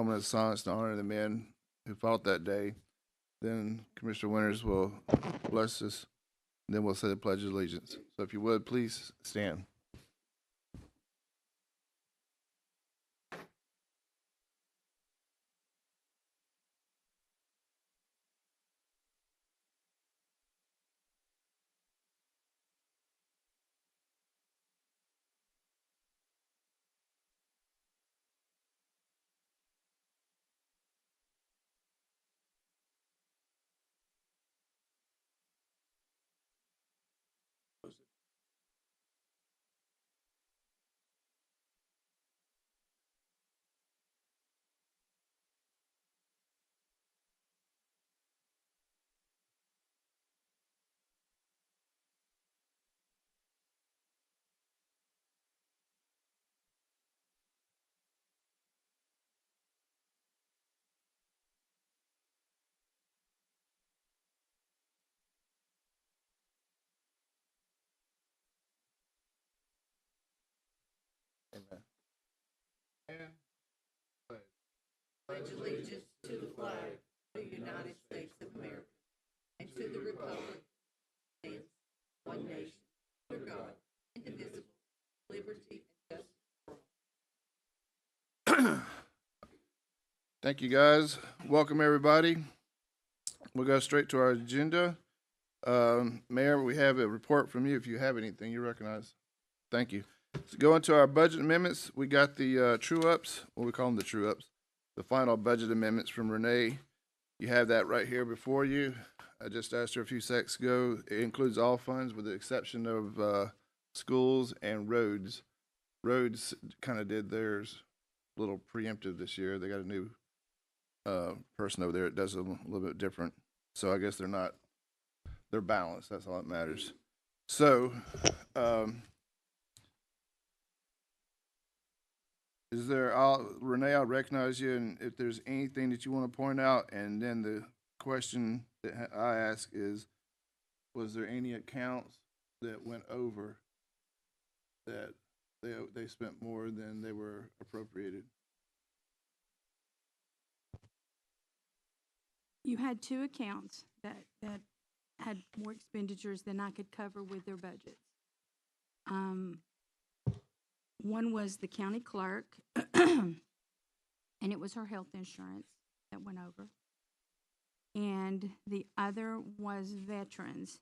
moment of silence to honor the men who fought that day. Then Commissioner Winters will bless us, and then we'll say the Pledge of Allegiance. So if you would, please stand. Amen. And pledge allegiance to the flag of the United States of America and to the republic that stands one nation, under God, indivisible, liberty and justice. thank you, guys. Welcome, everybody. We'll go straight to our agenda. Mayor, we have a report from you. If you have anything, you recognize. Thank you. So go into our budget amendments. We got the true-ups, what we call them the true-ups, the final budget amendments from Renee. You have that right here before you. I just asked her a few seconds ago. It includes all funds with the exception of schools and roads. Roads kind of did theirs a little preemptive this year. They got a new person over there that does them a little bit different. So I guess they're balanced. That's all that matters. So, Renee, I'll recognize you, and if there's anything that you want to point out, and then the question that I ask is, was there any accounts that went over that they spent more than they were appropriated? You had two accounts that had more expenditures than I could cover with their budgets. One was the county clerk, and it was her health insurance that went over. And the other was veterans,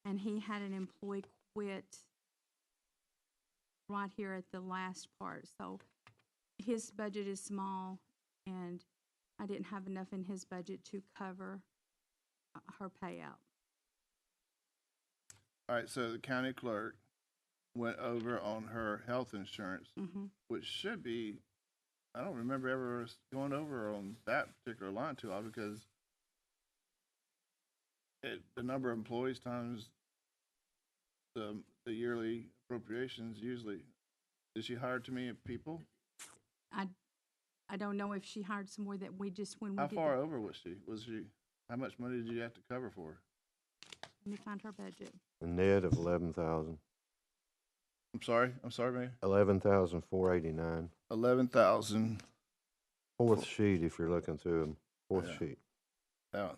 and he had an employee quit right here at the last part. So his budget is small, and I didn't have enough in his budget to cover her payout. All right, so the county clerk went over on her health insurance, which should be, I don't remember ever going over on that particular line too long because the number of employees times the yearly appropriations usually. Did she hire too many people? I don't know if she hired some more that we just when we How did far over was she? How much money did you have to cover for? Let me find her budget. A net of 11,000. I'm sorry, Mayor. 11,489. 11,000. Fourth sheet, if you're looking through them. Fourth sheet. Yeah.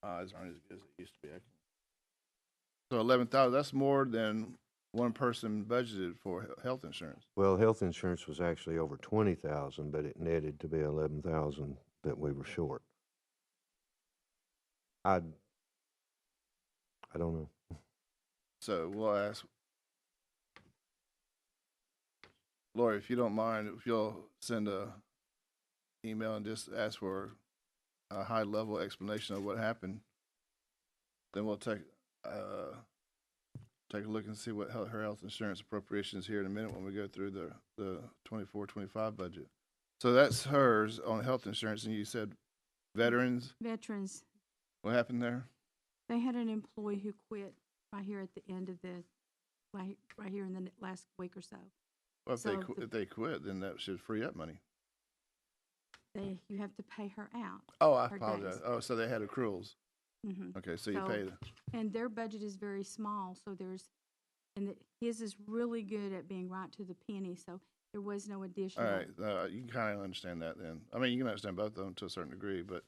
Odds aren't as good as it used to be. So 11,000. That's more than one person budgeted for health insurance. Well, health insurance was actually over 20,000, but it netted to be 11,000 that we were short. I don't know. So we'll ask Lori, if you don't mind, if you'll send a email and just ask for a high level explanation of what happened, then we'll take a look and see what her health insurance appropriation is here in a minute when we go through the 24-25 budget. So that's hers on health insurance, and you said veterans. Veterans. What happened there? They had an employee who quit right here at the end of the, right here in the last week or so. Well, if they quit, then that should free up money. You have to pay her out. Oh, I apologize. Oh, so they had accruals. Mm-hmm. Okay, so you paid. And their budget is very small, so his is really good at being right to the penny. So There was no All additional. right, you can kind of understand that then. I mean, you can understand both of them to a certain degree, but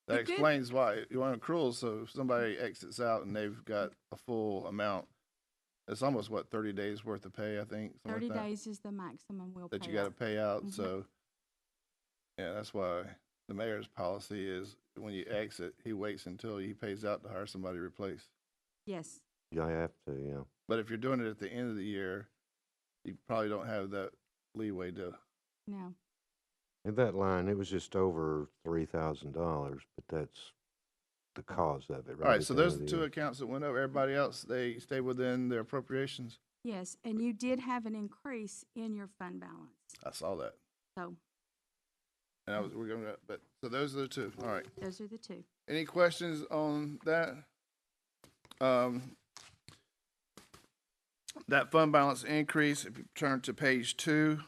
that The good- explains why you want accruals. So if somebody exits out and they've got a full amount, it's almost what 30 days worth of pay, I think. Something 30 like that, days is the maximum we'll that pay you got to out. pay out. Mhm. So yeah, that's why the mayor's policy is when you exit, he waits until he pays out to hire somebody to replace. Yes. You have to, yeah. But if you're doing it at the end of the year, you probably don't have that leeway to. No. In that line, it was just over $3,000, but that's the cause of it, right? All right, at so the end those of are the two year. accounts that went over. Everybody else, they stay within their appropriations. Yes. And you did have an increase in your fund balance. I saw that. So And we're going to, but, so those are the two. All right. those are the two. Any questions on that? That fund balance increase, if you turn to page 2,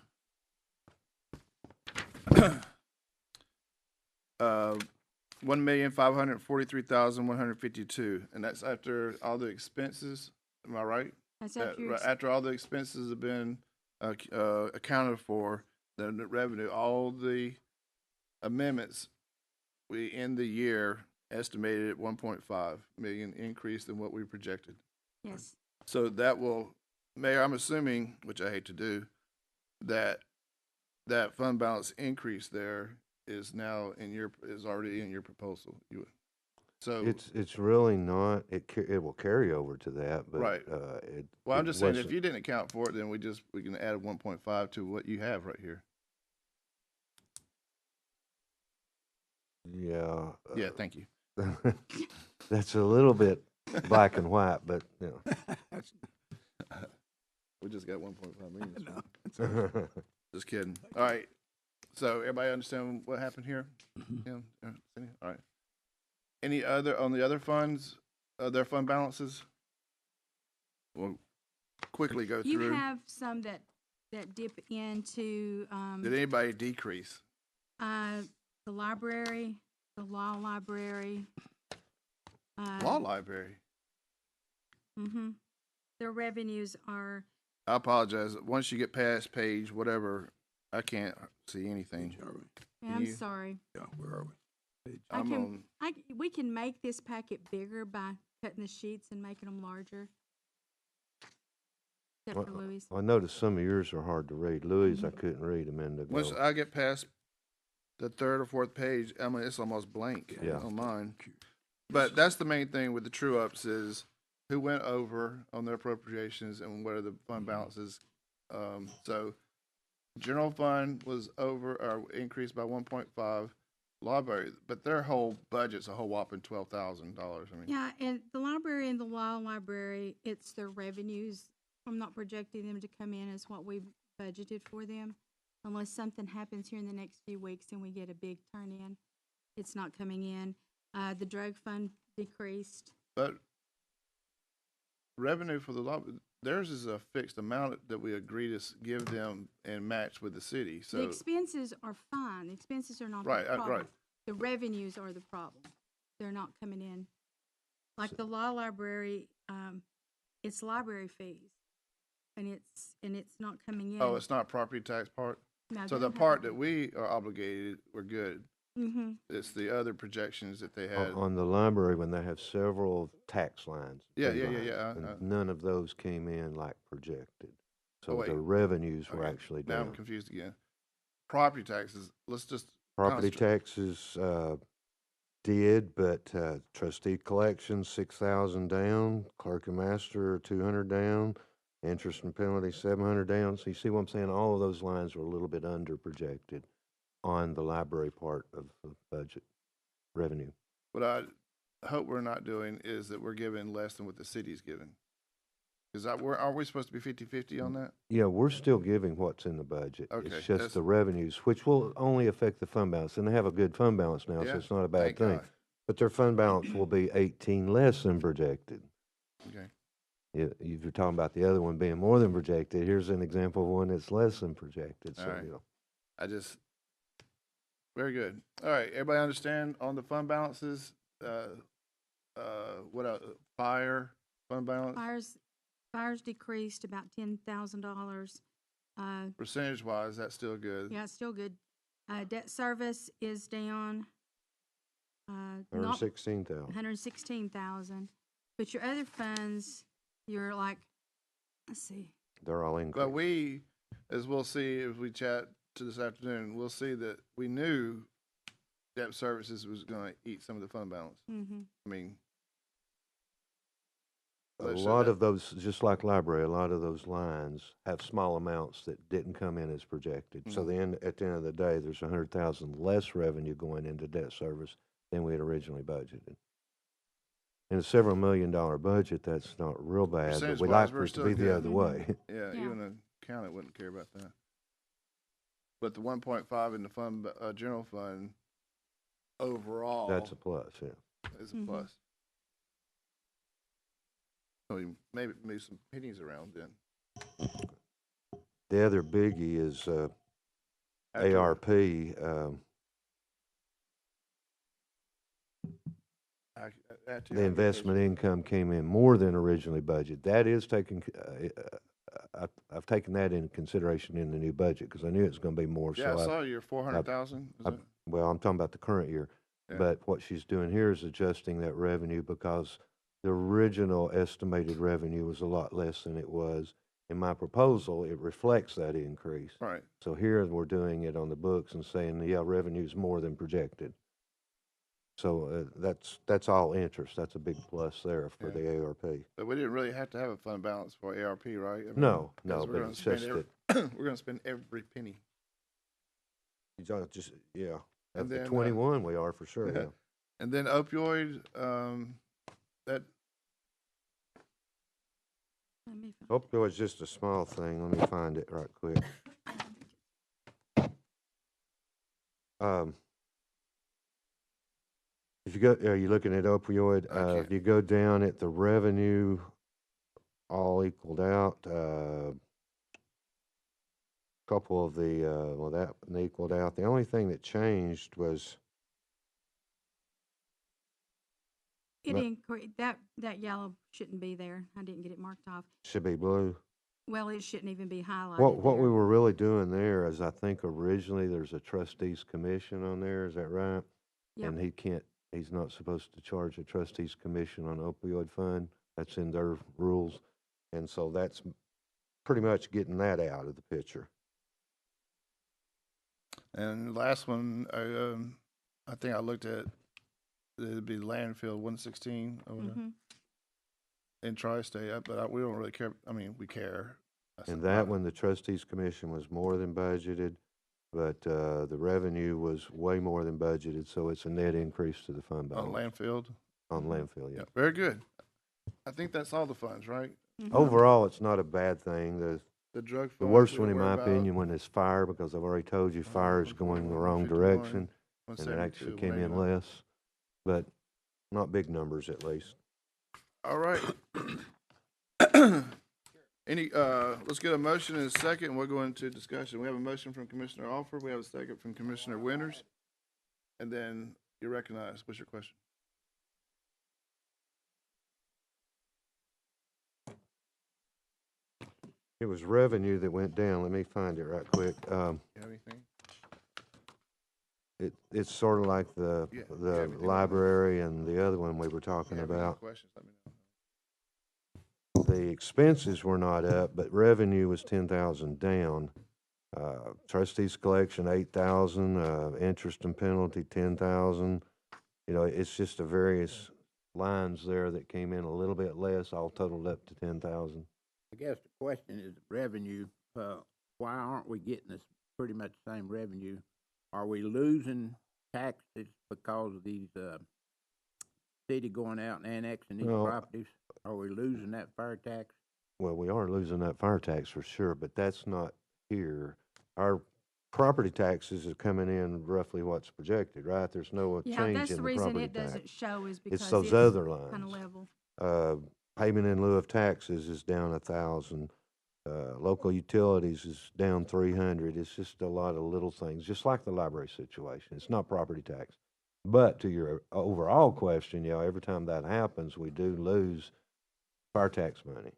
$1,543,152, and that's after all the expenses. Am I right? That's after your After all the expenses have been accounted for, then the revenue, all the amendments, we end the year estimated at 1.5 million increase than what we projected. yes. So that will, Mayor, I'm assuming, which I hate to do, that that fund balance increase there is now is already in your proposal. So It's really not, it will carry over to that, but, Right. it. well, I'm it just saying, if wasn't- you didn't account for it, then we can add 1.5 to what you have right here. Yeah. Yeah, thank you. That's a little bit black and white, but, you We just got 1.5 million. this No, month. it's all right. Just kidding. All right. So everybody understand what happened here? Yeah. Cindy? All right. Any other on the other funds? Their fund balances? We'll quickly go You through. have some that dip into Did anybody decrease? the library, the law library. Law library. Mm-hmm. Their revenues are, I apologize. Once you get past page whatever, I can't see anything. Page are we? I'm You- sorry. Yeah, where are we? Page. I I'm can- on. We can make this packet bigger by cutting the sheets and making them larger. Except for Louis. I noticed some of yours are hard to read. Louis, I Mhm. couldn't read a minute ago. Once I get past the third or fourth page, I mean, it's almost blank Yeah. on mine. But that's the main thing with the true ups is who went over on their appropriations and what are the fund balances. So general fund was over or increased by 1.5. Library, but their whole budget's a whole whopping $12,000. I mean, Yeah, and the library and the law library, it's their revenues. I'm not projecting them to come in as what we budgeted for them. Unless something happens here in the next few weeks and we get a big turn in, it's not coming in. The drug fund decreased. but revenue for the law, theirs is a fixed amount that we agree to give them and match with the city. The So expenses are fine. The expenses are not Right, the problem. right. The revenues are the problem. They're not coming in. Like the law library, it's library fees, and it's not coming in. oh, it's not property tax part. No, So they the don't have part to- that we are obligated, we're good. Mhm. It's the other projections that they had. On the library, when they have several tax lines. Yeah, fee yeah, lines, yeah. and none of those came in like projected. So wait. the revenues were Okay, actually Now I'm down. confused again. Property taxes, let's just. Property concentrate. taxes, did, but, trustee collections, 6,000 down, clerk and master, 200 down, interest and penalty, 700 down. So you see what I'm saying? All of those lines were a little bit under projected on the library part of the budget revenue. What I hope we're not doing is that we're giving less than what the city's giving. Is that, are we supposed to be 50-50 on that? Yeah, we're still giving what's in the budget. Okay, It's that's- just the revenues, which will only affect the fund balance, and they have a good fund balance now, Yeah, so it's not a bad Thank thing. God. But their fund balance will be 18 less than projected. Okay. If you're talking about the other one being more than projected, here's an example of one that's less than projected, so, All right. you know. I just, very good. All right, everybody understand on the fund balances? What else? Fire, fund balance? Fires decreased about $10,000. Percentage-wise, that's still good. Yeah, it's still good. Debt service is down, Hundred not sixteen thousand. 116,000. But your other funds, you're like, let's see. They're all But increased. we, as we'll see if we chat to this afternoon, we'll see that we knew debt services was gonna eat some of the fund balance. Mm-hmm. I mean, A let's say lot that- of those, just like library, a lot of those lines have small amounts that didn't come in as projected. So at the end of the day, there's 100,000 less revenue going into debt service than we had originally budgeted. In a several $1 million budget, that's not real bad, but we Percentage-wise, like for we're it to still be the good. other way. Yeah, Yeah. even an accountant wouldn't care about that. But the 1.5 in the fund, general fund, overall. That's a plus, yeah. Is a plus. So we maybe move some pennies around then. The other biggie is After- ARP. after The I get investment this- income came in more than originally budgeted. That is taken, I've taken that into consideration in the new budget because I knew it was going to be more. Yeah, I So saw your 400,000. well, I'm talking about the current year. Yeah. But what she's doing here is adjusting that revenue because the original estimated revenue was a lot less than it was. In my proposal, it reflects that increase. Right. So here we're doing it on the books and saying, yeah, revenue's more than projected. So that's all interest. That's a big plus there for Yeah. the ARP. But we didn't really have to have a fund balance for ARP, right? I mean, No, 'cause no, we're but gonna it's spend just every- that, we're gonna spend every penny. you don't just, yeah. And At the then, 21, we are for sure, yeah. And then opioid, that, Let me find- Opioid's just a small thing. Let me find it right quick. If you go, are you looking at opioid? I can't- If you go down at the revenue, all equaled out, couple of the, well, that one equaled out. The only thing that changed was, It But- increased, that yellow shouldn't be there. I didn't get it marked off. should be blue. Well, it shouldn't even be highlighted What we there. were really doing there is, I think originally there's a trustees commission on there, is that right? Yep. And he's not supposed to charge a trustees commission on opioid fund. That's in their rules. And so that's pretty much getting that out of the picture. and last one, I think I looked at, it'd be landfill 116 over there Mhm. in Tri-State, but we don't really care. I mean, we care. That's And a that lot. one, the trustees commission was more than budgeted, but the revenue was way more than budgeted, so it's a net increase to the fund On balance. landfill. On landfill, yeah. Yeah, very good. I think that's all the funds, right? Mhm. Overall, it's not a bad thing. The drug The funds. worst we one, don't in worry my about. opinion, when it's fire, because I've already told you, fire is going the 141, wrong 151, direction, and it 172, actually came in 189. less, but not big numbers at least. All right. Let's get a motion and a second, and we'll go into discussion. We have a motion from Commissioner Alford, we have a second from Commissioner Winters, and then you're recognized. What's your question? It was revenue that went down. Let me find it right quick. You have anything? It's sort of like the Yeah, you the have anything? library and the other one we were talking You have any about. questions, let me know. The expenses were not up, but revenue was 10,000 down. Trustees collection 8,000, interest and penalty 10,000. You know, it's just the various lines there that came in a little bit less, all totaled up to 10,000. I guess the question is revenue. Why aren't we getting this pretty much the same revenue? Are we losing taxes because of these, city going out and annexing these No. properties? Are we losing that fire tax? Well, we are losing that fire tax for sure, but that's not here. Our property taxes is coming in roughly what's projected, right? There's no Yeah, change that's in the the reason property it doesn't tax. show is because It's those other lines. kind of level. Payment in lieu of taxes is down 1,000. Local utilities is down 300. It's just a lot of little things, just like the library situation. It's not property tax. But to your overall question, every time that happens, we do lose fire tax money.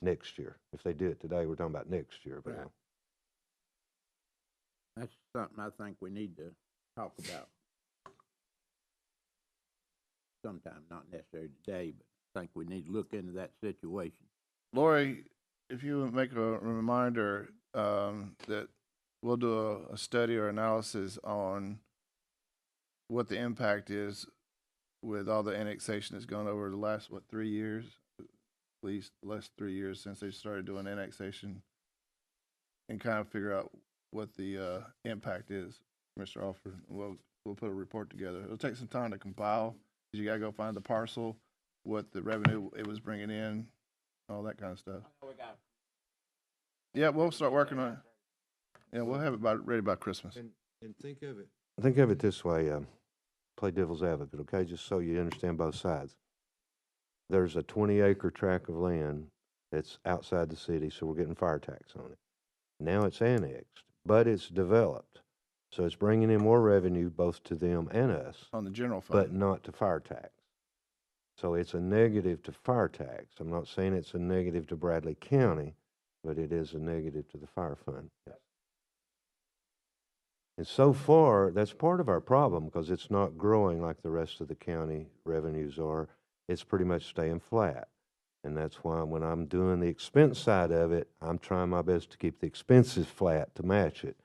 next year. If they do it today, we're talking about next year. But Right. That's something I think we need to talk about sometime, not necessarily today, but I think we need to look into that situation. Lori, if you would make a reminder that we'll do a study or analysis on what the impact is with all the annexation that's gone over the last, 3 years? At least the last 3 years since they started doing annexation, and kind of figure out what the impact is, Mr. Alford. We'll put a report together. It'll take some time to compile, because you gotta go find the parcel, what the revenue it was bringing in, all that kind of stuff. Yeah, we'll start working on it. Yeah, we'll have it ready by Christmas. And think of it this way, play devil's advocate, okay, just so you understand both sides. There's a 20-acre tract of land that's outside the city, so we're getting fire tax on it. Now it's annexed, but it's developed. So it's bringing in more revenue both to them and us, On the general but fund. not to fire tax. So it's a negative to fire tax. I'm not saying it's a negative to Bradley County, but it is a negative to the fire fund. Yes. And so far, that's part of our problem because it's not growing like the rest of the county revenues are. It's pretty much staying flat. And that's why when I'm doing the expense side of it, I'm trying my best to keep the expenses flat to match it.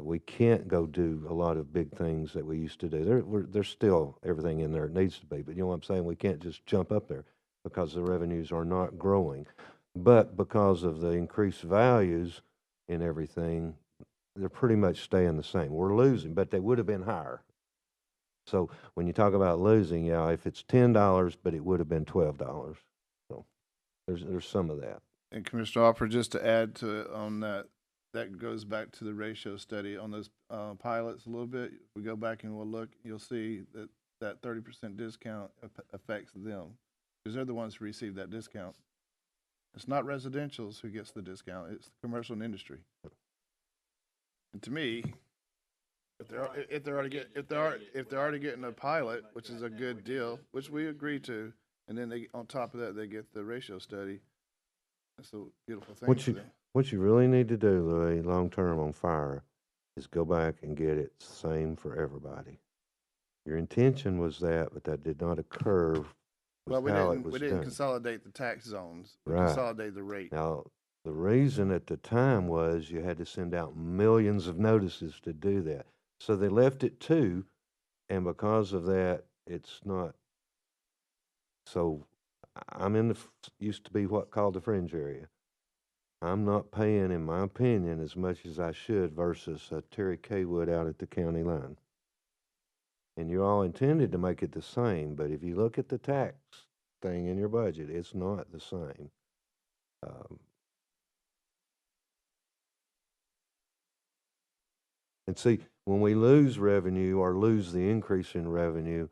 We can't go do a lot of big things that we used to do. There's still everything in there it needs to be, but you know what I'm saying? We can't just jump up there because the revenues are not growing. But because of the increased values and everything, they're pretty much staying the same. We're losing, but they would have been higher. So when you talk about losing, yeah, if it's $10, but it would have been $12. So there's some of that. And Commissioner Alford, just to add to on that goes back to the ratio study on those pilots a little bit. If we go back and we'll look, you'll see that 30% discount affects them, because they're the ones who receive that discount. It's not residentials who gets the discount; it's the commercial and industry. And to me, if they're already getting a pilot, which is a good deal, which we agree to, and then they on top of that they get the ratio study. That's a beautiful thing for them. What you really need to do, Louis, long term on fire, is go back and get it same for everybody. Your intention was that, but that did not occur. Well, we how didn't it was we didn't done. consolidate the tax zones. We Right. consolidated the rate. Now, the reason at the time was you had to send out millions of notices to do that. So they left it 2, and because of that, it's not. So I'm in used to be what called the fringe area. I'm not paying, in my opinion, as much as I should versus Terry K. Wood out at the county line. And you're all intended to make it the same, but if you look at the tax thing in your budget, it's not the same. And see, when we lose revenue or lose the increase in revenue,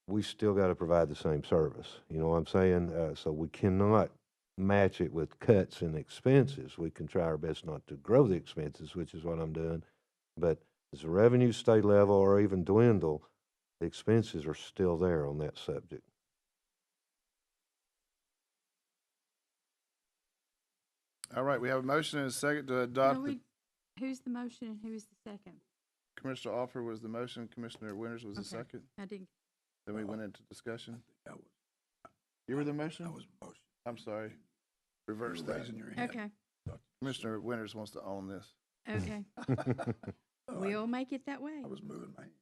we still got to provide the same service. You know what I'm saying? So we cannot match it with cuts in expenses. We can try our best not to grow the expenses, which is what I'm doing. But as the revenues stay level or even dwindle, the expenses are still there on that subject. All right, we have a motion and a second to adopt. Who's the motion and who is the second? Commissioner Alford was the motion. Commissioner Winters was the Okay. second. I didn't. Then we went into discussion. You were the motion? I was motion. I'm sorry. Reverse that. Okay, Commissioner Winters wants to own this. okay. We'll make it that way. moving my hand.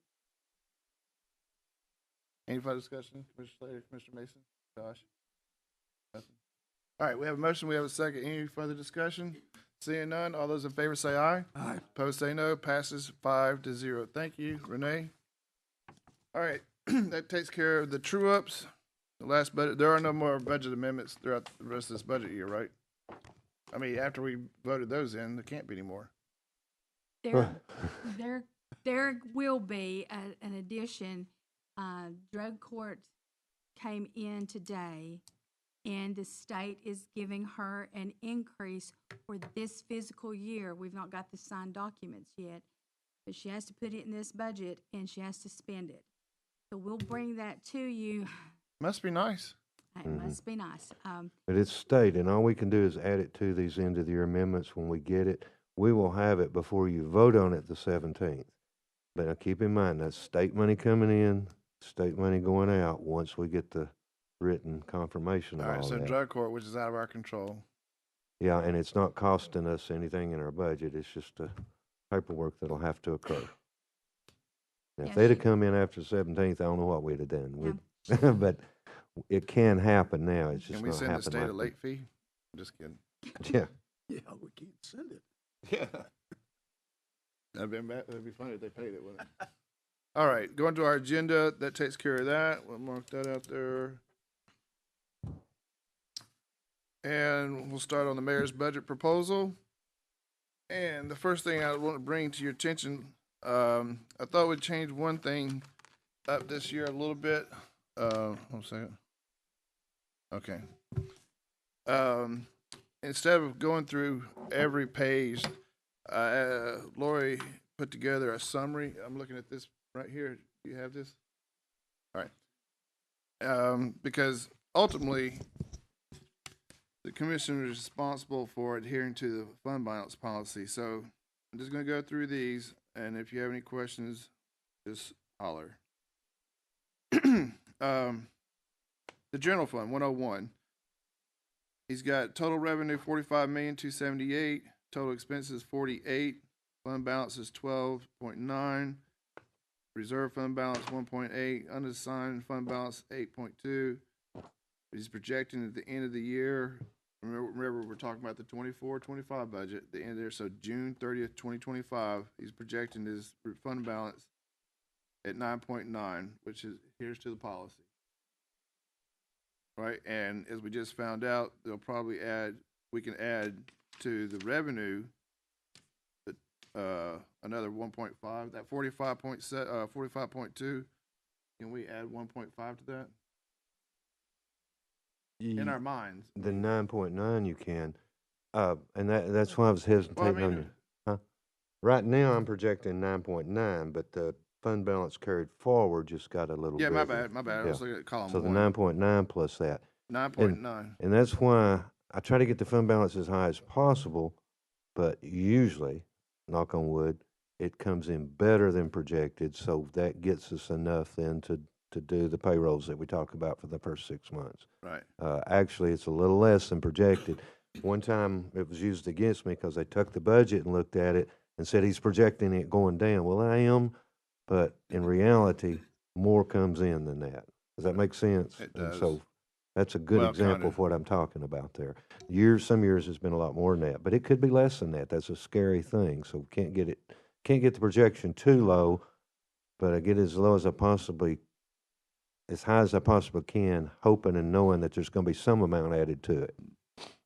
Any further discussion? Commissioner Slater, Commissioner Mason, Josh? Nothing. All right, we have a motion. We have a second. Any further discussion? Seeing none, all those in favor say aye. Aye. Opposed say no. Passes 5-0. Thank you, Renee. All right, that takes care of the true ups. The last budget. There are no more budget amendments throughout the rest of this budget year, right? I mean, after we voted those in, there can't be any more. There will be an addition. Drug court came in today, and the state is giving her an increase for this fiscal year. We've not got the signed documents yet, but she has to put it in this budget, and she has to spend it. So we'll bring that to you. Must be nice. It Mhm. must be nice. But it's state, and all we can do is add it to these end of the year amendments when we get it. We will have it before you vote on it the 17th. But now keep in mind, that's state money coming in, state money going out once we get the written confirmation of All right, all so that. drug court, which is out of our control. Yeah, and it's not costing us anything in our budget. It's just paperwork that'll have to occur. Now, if Yes. they'd have come in after the 17th, I don't know what we'd have done. But it can happen now. It's Can just we not send the happen state a like late fee? Just kidding. Yeah. Yeah, we can't send it. Yeah. That'd be funny if they paid it, wouldn't it? All right, going to our agenda, that takes care of that. We'll mark that out there. And we'll start on the mayor's budget proposal. And the first thing I want to bring to your attention, I thought we'd change one thing up this year a little bit. 1 second. Okay. Instead of going through every page, Lori put together a summary. I'm looking at this right here. Do you have this? All right. Because ultimately, the commissioner is responsible for adhering to the fund balance policy. So I'm just going to go through these, and if you have any questions, just holler. The general fund, 101. He's got total revenue 45,278,000, total expenses 48, fund balance is 12.9, reserve fund balance 1.8, unassigned fund balance 8.2. He's projecting at the end of the year. Remember we're talking about the 24-25 budget, the end of there. So June 30th, 2025, he's projecting his fund balance at 9.9, which is here's to the policy. Right, and as we just found out, they'll probably we can add to the revenue another 1.5, that 45.2. Can we add 1.5 to that? In our minds. The 9.9 you can. And that's why I was hesitating Well, I mean, on you. Huh? Right now, I'm projecting 9.9, but the fund balance carried forward just got a little Yeah, my bigger. bad, my bad. I Yeah. was looking at column So the 1. 9.9 plus that. 9.9. And that's why I try to get the fund balance as high as possible, but usually, knock on wood, it comes in better than projected, so that gets us enough then to do the payrolls that we talk about for the first 6 months. Right. Actually, it's a little less than projected. One time it was used against me because they took the budget and looked at it and said he's projecting it going down. Well, I am, but in reality, more comes in than that. Does that make sense? It And does. so that's a good Well, example kinda. of what I'm talking about there. Some years has been a lot more than that, but it could be less than that. That's a scary thing. So can't get the projection too low, but I get as low as as high as I possibly can, hoping and knowing that there's going to be some amount added to it.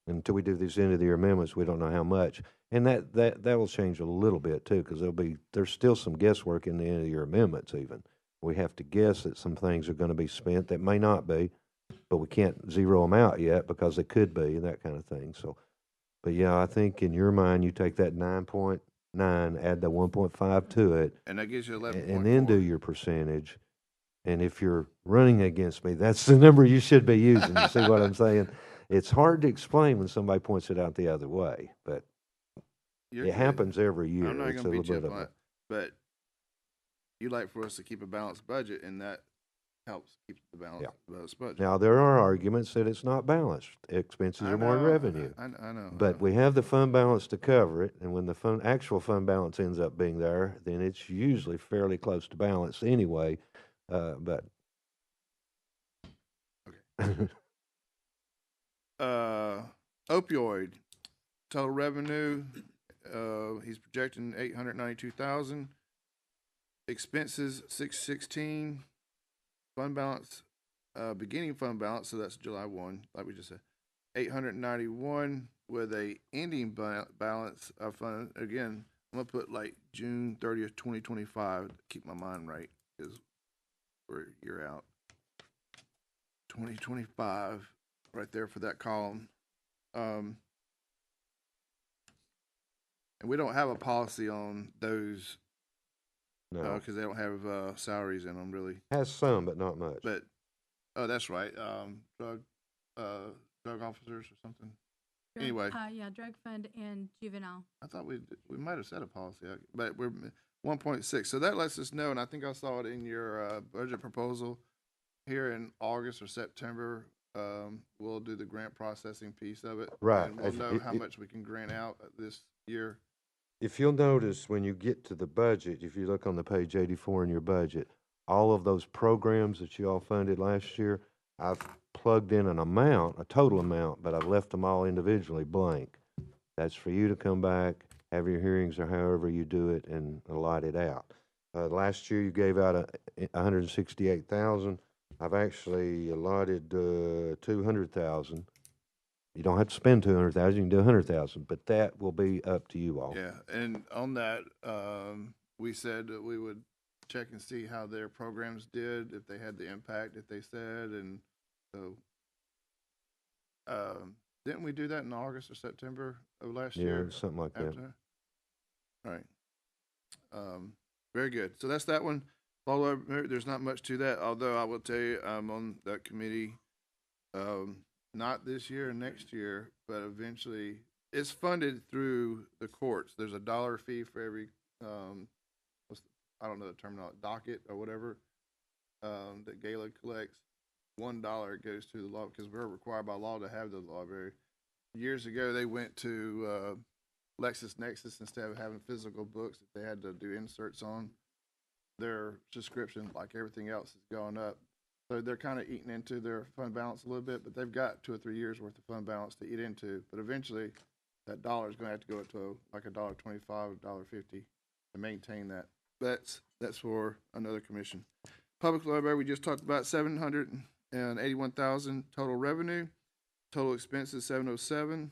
Until we do these end of the year amendments, we don't know how much, and that will change a little bit too, because there's still some guesswork in the end of the year amendments. Even we have to guess that some things are going to be spent that may not be, but we can't zero them out yet because they could be, and that kind of thing. So, but yeah, I think in your mind, you take that 9.9, add the 1.5 to it, And that gives you 11.4. and then do your percentage. And if you're running against me, that's the number you should be using. You see what I'm saying? It's hard to explain when somebody points it out the other way, but You're it good. happens every year. I'm not It's going to a beat you little up bit on of it, but you like for us to keep a balanced budget, and that helps keep the balanced budget. Now, there are arguments that it's not balanced. Expenses I are more than know, revenue. I know. But we have the fund balance to cover it, and when the actual fund balance ends up being there, then it's usually fairly close to balance anyway. But Opioid total revenue, he's projecting 892,000. Expenses 616. Fund balance, beginning fund balance, so that's July 1, like we just said, 891 with a ending balance of fund. Again, I'm gonna put like June 30th, 2025 to keep my mind right, because you're out. 2025, right there for that column. And we don't have a policy on those no, because they don't have salaries in them really. has some, but not much. But oh, that's right. Drug drug officers or something? Drug- Anyway. Yeah, drug fund and juvenile. I thought we might have set a policy, but we're 1.6. So that lets us know, and I think I saw it in your budget proposal here in August or September. We'll do the grant processing piece of it. Right. And we'll If know it- how it- much we can grant out this year. If you'll notice, when you get to the budget, if you look on the page 84 in your budget, all of those programs that you all funded last year, I've plugged in an amount, a total amount, but I've left them all individually blank. That's for you to come back, have your hearings or however you do it and allot it out. Last year you gave out 168,000. I've actually allotted 200,000. You don't have to spend 200,000, you can do 100,000, but that will be up to you all. Yeah, and on that, we said that we would check and see how their programs did, if they had the impact that they said, and so, didn't we do that in August or September of last Yeah, year? something like that. After? All right. Very good. So that's that one. Follow-up, there's not much to that, although I will tell you, I'm on that committee, not this year and next year, but eventually, it's funded through the courts. There's a dollar fee for every, I don't know the terminology, docket or whatever, that Gala collects. $1 goes to the law, because we're required by law to have the library. Years ago, they went to, LexisNexis instead of having physical books that they had to do inserts on. Their subscription, like everything else, has gone up. So they're kind of eating into their fund balance a little bit, but they've got 2 or 3 years worth of fund balance to eat into. But eventually, that dollar is going to have to go up to like $1.25, $1.50 to maintain that. That's for another commission. Public library, we just talked about 781,000 total revenue. Total expenses 707.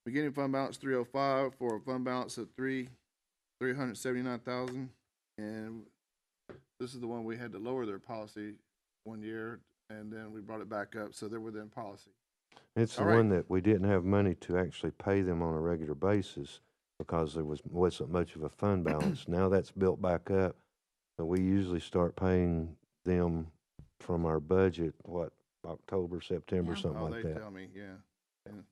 Beginning fund balance 305 for a fund balance of 379,000. And this is the one we had to lower their policy one year, and then we brought it back up, so they're within policy. It's the All right. one that we didn't have money to actually pay them on a regular basis because there wasn't much of a fund balance. Now that's built back up, so we usually start paying them from our budget, October, September, Yeah. something Oh, like they that tell me, yeah.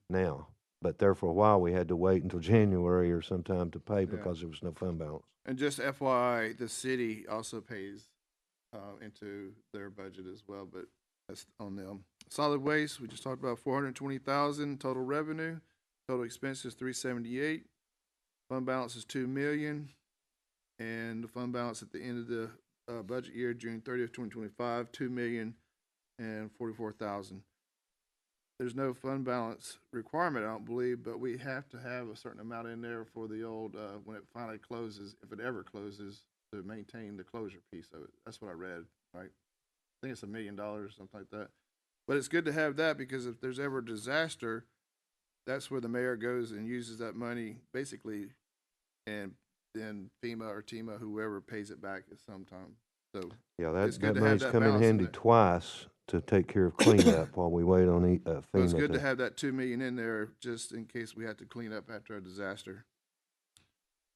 now. But there for a while, we had to wait until January or sometime to pay because there was no fund balance. And just FYI, the city also pays into their budget as well, but that's on them. Solid waste, we just talked about 420,000 total revenue. Total expenses 378. Fund balance is 2 million. And the fund balance at the end of the budget year, June 30th, 2025, 2,044,000. There's no fund balance requirement, I don't believe, but we have to have a certain amount in there for the old, when it finally closes, if it ever closes, to maintain the closure piece of it. That's what I read, right? I think it's $1 million or something like that. But it's good to have that, because if there's ever a disaster, that's where the mayor goes and uses that money basically, and then FEMA or TEMA, whoever, pays it back at some time. So Yeah, it's good that to have money's that come in balance in handy there. twice to take care of cleanup while we wait on FEMA. So it's good to have that 2 million in there just in case we have to clean up after a disaster.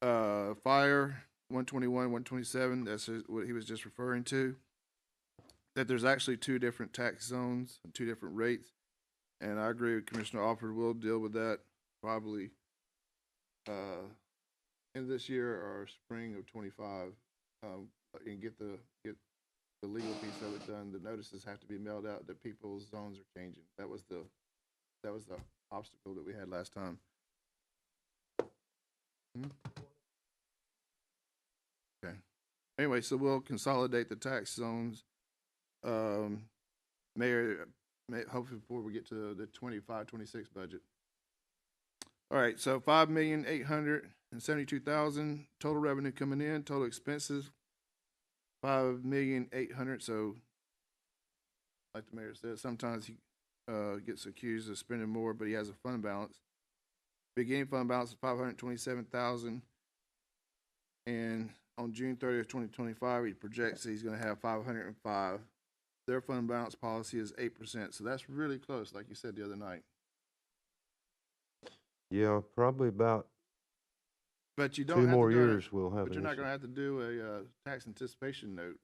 Fire 121, 127. That's what he was just referring to. That there's actually 2 different tax zones, 2 different rates, and I agree with Commissioner Alford. We'll deal with that probably end of this year or spring of 25, and get the legal piece of it done. The notices have to be mailed out that people's zones are changing. That was the obstacle that we had last time. Okay. Anyway, so we'll consolidate the tax zones. Mayor, hopefully before we get to the 25-26 budget. All right, so 5,872,000 total revenue coming in. Total expenses 5,800,000. So, like the mayor said, sometimes he gets accused of spending more, but he has a fund balance. Beginning fund balance is 527,000, and on June 30th, 2025, he projects that he's going to have 505. Their fund balance policy is 8%, so that's really close, like you said the other night. Yeah, probably about But you don't 2 have more to do years we'll have but an you're not issue. going to have to do a tax anticipation note.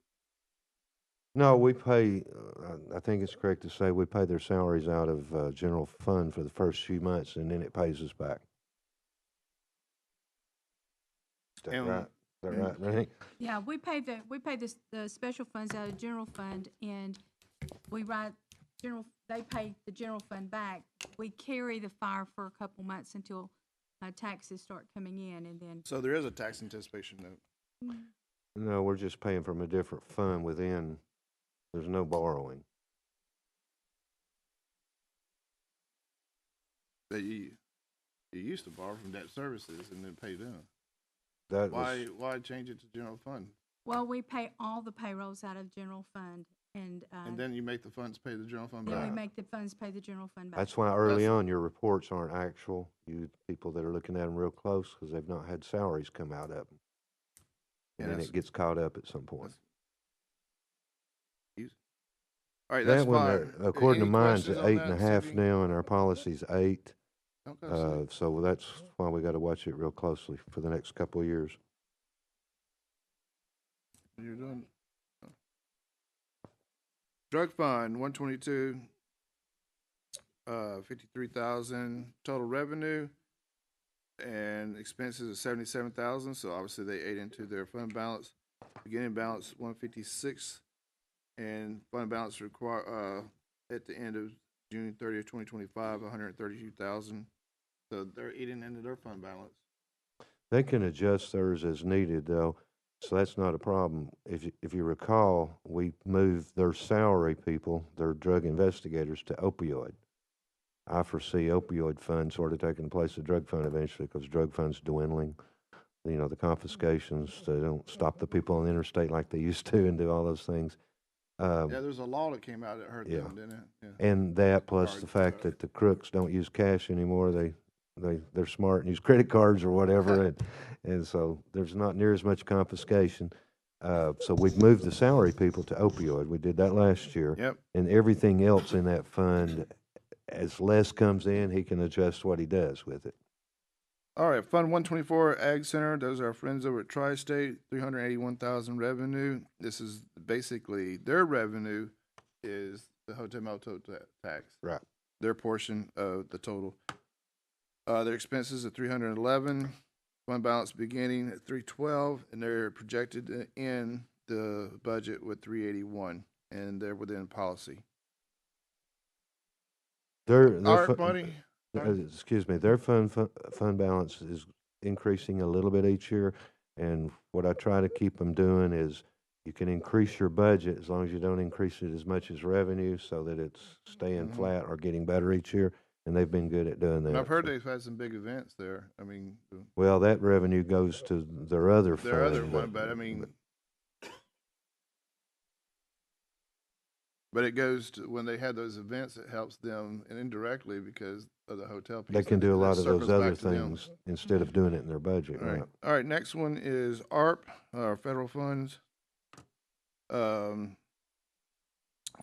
No, we pay, I think it's correct to say we pay their salaries out of, general fund for the first few months, and then it pays us back. Is that And- right? Is that right, Renee? Yeah, we pay the special funds out of general fund, and we write they pay the general fund back. We carry the fire for a couple months until taxes start coming in, and then So there is a tax anticipation note. No, we're just paying from a different fund within, there's no borrowing. That you used to borrow from debt services and then pay them. That was, Why change it to general fund? well, we pay all the payrolls out of general fund, and And then you make the funds pay the general fund then we back? make the funds pay the general fund back. that's why early That's- on, your reports aren't actual. You people that are looking at them real close, because they've not had salaries come out of them. Yeah, And then that's- it gets caught up at some point. All right, that's That one, fine. according to Any mine's questions at on 8.5 that, CB? now, and our policy's 8. Don't go to sleep. So that's why we gotta watch it real closely for the next couple of years. You're doing. Drug fund, 122, 53,000 total revenue, and expenses of 77,000. So obviously they ate into their fund balance. Beginning balance 156, and fund balance require at the end of June 30th, 2025, 132,000. So they're eating into their fund balance. They can adjust theirs as needed, though, so that's not a problem. If you recall, we moved their salary people, their drug investigators, to opioid. I foresee opioid fund sort of taking the place of drug fund eventually, because drug fund's dwindling. You know, the confiscations, they don't stop the people on the interstate like they used to and do all those things. Yeah, there's a law that came out that hurt yeah. them, didn't it? Yeah. And that plus Card the fact stuff. that the crooks don't use cash anymore, they're smart and use credit cards or whatever, and so there's not near as much confiscation. So we've moved the salary people to opioid. We did that last year. Yep. And everything else in that fund, as less comes in, he can adjust what he does with it. All right, Fund 124 Ag Center, those are our friends over at Tri-State, 381,000 revenue. This is basically, their revenue is the hotel motel tax. Right. Their portion of the total. Their expenses are 311, fund balance beginning at 312, and they're projected to end the budget with 381, and they're within policy. Their All right, fu- buddy. excuse me, their fund balance is increasing a little bit each year, and what I try to keep them doing is you can increase your budget as long as you don't increase it as much as revenue, so that it's staying Mhm. flat or getting better each year, and they've been good at doing that. And I've heard so- they've had some big events there. I mean, Well, that revenue goes to their other fund. their other one, but I mean, but it goes to, when they have those events, it helps them and indirectly because of the hotel piece. They can and do a that lot of those circles other back to them. things instead of doing it in their budget, All right? right. All right, next one is ARP, federal funds.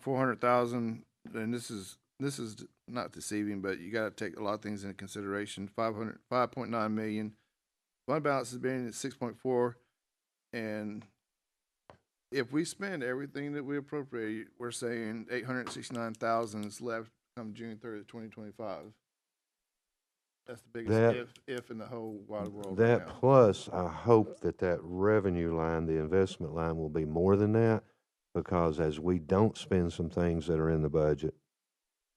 400,000, and this is not deceiving, but you gotta take a lot of things into consideration. 5.9 million. Fund balance is being at 6.4, and if we spend everything that we appropriate, we're saying 869,000 is left come June 30th, 2025. That's the biggest if in the whole wide world right That now. plus, I hope that revenue line, the investment line, will be more than that, because as we don't spend some things that are in the budget,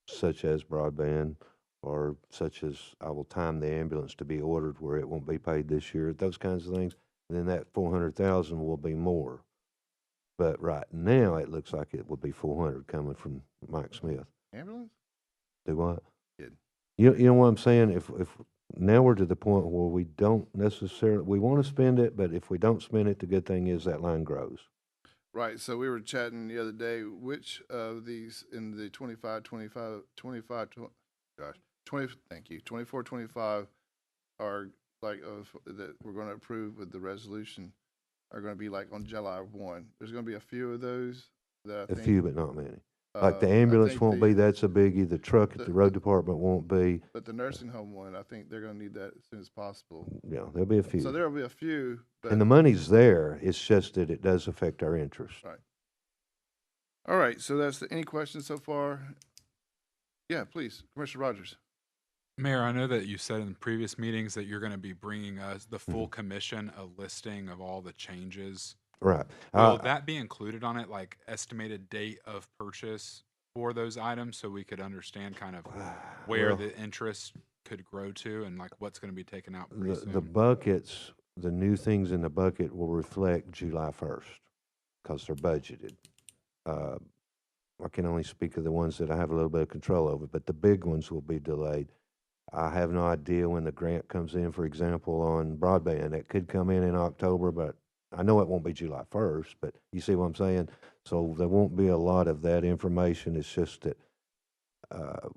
such as broadband, or such as I will time the ambulance to be ordered where it won't be paid this year, those kinds of things, then that 400,000 will be more. But right now, it looks like it will be 400 coming from Mike Smith. Ambulance? Do what? Good. You know what I'm saying? If now we're to the point where we don't necessarily, we want to spend it, but if we don't spend it, the good thing is that line grows. Right, so we were chatting the other day, which of these in the 24, 25 are like, that we're gonna approve with the resolution are gonna be like on July 1. There's gonna be a few of those that I A think. few, but not many. Like the I ambulance think won't be, that's a biggie. The truck at the road department won't be. But the nursing home one, I think they're gonna need that as soon as possible. Yeah, there'll be a few. So there'll be a few, but. And the money's there. It's just that it does affect our interest. Right. All right, so any questions so far? Yeah, please, Commissioner Rogers. Mayor, I know that you said in previous meetings that you're going to be bringing us the full Mhm. commission, a listing of all the changes. Right. Will that be included on it, like estimated date of purchase for those items, so we could understand kind of where Well, the interest could grow to and like what's going to be taken out pretty the soon? buckets, the new things in the bucket will reflect July 1st because they're budgeted. Uh, I can only speak of the ones that I have a little bit of control over, but the big ones will be delayed. I have no idea when the grant comes in, for example, on broadband. It could come in October, but I know it won't be July 1st, but you see what I'm saying? So there won't be a lot of that information. It's just that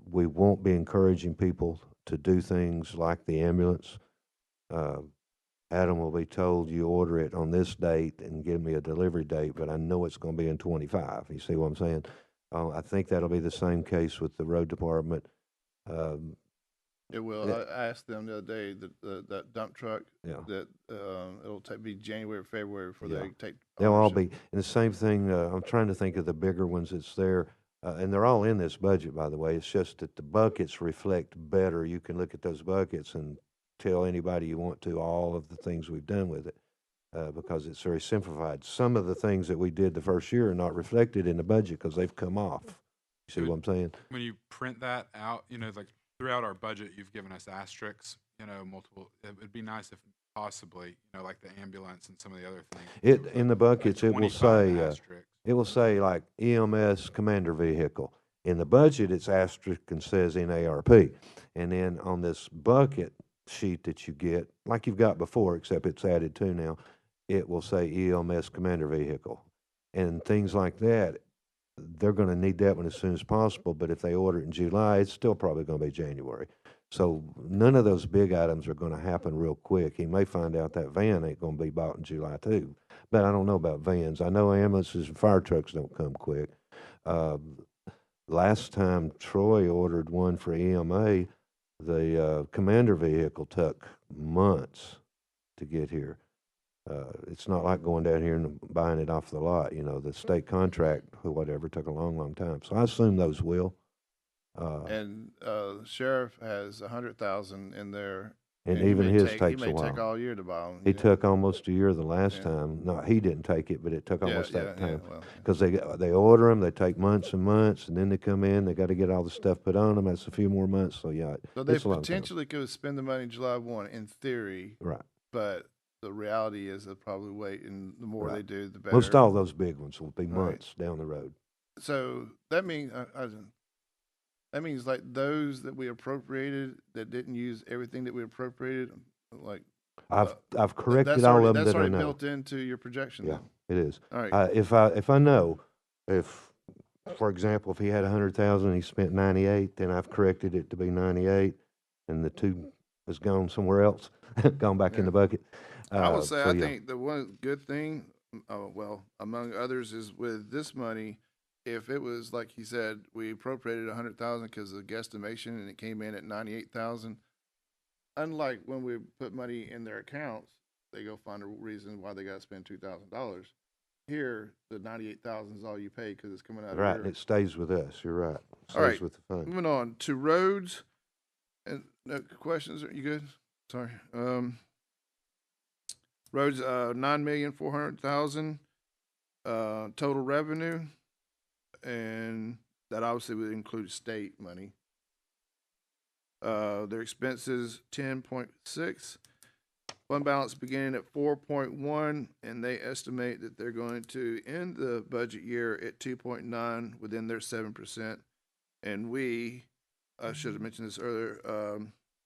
we won't be encouraging people to do things like the ambulance. Uh, Adam will be told you order it on this date and give me a delivery date, but I know it's going to be in 25. You see what I'm saying? I think that'll be the same case with the road department. Um, It will. Yeah. I asked them the other day that dump truck yeah. that it'll be January or February before Yeah. they take They'll all ownership. be, and the same thing, I'm trying to think of the bigger ones that's there, and they're all in this budget, by the way. It's just that the buckets reflect better. You can look at those buckets and tell anybody you want to all of the things we've done with it, because it's very simplified. Some of the things that we did the first year are not reflected in the budget because they've come off. You see Dude. what I'm saying? When you print that out, like throughout our budget, you've given us asterisks, multiple. It would be nice if possibly, like the ambulance and some of the other things. In the buckets, it will 25 say, asterisks. it will say like EMS commander vehicle. In the budget, it's asterisk and says NARP. And then on this bucket sheet that you get, like you've got before, except it's added to now, it will say EMS commander vehicle. And things like that, they're gonna need that one as soon as possible, but if they order it in July, it's still probably gonna be January. So none of those big items are gonna happen real quick. He may find out that van ain't gonna be bought in July too. But I don't know about vans. I know ambulances and fire trucks don't come quick. Um, Last time Troy ordered one for EMA, the commander vehicle took months to get here. It's not like going down here and buying it off the lot. The state contract or whatever took a long, long time. So I assume those will. And sheriff has 100,000 in there, And he even may his he takes may a take while. all year to buy them. It took almost a year the last Yeah. time. No, he didn't take it, but it took almost that time. Well, Because they order them, they take months and months, and then they come in, they got to get all the stuff put on them. That's a few more months. So yeah, so they it's a long time. potentially could spend the money July 1 in theory, Right. but the reality is they'll probably wait, and the more Right. they do, the better. Most all those big ones will be Right. months down the road. So that means that means like those that we appropriated that didn't use everything that we appropriated, like I've corrected that's all already, of them that's that I already know. built into your projection. Yeah, Then. it is. All right. If I know, for example, if he had 100,000, he spent 98, then I've corrected it to be 98, and the 2 has gone somewhere else, gone back in the bucket. I would say so I yeah. think the one good thing, well, among others, is with this money. If it was like he said, we appropriated 100,000 because of the guesstimation, and it came in at 98,000. Unlike when we put money in their accounts, they go find a reason why they got to spend $2,000. Here, the 98,000 is all you pay because it's coming out Right, of and your. it stays with us. You're right. Stays All right, with the fund. moving on to roads. And no questions? Are you good? Sorry. Roads, 9,400,000 total revenue, and that obviously would include state money. Their expenses 10.6, fund balance beginning at 4.1, and they estimate that they're going to end the budget year at 2.9 within their 7%. And we, I should have mentioned this earlier,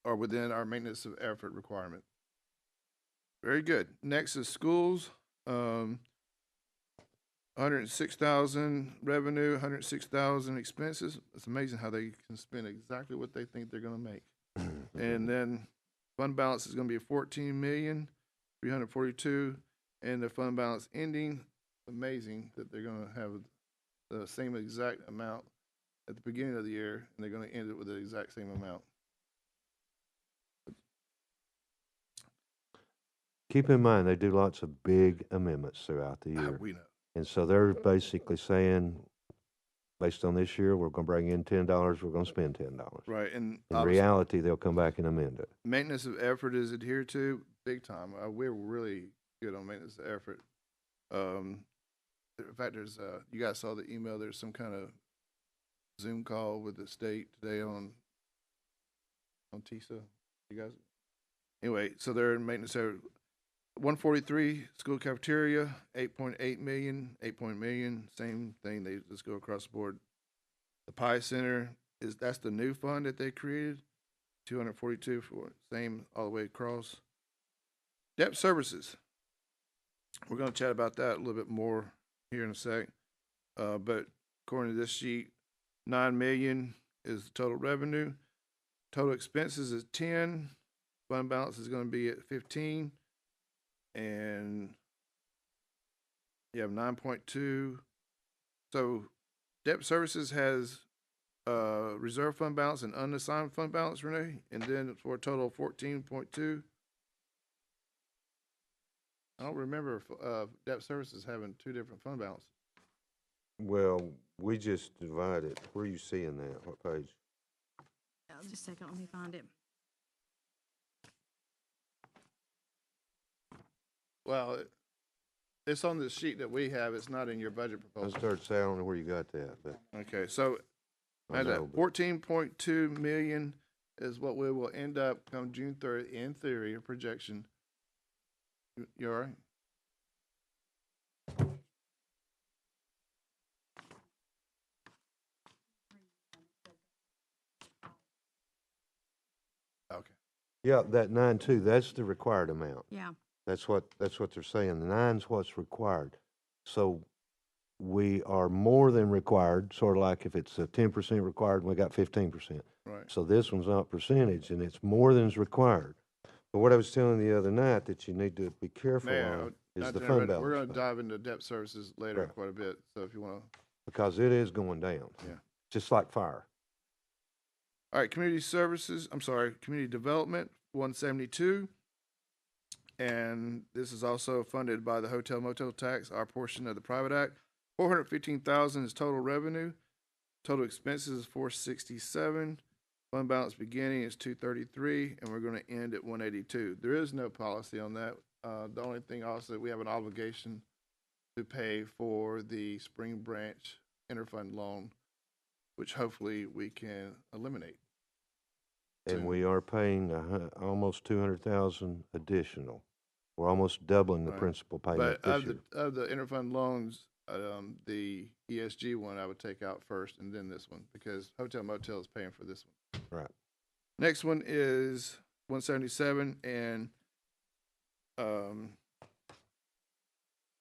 are within our maintenance of effort requirement. Very good. Next is schools. 106,000 revenue, 106,000 expenses. It's amazing how they can spend exactly what they think they're going to make. And then fund balance is going to be 14,342,000, and the fund balance ending. Amazing that they're going to have the same exact amount at the beginning of the year, and they're going to end it with the exact same amount. Keep in mind, they do lots of big amendments throughout the year. We know. And so they're basically saying, based on this year, we're gonna bring in $10, we're gonna spend $10. Right, and In obviously, reality, they'll come back and amend it. maintenance of effort is adhered to big time. We're really good on maintenance of effort. In fact, there's you guys saw the email. There's some kind of Zoom call with the state today on TISA. You guys, anyway, so they're in maintenance effort. 143 school cafeteria, 8.8 million, 8 million, same thing. They just go across the board. The Pie Center that's the new fund that they created. 242 for same all the way across. Debt services. We're going to chat about that a little bit more here in a sec. But according to this sheet, 9 million is the total revenue. Total expenses is 10. Fund balance is going to be at 15. And you have 9.2. So debt services has reserve fund balance and unassigned fund balance, Renee, and then for a total of 14.2. I don't remember debt services having two different fund balances. Well, we just divided. Where are you seeing that? What page? Just a second, let me find it. Well, it's on the sheet that we have. It's not in your budget I proposal. started saying, I don't know where you got that, but Okay, so I at know, but 14.2 million is what we will end up come June 30th, in theory, a projection. You all right? Okay. yeah, that 9.2, that's the required amount. Yeah, That's what they're saying. The 9's what's required. So we are more than required, sort of like if it's a 10% required and we got 15%. Right. So this one's not percentage and it's more than is required. But what I was telling the other night that you need to be careful Mayor, on is not the to fund interrupt, balance. we're going to fund, dive into debt services later Right. quite a bit. So if you want to. because it is going down. Yeah. Just like fire. All right, community development, 172. And this is also funded by the hotel motel tax, our portion of the private act. 415,000 is total revenue. Total expenses is 467. Fund balance beginning is 233, and we're going to end at 182. There is no policy on that. The only thing also, we have an obligation to pay for the Spring Branch interfund loan, which hopefully we can eliminate. And So- we are paying almost 200,000 additional. We're almost doubling the Right. principal payment But this year. of the interfund loans, the ESG one I would take out first and then this one, because hotel motel is paying for this one. Right. Next one is 177, and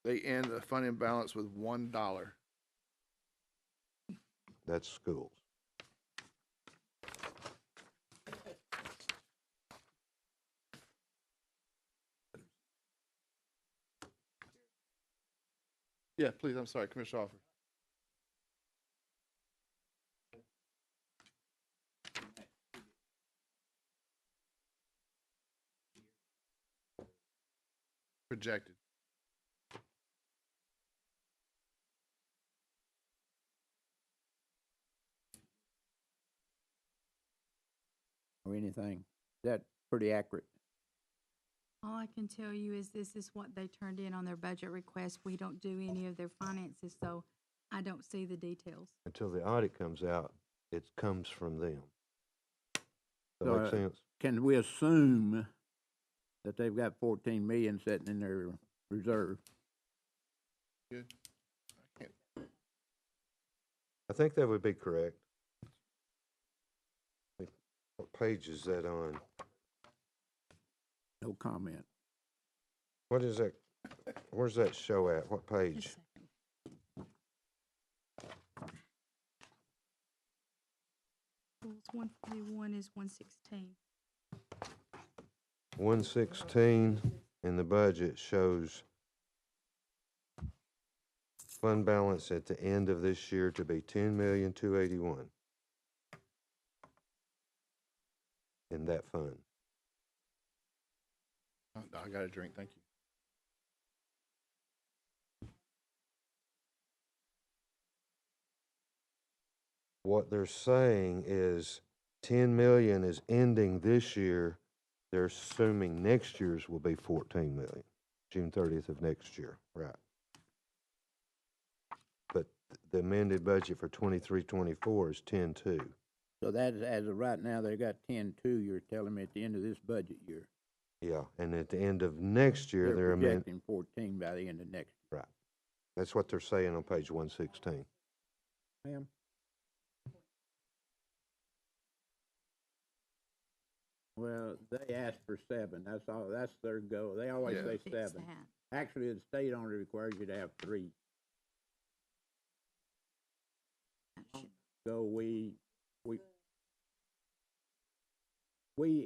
they end the funding balance with $1. That's schools. Yeah, please, I'm sorry, Commissioner Offer. Projected. Or anything. That's pretty accurate. all I can tell you is this is what they turned in on their budget request. We don't do any of their finances, so I don't see the details. Until the audit comes out, it comes from them. Does So, that make sense? Can we assume that they've got 14 million sitting in their reserve? Good. I can't. I think that would be correct. What page is that on? No comment. What is that? Where's that show at? What page? Just a second. Schools 141 is 116. 116 in the budget shows fund balance at the end of this year to be 10,281,000 in that fund. I got a drink, thank you. What they're saying is 10 million is ending this year. They're assuming next year's will be 14 million, June 30th of next year, right? But the amended budget for 23-24 is 10.2. So that is, as of right now, they got 10.2, you're telling me, at the end of this budget year. Yeah, and at the end of next year, They're they're amending, projecting 14 by the end of next right. That's what they're saying on page 116. year. Ma'am? Well, they asked for 7, that's all, that's their goal, they always Yeah. say Fix 7. that. Actually, the state only requires you to have 3. That should- So we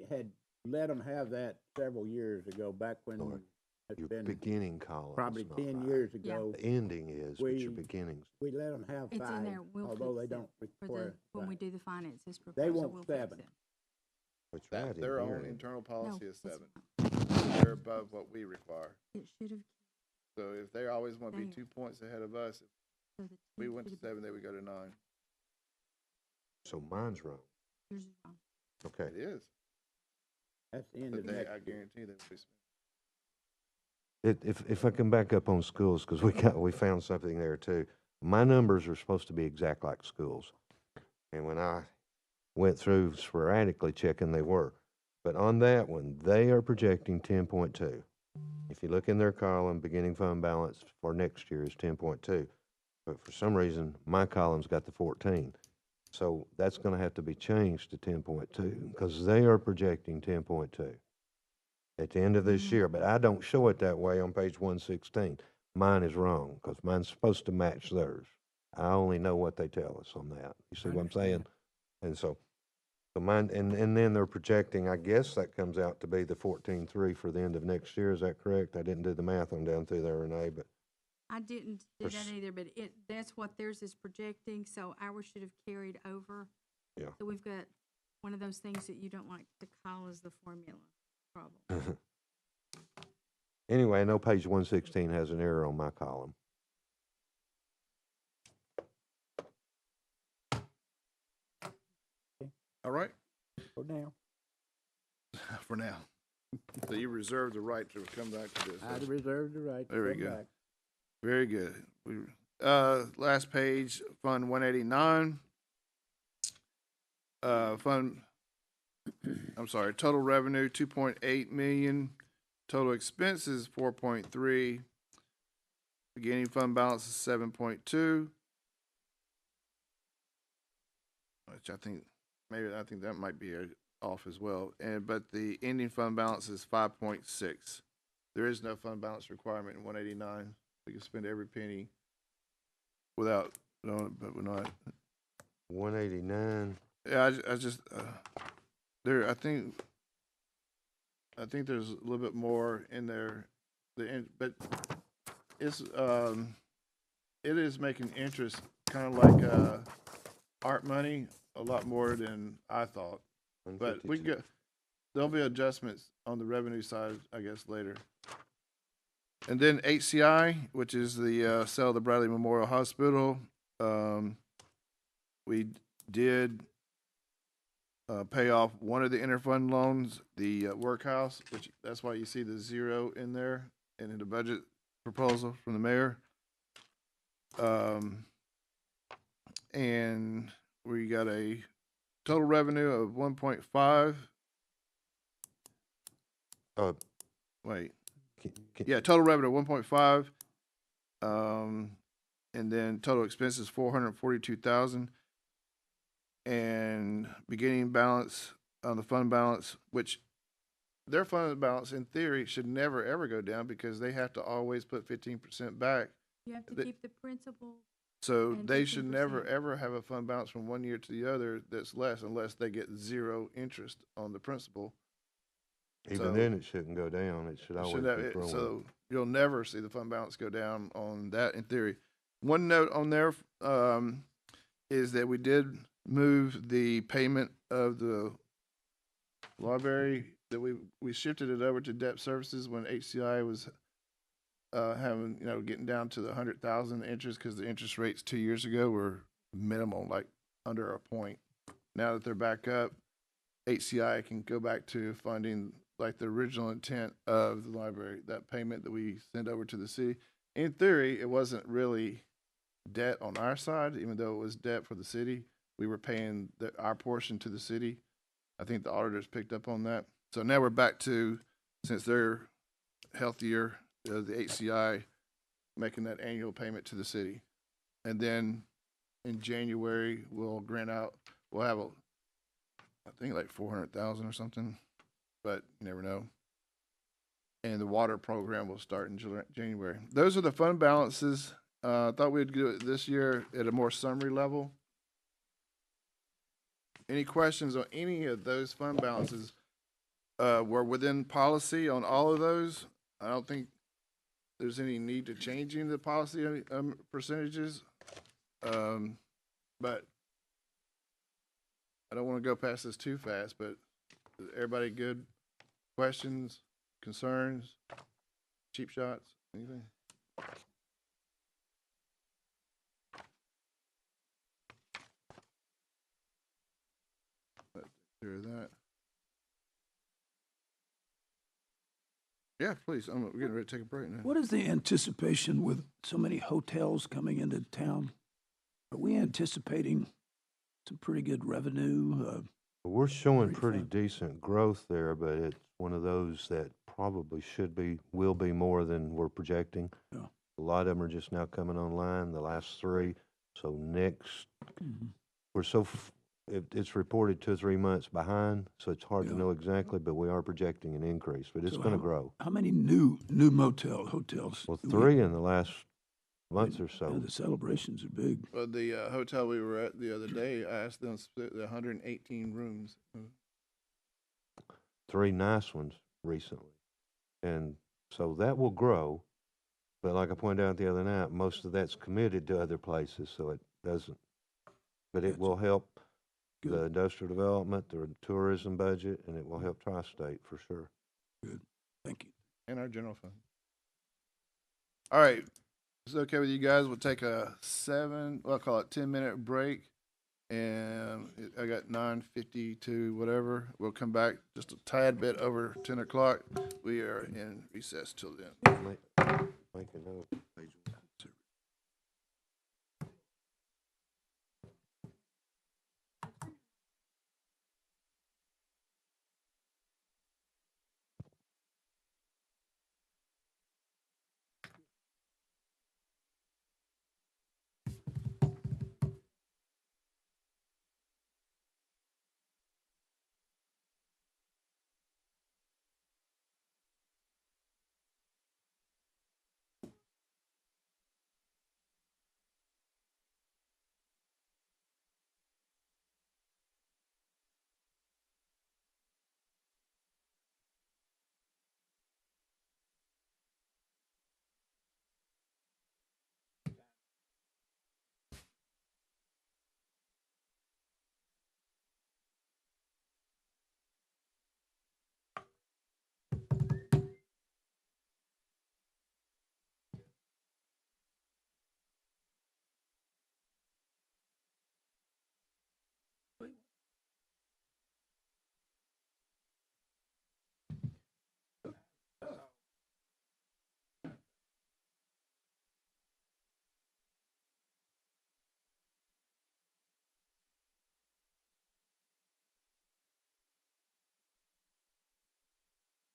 had let them have that several years ago, back when Lord, it's Your been beginning column is probably not 10 right. years Yeah. ago. The ending is, but your We- beginning's. We let them have It's in 5, there. We'll although they fix it don't For require the, when we 5. do the finances They proposal, want we'll 7. fix it. What's That, right in their own here. internal No, policy is it's 7. fine. They're above what we require. It should have, So if they always want to be There. 2 points ahead of us, if so the we 10 went to should have 7, they would go to 9. So mine's wrong. been- yours is wrong. Okay. It is. That's the end But of they, next I year. guarantee they will be spent. If I can back up on schools, because we found something there too. My numbers are supposed to be exact like schools. And when I went through sporadically checking, they were. But on that one, they are projecting 10.2. If you look in their column, beginning fund balance for next year is 10.2. But for some reason, my column's got the 14. So that's gonna have to be changed to 10.2, because they are projecting 10.2 at the end of this year, but I don't show it that way on page 116. Mine is wrong, because mine's supposed to match theirs. I only know what they tell us on that. You see I what I'm saying? understand. And so mine, and then they're projecting, I guess that comes out to be the 14.3 for the end of next year. Is that correct? I didn't do the math on down through there, Renee, but I didn't do that Pers- either, but that's what theirs is projecting, so ours should have carried over. Yeah. So we've got one of those things that you don't like to call as the formula problem. anyway, I know page 116 has an error on my column. All right? For now, For now. So you reserve the right to come back to this. I'd reserve the right to There we come go. back. Very good. Last page, Fund 189. Total revenue, 2.8 million. Total expenses, 4.3. Beginning fund balance is 7.2. Which I think that might be off as well. But the ending fund balance is 5.6. There is no fund balance requirement in 189. We can spend every penny without knowing it, but we're not. 189. Yeah, I just there. I think there's a little bit more in there, but it's it is making interest kind of like art money a lot more than I thought. But we can 152. get there'll be adjustments on the revenue side, I guess, later. And then HCI, which is the sale of the Bradley Memorial Hospital, we did pay off one of the interfund loans, the workhouse, which that's why you see the 0 in there and in the budget proposal from the mayor. And we got a total revenue of 1.5. Wait. Yeah, total revenue 1.5. And then total expenses 442,000. And beginning balance on the fund balance, which their fund balance in theory should never ever go down because they have to always put 15% back. You have to The- keep the principal. So And they should never 15%. ever have a fund balance from one year to the other that's less unless they get 0 interest on the principal. Even So- then, it shouldn't go down. It should always be growing. So you'll never see the fund balance go down on that in theory. One note on there is that we did move the payment of the library, that we shifted it over to debt services when HCI was having, getting down to the 100,000 interest, because the interest rates 2 years ago were minimal, like under a point. Now that they're back up, HCI can go back to funding like the original intent of the library, that payment that we send over to the city. In theory, it wasn't really debt on our side, even though it was debt for the city. We were paying our portion to the city. I think the auditors picked up on that. So now we're back to, since they're healthier, the HCI making that annual payment to the city. And then in January, we'll have I think like 400,000 or something, but you never know. And the water program will start in January. Those are the fund balances. I thought we'd do it this year at a more summary level. Any questions on any of those fund balances? We're within policy on all of those. I don't think there's any need to changing the policy percentages. But I don't want to go past this too fast, but is everybody good? Questions, concerns, cheap shots, anything? Let's take care of that. Yeah, please. We're getting ready to take a break now. What is the anticipation with so many hotels coming into town? Are we anticipating some pretty good revenue? We're showing Pretty pretty fun. decent growth there, but it's one of those that probably will be more than we're projecting. Yeah. A lot of them are just now coming online, the last 3. So next, we're it's reported 2 or 3 months behind, so it's hard to Yeah. know exactly, but we are projecting an increase, but it's So gonna grow. How many new hotels? Well, do 3 in the last month or Yeah, so. the celebrations are big. Well, the hotel we were at the other day, I asked them the 118 rooms. 3 nice ones recently. And so that will grow. But like I pointed out the other night, most of that's committed to other places, so it doesn't. But it Gotcha. will help the Good. industrial development, the tourism budget, and it will help Tri-State for sure. Good. Thank you. And our general fund. All right. Is it okay with you guys? We'll take a 10-minute break. And I got 9:52, whatever. We'll come back just a tad bit over 10 o'clock. We are in recess till then. Make a note.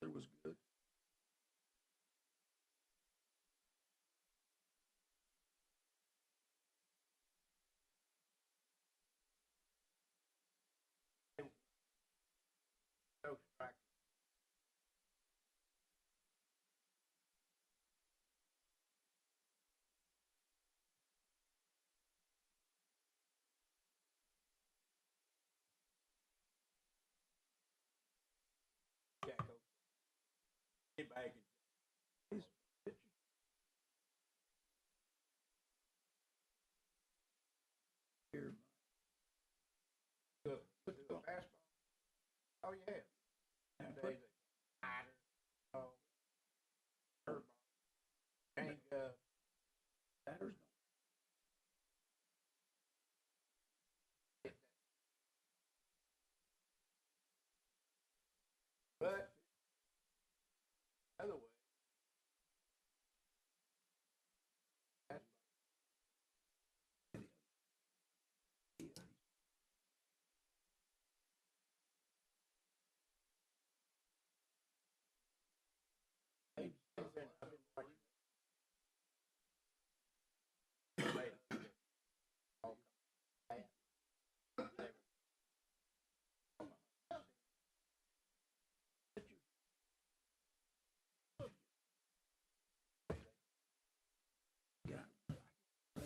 It was good. Oh, yeah.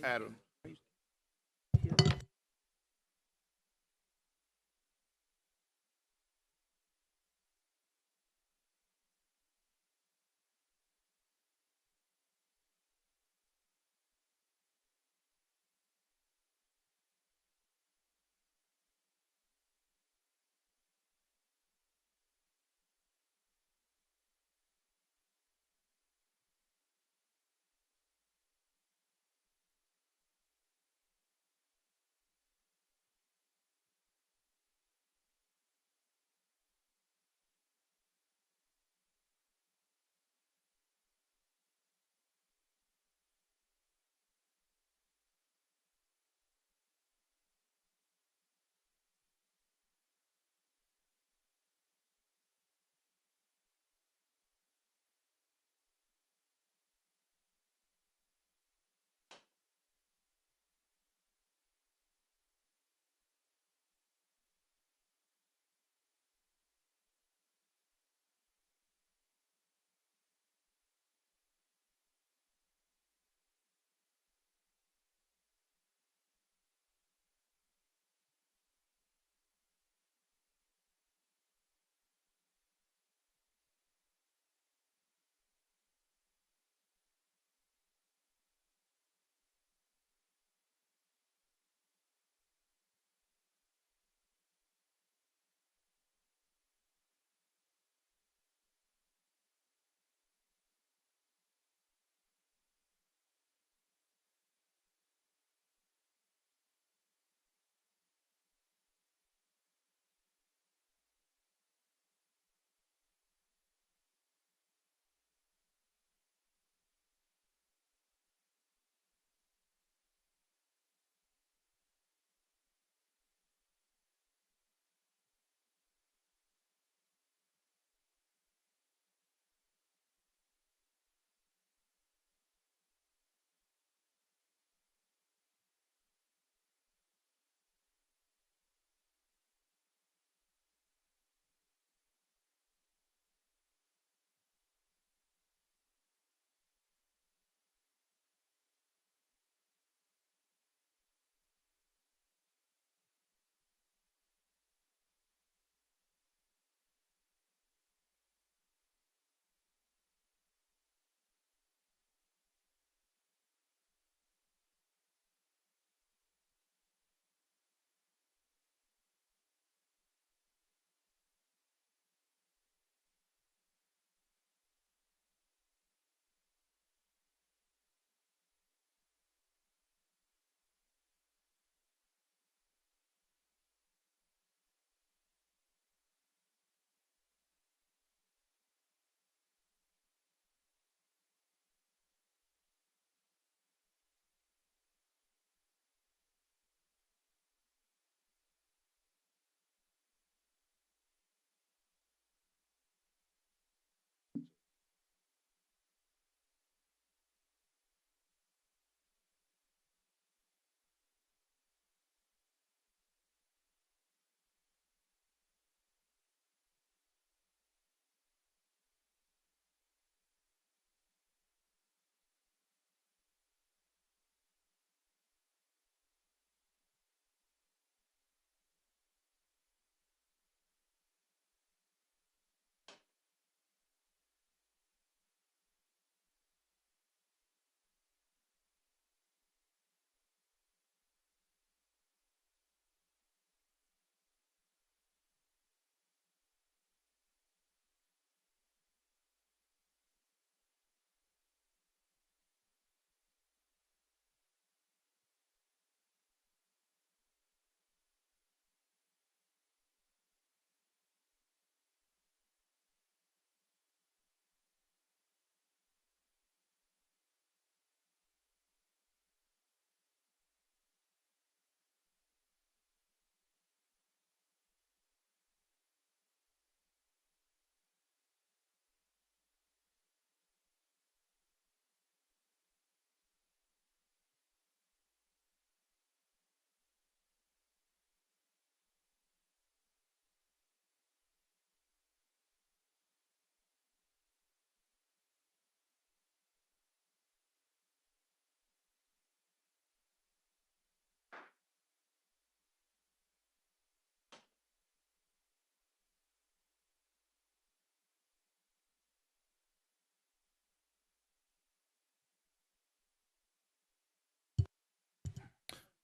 Adam.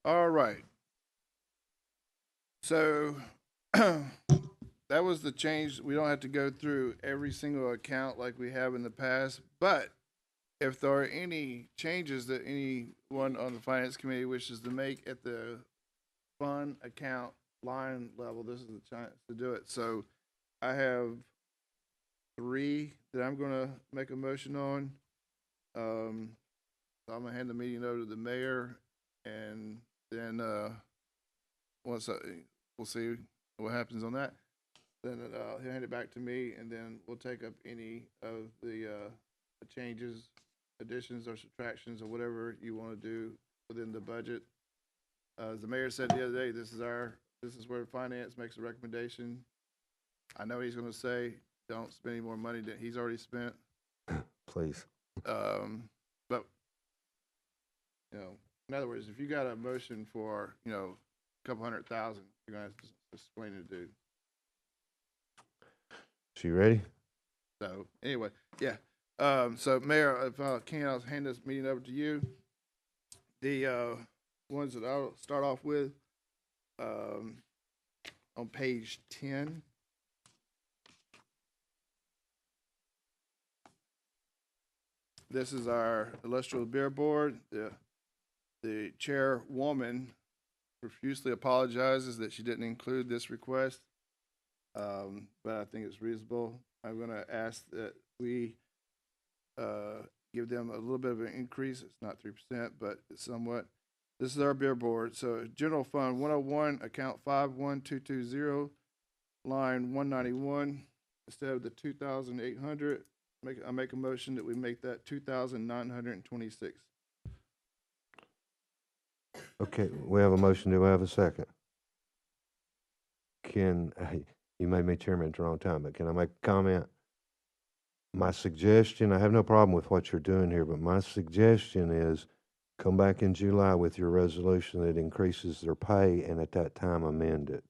All right. So that was the change. We don't have to go through every single account like we have in the past, but if there are any changes that anyone on the finance committee wishes to make at the fund account line level, this is the chance to do it. So I have 3 that I'm gonna make a motion on. So I'm gonna hand the meeting over to the mayor, and then once we'll see what happens on that. Then he'll hand it back to me, and then we'll take up any of the changes, additions, or subtractions, or whatever you want to do within the budget. As the mayor said the other day, this is where finance makes a recommendation. I know he's going to say, don't spend any more money than he's already spent. Please. But in other words, if you got a motion for a couple $100,000, you're going to have to explain it, dude. So you ready? So anyway, yeah. So Mayor, if I can, I'll hand this meeting over to you. The ones that I'll start off with, on page 10. This is our illustrious beer board. The chairwoman profusely apologizes that she didn't include this request, but I think it's reasonable. I'm going to ask that we give them a little bit of an increase. It's not 3%, but it's somewhat. This is our beer board. So General Fund 101, account 51220, line 191, instead of the 2,800, I make a motion that we make that 2,926. Okay, we have a motion. Do we have a second? You made me chairman at the wrong time, but can I make a comment? My suggestion, I have no problem with what you're doing here, but my suggestion is come back in July with your resolution that increases their pay, and at that time amend it.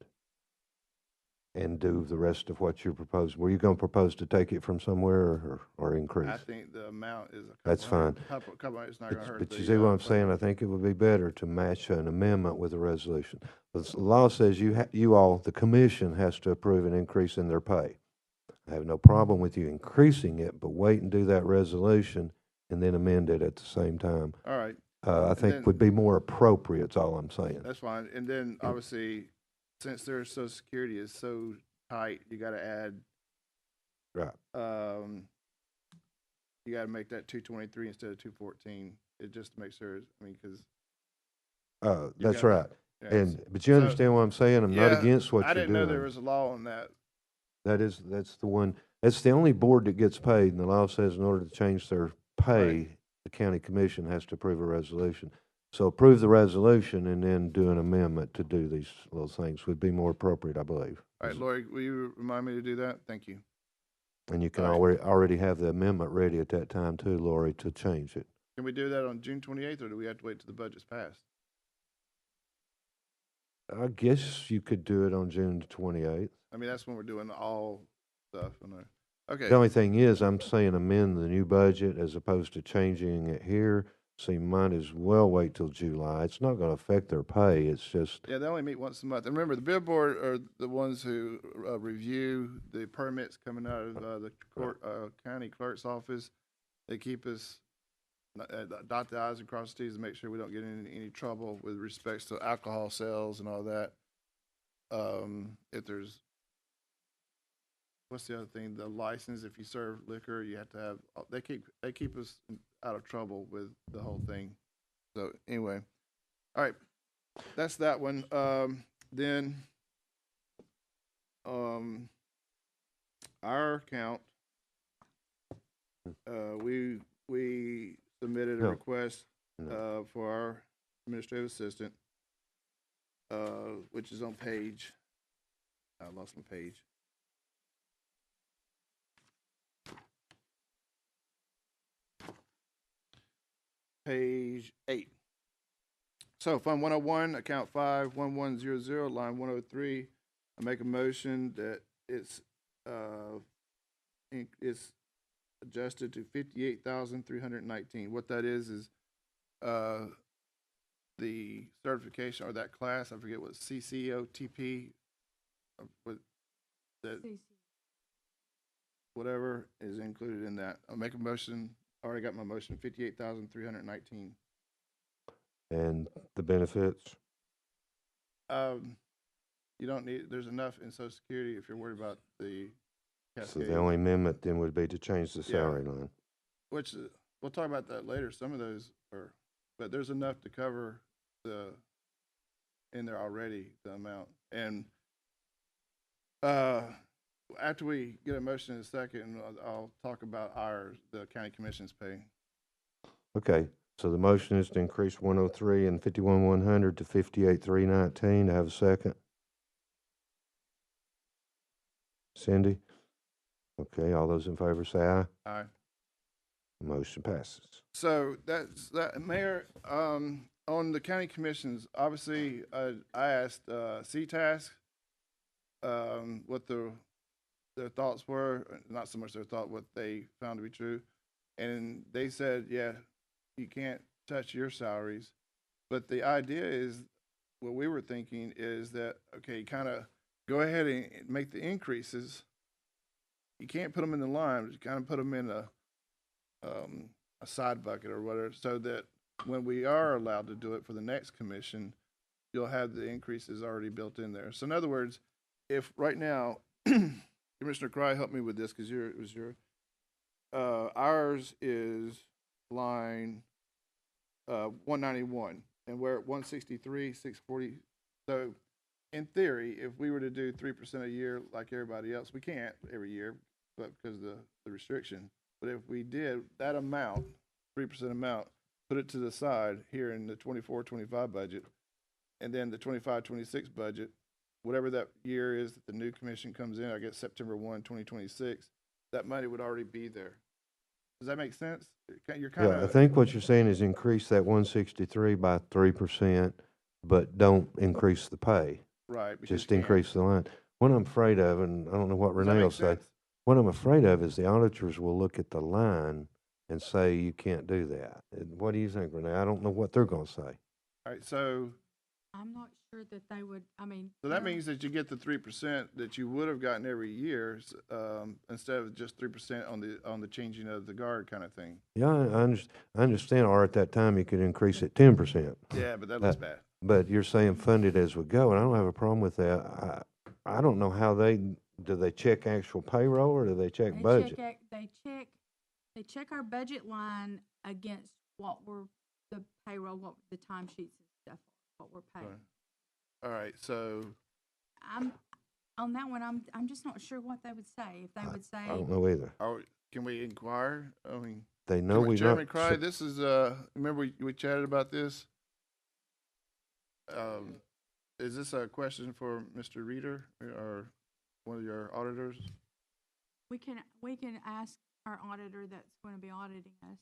And do the rest of what you propose. Were you going to propose to take it from somewhere or increase? I think the amount is a couple That's fine. Couple, it's not going to hurt. But you see what I'm saying? I think it would be better to match an amendment with a resolution. The law says you all, the commission, has to approve an increase in their pay. I have no problem with you increasing it, but wait and do that resolution and then amend it at the same time. All right. I think would be more appropriate, is all I'm saying. That's fine. And then obviously, since their Social Security is so tight, you got to add. Right. You got to make that 223 instead of 214. It just makes sure. I mean, because. That's right. Yeah, But you understand what I'm saying? I'm not against what I you're doing. didn't know there was a law on that. That's the one. That's the only board that gets paid, and the law says in order to change their pay, Right. the county commission has to approve a resolution. So approve the resolution and then do an amendment to do these little things would be more appropriate, I believe. All right, Lori, will you remind me to do that? Thank you. And you can All right. already have the amendment ready at that time too, Lori, to change it. Can we do that on June 28th, or do we have to wait till the budget's passed? I guess you could do it on June 28th. I mean, that's when we're doing all stuff. Okay. The only thing is, I'm saying amend the new budget as opposed to changing it here. So you might as well wait till July. It's not going to affect their pay. It's just. Yeah, they only meet once a month. And remember, the bid board are the ones who review the permits coming out of the court, county clerk's office. They keep us dot the i's and cross the t's to make sure we don't get in any trouble with respects to alcohol sales and all that. If there's, what's the other thing? The license. If you serve liquor, you have to have. They keep us out of trouble with the whole thing. So anyway, all right, that's that one. Then our account, we submitted a No. request No. for our administrative assistant, which is on page. I lost my page. Page 8. So Fund 101, account 51100, line 103. I make a motion that it's adjusted to 58,319. What that is the certification or that class, I forget what CCOTP, what, that, whatever is included in that. I'll make a motion, already got my motion, 58,319. And the benefits? You don't need, there's enough in Social Security if you're worried about the So cascade. the only amendment then would be to change the Yeah. salary line. Which, we'll talk about that later, some of those are, but there's enough to cover in there already, the amount. And, after we get a motion in a second, I'll talk about the county commission's pay. Okay, so the motion is to increase 103 and 51,100 to 58,319. To have a second? Cindy? Okay, all those in favor say aye. Aye. Motion passes. So that, Mayor, on the county commissions, obviously, I asked, CTASC, what their thoughts were, not so much their thought, what they found to be true. And they said, yeah, you can't touch your salaries. But the idea is, what we were thinking is that, okay, kind of go ahead and make the increases. You can't put them in the line, but you kind of put them in a side bucket or whatever, so that when we are allowed to do it for the next commission, you'll have the increases already built in there. So in other words, if right now, Commissioner Cry, help me with this, because ours is line 191, and we're at 163, 640. So in theory, if we were to do 3% a year like everybody else, we can't every year, but because of the restriction. But if we did that amount, 3% amount, put it to the side here in the 24-25 budget, and then the 25-26 budget, whatever that year is that the new commission comes in, I guess September 1, 2026, that money would already be there. Does that make sense? You're kind of. Yeah, I think what you're saying is increase that 163 by 3%, but don't increase the pay. Right. because Just you can't. increase the line. What I'm afraid of, and I don't know what Does that Renee make will say, sense? what I'm afraid of is the auditors will look at the line and say you can't do that. And what do you think, Renee? I don't know what they're gonna say. All right, so I'm not sure that they would, I mean. that they're- means that you get the 3% that you would have gotten every year, instead of just 3% on the changing of the guard kind of thing. Yeah, I understand, or at that time you could increase it 10%. Yeah, but that looks bad. But you're saying fund it as we go, and I don't have a problem with that. I don't know how do they check actual payroll or do they check They budget? they check our budget line against what the payroll, what the timesheets and stuff, what we're paying. All right, so On that one, I'm just not sure what they would say. If they would say, I don't know either. can we inquire? I mean, They know we Chairman not. Cry, this is, remember we chatted about this? Is this a question for Mr. Reader or one of your auditors? we can ask our auditor that's going to be auditing us.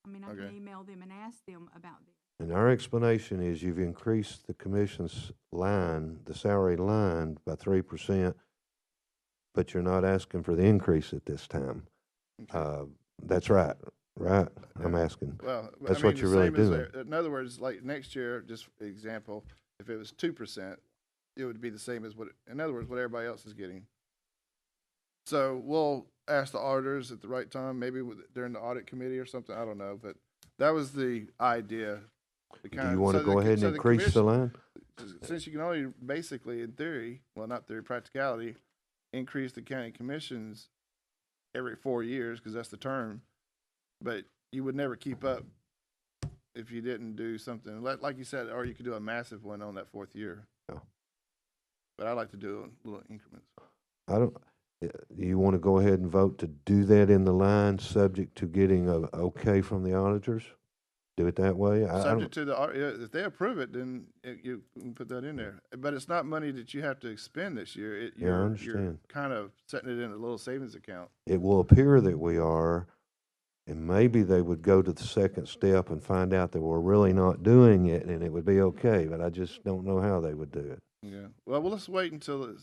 I mean, I Okay. can email them and ask them about this. And our explanation is you've increased the commission's line, the salary line by 3%, but you're not asking for the increase at this time. Okay. That's right, right? I'm Yeah. asking. Well, That's I what mean, you're the really same as doing. in other words, like next year, just for example, if it was 2%, it would be the same as in other words, what everybody else is getting. So we'll ask the auditors at the right time, maybe during the audit committee or something. I don't know, but that was the idea. Do you want to go ahead and increase the line? Since you can only basically, in theory, well, not theory, practicality, increase the county commissions every 4 years, because that's the term, but you would never keep up if you didn't do something, like you said, or you could do a massive one on that 4th year. Yeah. But I like to do little increments. You want to go ahead and vote to do that in the line, subject to getting a okay from the auditors? Do it that way? Subject to if they approve it, then you can put that in there. But it's not money that you have to expend this year. I You're understand. kind of setting it in a little savings account. It will appear that we are, and maybe they would go to the second step and find out that we're really not doing it, and it would be okay, but I just don't know how they would do it. Yeah. Well, let's wait until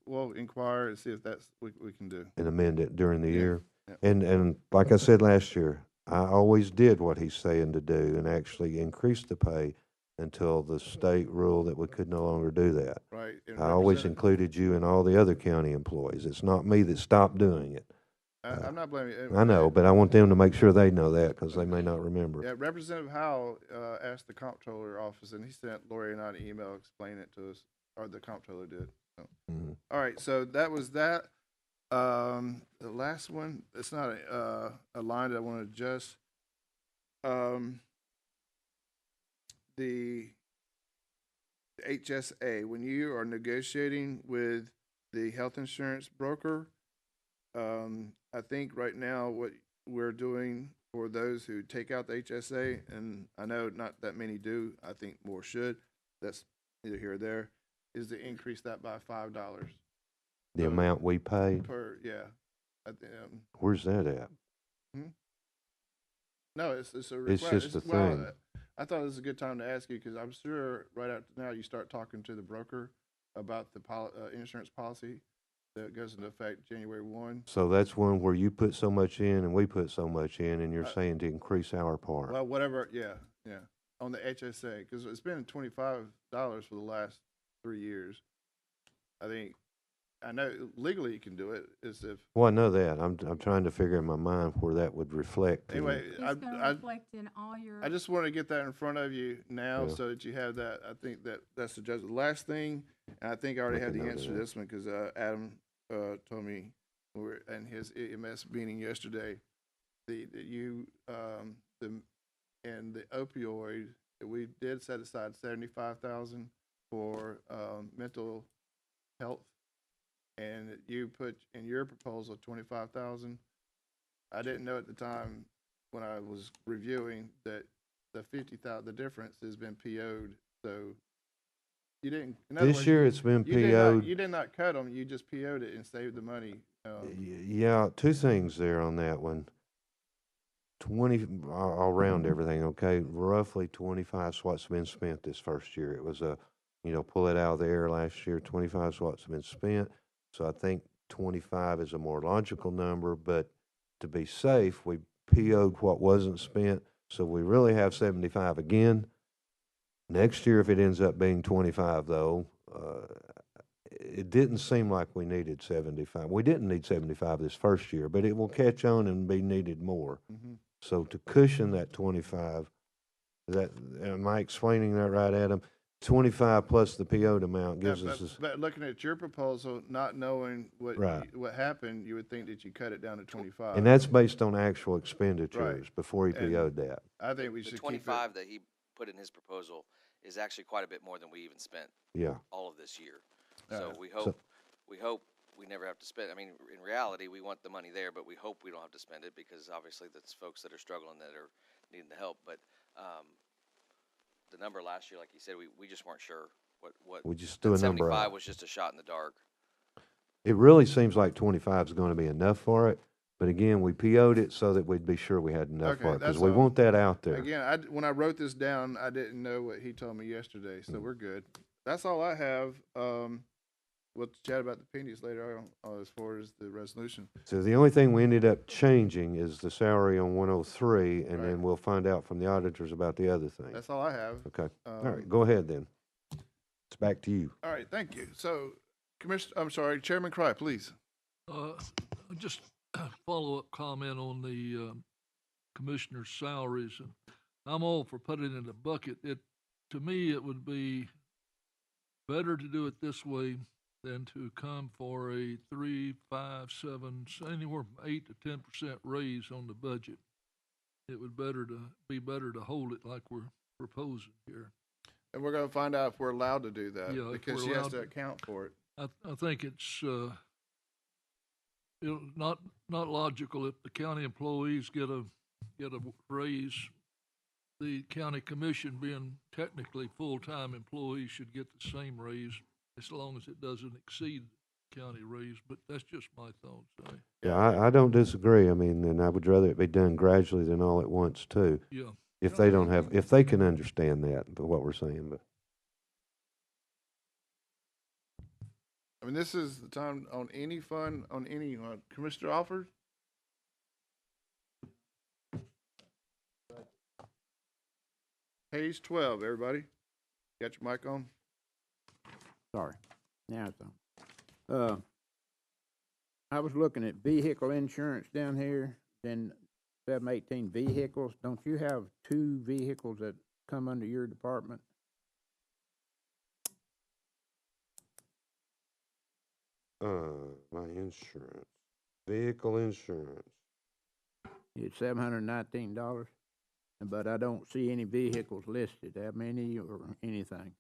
we'll inquire and see if that's we can do. And amend it during the Yeah, year. yeah. And like I said last year, I always did what he's saying to do and actually increase the pay. until the state ruled that we could no longer do that. Right. And I always Representative- included you and all the other county employees. It's not me that stopped doing it. I'm not blaming you. I know, but I want them to make sure they know that, because they may not remember. Yeah, Representative Howell asked the comptroller office, and he sent Lori and I an email explaining it to us, or the comptroller did. So. Mhm. All right, so that was that. The last one, it's not a line that I want to adjust. The HSA, when you are negotiating with the health insurance broker, I think right now what we're doing for those who take out the HSA, and I know not that many do, I think more should, that's either here or there, is to increase that by $5 The amount we pay, per, yeah. where's that at? No, it's a It's request. just a thing. I thought it was a good time to ask you, because I'm sure right after now you start talking to the broker about the insurance policy that goes into effect January 1. So that's one where you put so much in and we put so much in, and you're saying to increase our part. Well, whatever, yeah, on the HSA, because it's been $25 for the last 3 years. I know legally you can do it, is if, Well, I know that. I'm trying to figure in my mind where that would reflect. in- anyway, It's gonna reflect in all your. I just want to get that in front of you now Yeah. so that you have that. I think that's the judge. The last thing, and I think I already had the Looking over answer to there. this one, because Adam told me when we were in his EMS meeting yesterday, the opioid, we did set aside 75,000 for mental health, and you put in your proposal 25,000. I didn't know at the time when I was reviewing that the 50,000, the difference has been PO'd. So you didn't. In other This words, year it's been you did PO'd. you did not cut them. You just PO'd it and saved the money. Yeah, two things there on that one. 20, I'll round everything, okay? Roughly 25 is what's been spent this first year. It was pull it out of the air last year, 25 is what's been spent. So I think 25 is a more logical number, but to be safe, we PO'd what wasn't spent, so we really have 75 again. Next year, if it ends up being 25 though, it didn't seem like we needed 75. We didn't need 75 this first year, but it will catch on and be needed more. Mm-hmm. So to cushion that 25, am I explaining that right, Adam? 25 plus the PO'd amount gives us this. But looking at your proposal, not knowing what Right. what happened, you would think that you cut it down to 25. And that's based on actual expenditures before he And PO'd that. I think we The should 25 keep it. that he put in his proposal is actually quite a bit more than we even spent Yeah. all of this year. All So right. we hope we never have to spend. I mean, in reality, we want the money there, but we hope we don't have to spend it, because obviously that's folks that are struggling, that are needing the help. But the number last year, like you said, we just weren't sure what We just threw a number 75 out. was just a shot in the dark. It really seems like 25 is going to be enough for it. But again, we PO'd it so that we'd be sure we had enough Okay, for it, because that's we all. want that out there. Again, when I wrote this down, I didn't know what he told me yesterday, so we're good. That's all I have. We'll chat about the pennies later on as far as the resolution. So the only thing we ended up changing is the salary on 103, and Right. then we'll find out from the auditors about the other thing. That's all I have. Okay. All Um, right, go ahead then. It's back to you. All right, thank you. So, Chairman Cry, please. Just a follow-up comment on the commissioner's salaries. And I'm all for putting it in a bucket. To me, it would be better to do it this way than to come for a 3, 5, 7, anywhere from 8 to 10% raise on the budget. It would be better to hold it like we're proposing here. And we're going to find out if we're allowed to do that, Yeah, if because we're she has allowed to to. account for it. I think it's not logical if the county employees get a raise. The county commission, being technically full-time employees, should get the same raise as long as it doesn't exceed the county raise. But that's just my thoughts. Yeah, I don't disagree. I mean, and I would rather it be done gradually than all at once too. Yeah. If they can understand that, but what we're saying, but. I mean, this is the time on any fund, on any Commissioner Alford? Page 12, everybody. Got your mic on? Sorry, now it's on. I was looking at vehicle insurance down here, then 718 vehicles. Don't you have 2 vehicles that come under your department? My insurance, vehicle insurance. It's $719, but I don't see any vehicles listed. How many or anything?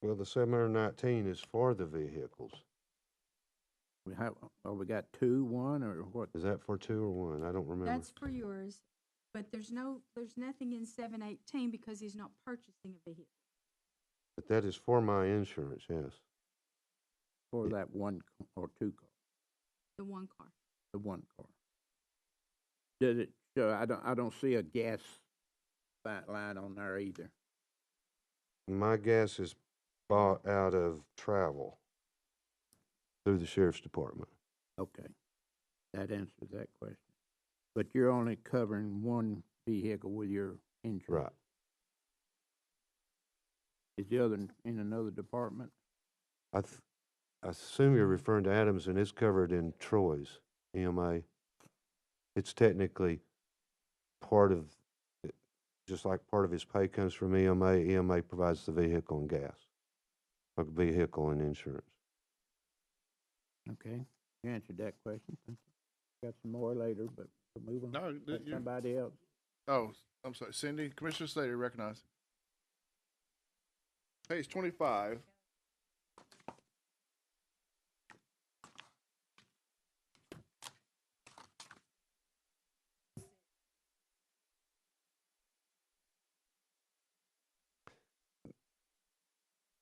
Well, the 719 is for the vehicles. We have, oh, we got 2, 1, or what? Is that for 2 or 1? I don't remember. That's for yours, but there's nothing in 718 because he's not purchasing a vehicle. But that is for my insurance, yes. For that 1 or 2 car, The one car. the 1 car. Does it show? I don't see a gas line on there either. My gas is bought out of travel through the sheriff's department. Okay, that answers that question. But you're only covering 1 vehicle with your insurance. Right. Is the other in another department? I assume you're referring to Adams, and it's covered in Troy's EMA. It's technically part of, just like part of his pay comes from EMA. EMA provides the vehicle and gas, or vehicle and insurance. Okay, you answered that question. Got some more later, but we'll move on. No, Let somebody else. Oh, I'm sorry, Cindy, Commissioner Slater, recognize. Page 25.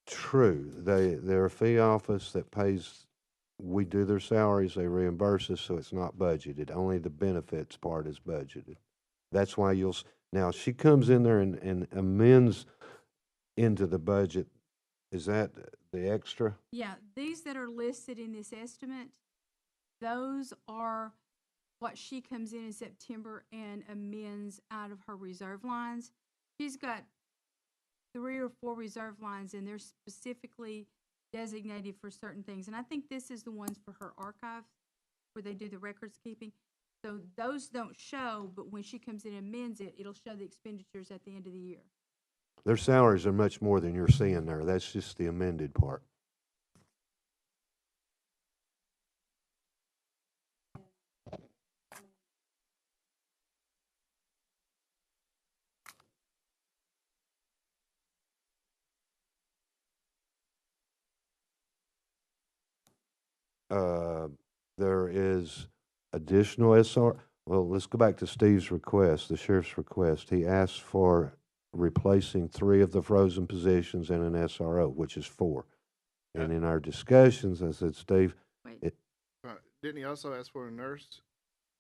True. They're a fee office that pays, we do their salaries, they reimburse us, so it's not budgeted. Only the benefits part is budgeted. That's why now she comes in there and amends into the budget. Is that the extra? Yeah, these that are listed in this estimate, those are what she comes in September and amends out of her reserve lines. She's got 3 or 4 reserve lines, and they're specifically designated for certain things. And I think this is the ones for her archives where they do the records keeping. So those don't show, but when she comes in and amends it, it'll show the expenditures at the end of the year. Their salaries are much more than you're seeing there. That's just the amended part. There is additional SR. Well, let's go back to Steve's request, the sheriff's request. He asked for replacing 3 of the frozen positions in an SRO, which is 4. And in our discussions, I said, Steve, Wait. Didn't he also ask for a nurse?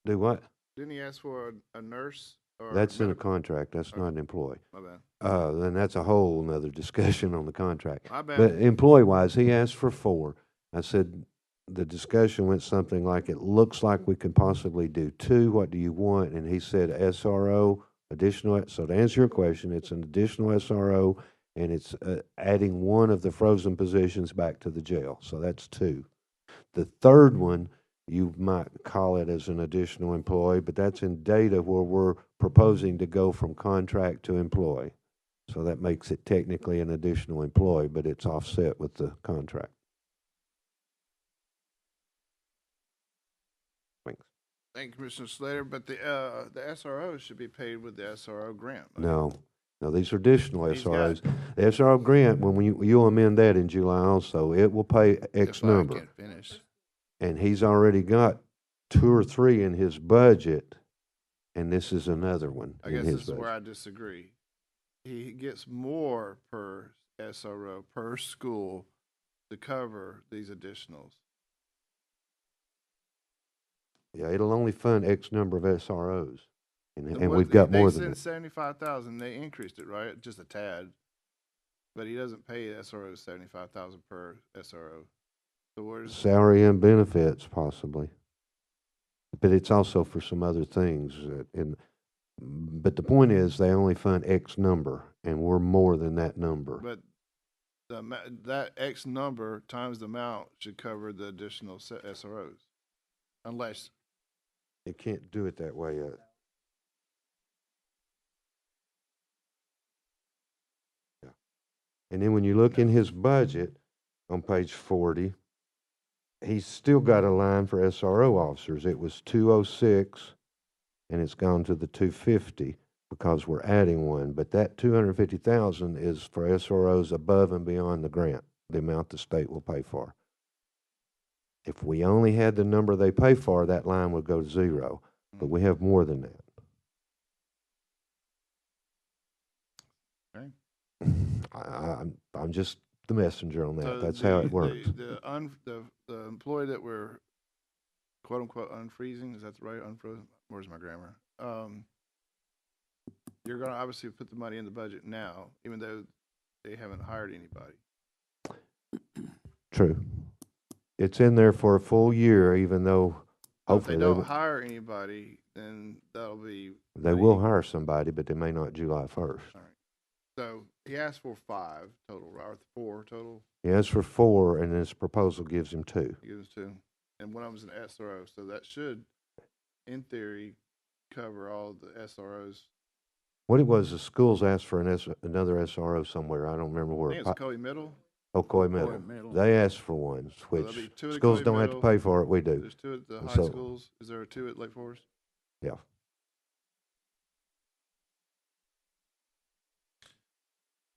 Do what? Didn't he ask for a nurse? Or That's in a medical? contract. That's not an employee. My bad. Then that's a whole nother discussion on the contract. My bad. But employee-wise, he asked for 4. I said, the discussion went something like, it looks like we could possibly do 2. What do you want? And he said SRO, additional. So to answer your question, it's an additional SRO, and it's adding 1 of the frozen positions back to the jail. So that's 2. The third one, you might call it as an additional employee, but that's in data where we're proposing to go from contract to employee. So that makes it technically an additional employee, but it's offset with the contract. Thanks. Thank you, Commissioner Slater, but the SRO should be paid with the SRO grant. No, these are additional He's got- SROs. The SRO grant, when you'll amend that in July also, it will pay X If I number. can't finish. And he's already got 2 or 3 in his budget, and this is another one I in guess his this is budget. where I disagree. He gets more per SRO, per school, to cover these additionals. Yeah, it'll only fund X number of SROs, and So we've got more than They that. said 75,000, they increased it, right? Just a tad. But he doesn't pay SRO 75,000 per SRO. So where's, Salary and benefits possibly, but it's also for some other things. But the point is, they only fund X number, and we're more than that number. but that X number times the amount should cover the additional SROs. Unless, It can't do it that way. Yeah. And then when you look in his budget on page 40, he's still got a line for SRO officers. It was 206, and it's gone to the 250 because we're adding one. But that 250,000 is for SROs above and beyond the grant, the amount the state will pay for. If we only had the number they pay for, that line would go to zero. But we have more than that. okay. I'm just the messenger on that. So That's how it works. The employee that we're quote unquote unfreezing, is that right? Unfrozen? Where's my grammar? You're gonna obviously put the money in the budget now, even though they haven't hired anybody. True. It's in there for a full year, even though So if hopefully they don't hire anybody, then that'll be. they will hire somebody, but they may not July 1st. All right. So he asked for 5 total, or 4 total. He asks for 4, and his proposal gives him 2. He gives 2, and one of them's an SRO. So that should, in theory, cover all the SROs. What it was, the schools asked for another SRO somewhere. I don't remember I where. think it's Coy Middle. Coy Middle. Middle. They asked for one, there'll which be 2 at schools Coy don't have to Middle. pay for it. We do. There's 2 at the high So- schools. Is there 2 at Lake Forest? Yeah.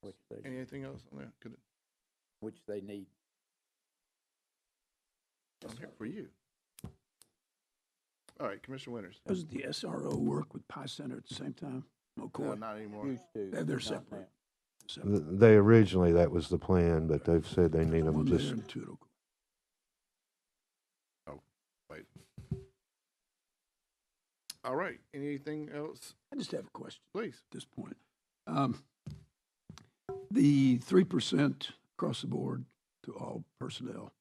Which they, Anything else on there? which they need. I'm here for you. All right, Commissioner Winters. Does the SRO work with Pi Center at the same time? No, McCoy? not anymore. Used to. They're not separate. now. Separate. They originally, that was the plan, but they've said they need them One there just, and 2 at Oklahoma. Wait. All right, anything else? I just have a question Please. at this point. The 3% across the board to all personnel,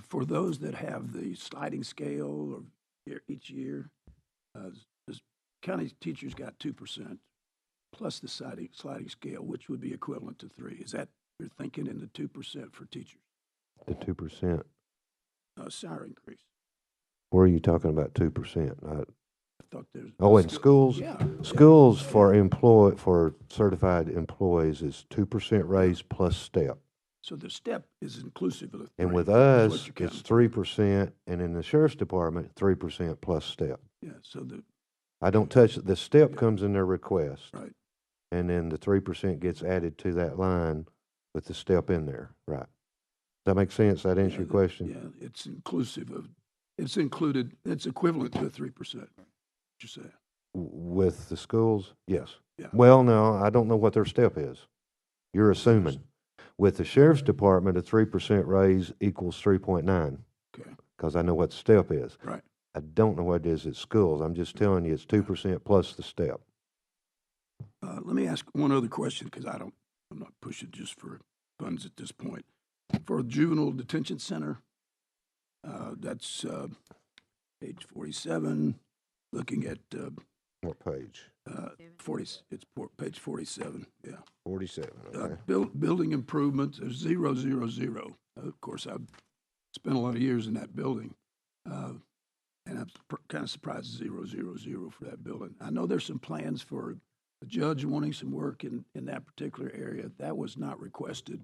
for those that have the sliding scale or each year, the county teachers got 2% plus the sliding scale, which would be equivalent to 3. Is that you're thinking in the 2% for teachers? the 2%. Salary increase. Where are you talking about 2%? I thought there's. In schools? Yeah. Schools for certified employees is 2% raise plus step. So the step is inclusive of the 3. And with is what us, you're it's counting. 3%, and in the sheriff's department, 3% plus step. Yeah, so I don't touch, the step comes in their request. right. And then the 3% gets added to that line with the step in there, right? Does that make sense? That answer your question? Yeah, it's inclusive of, it's included, it's equivalent to 3%, what you say. With the schools, yes. Yeah. Well, no, I don't know what their step is. You're assuming. With the sheriff's department, a 3% raise equals 3.9, Okay, because I know what the step is. right. I don't know what it is at schools. I'm just telling you, it's 2% plus the step. Let me ask one other question, because I'm not pushing just for funds at this point. For juvenile detention center, that's page 47, looking at What page? 40, it's page 47, yeah. 47, okay. Building improvements, there's 000. Of course, I've spent a lot of years in that building, and I'm kind of surprised 000 for that building. I know there's some plans for the judge wanting some work in that particular area. That was not requested.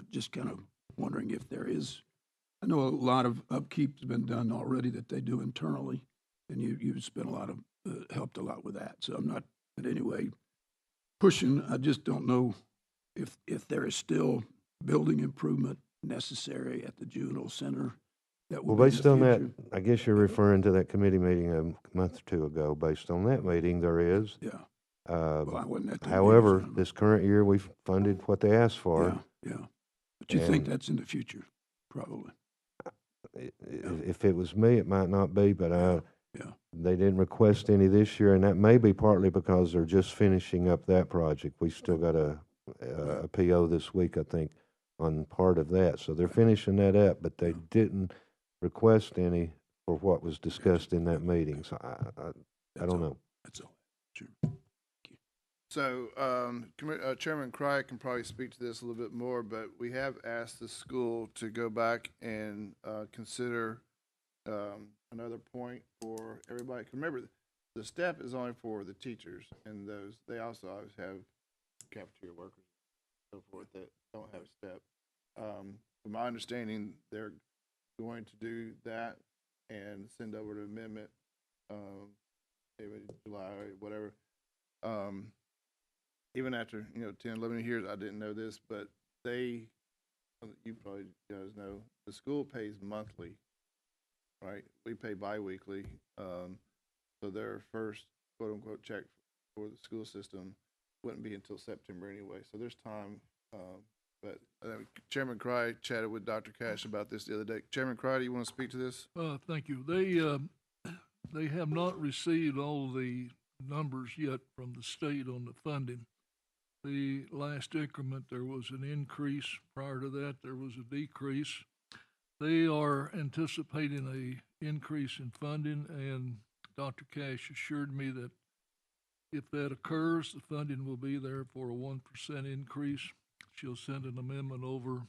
Just kind of wondering if there is. I know a lot of upkeep's been done already that they do internally, and you've spent a lot of, helped a lot with that. So I'm not in any way pushing. I just don't know if there is still building improvement necessary at the juvenile center. That will Well, be in based the on that, future. I guess you're referring to that committee meeting a month or two ago. Based on that meeting, there is. Yeah. Well, I wasn't at that meeting, However, so- this current year, we've funded what they asked for. Yeah, yeah. But you think And- that's in the future, probably. If it was me, it might not be, but Yeah. they didn't request any this year, and that may be partly because they're just finishing up that project. We still got a PO this week, I think, on part of that. So they're finishing that up, but they didn't request any for what was discussed in that meeting. So I That's don't all. know. That's all. Sure. So, Chairman Cry can probably speak to this a little bit more, but we have asked the school to go back and, consider, another point for everybody. 'Cause remember, the step is only for the teachers and those, they also always have cafeteria workers and so forth that don't have a step. From my understanding, they're going to do that and send over the amendment, maybe July or whatever. Even after, 10, 11 years, I didn't know this, but they, you probably guys know, the school pays monthly, right? We pay biweekly. So their first quote unquote check for the school system wouldn't be until September anyway. So there's time. But Chairman Cry chatted with Dr. Cash about this the other day. Chairman Cry, do you want to speak to this? Thank you. They have not received all the numbers yet from the state on the funding. The last increment, there was an increase. Prior to that, there was a decrease. They are anticipating a increase in funding, and Dr. Cash assured me that if that occurs, the funding will be there for a 1% increase. She'll send an amendment over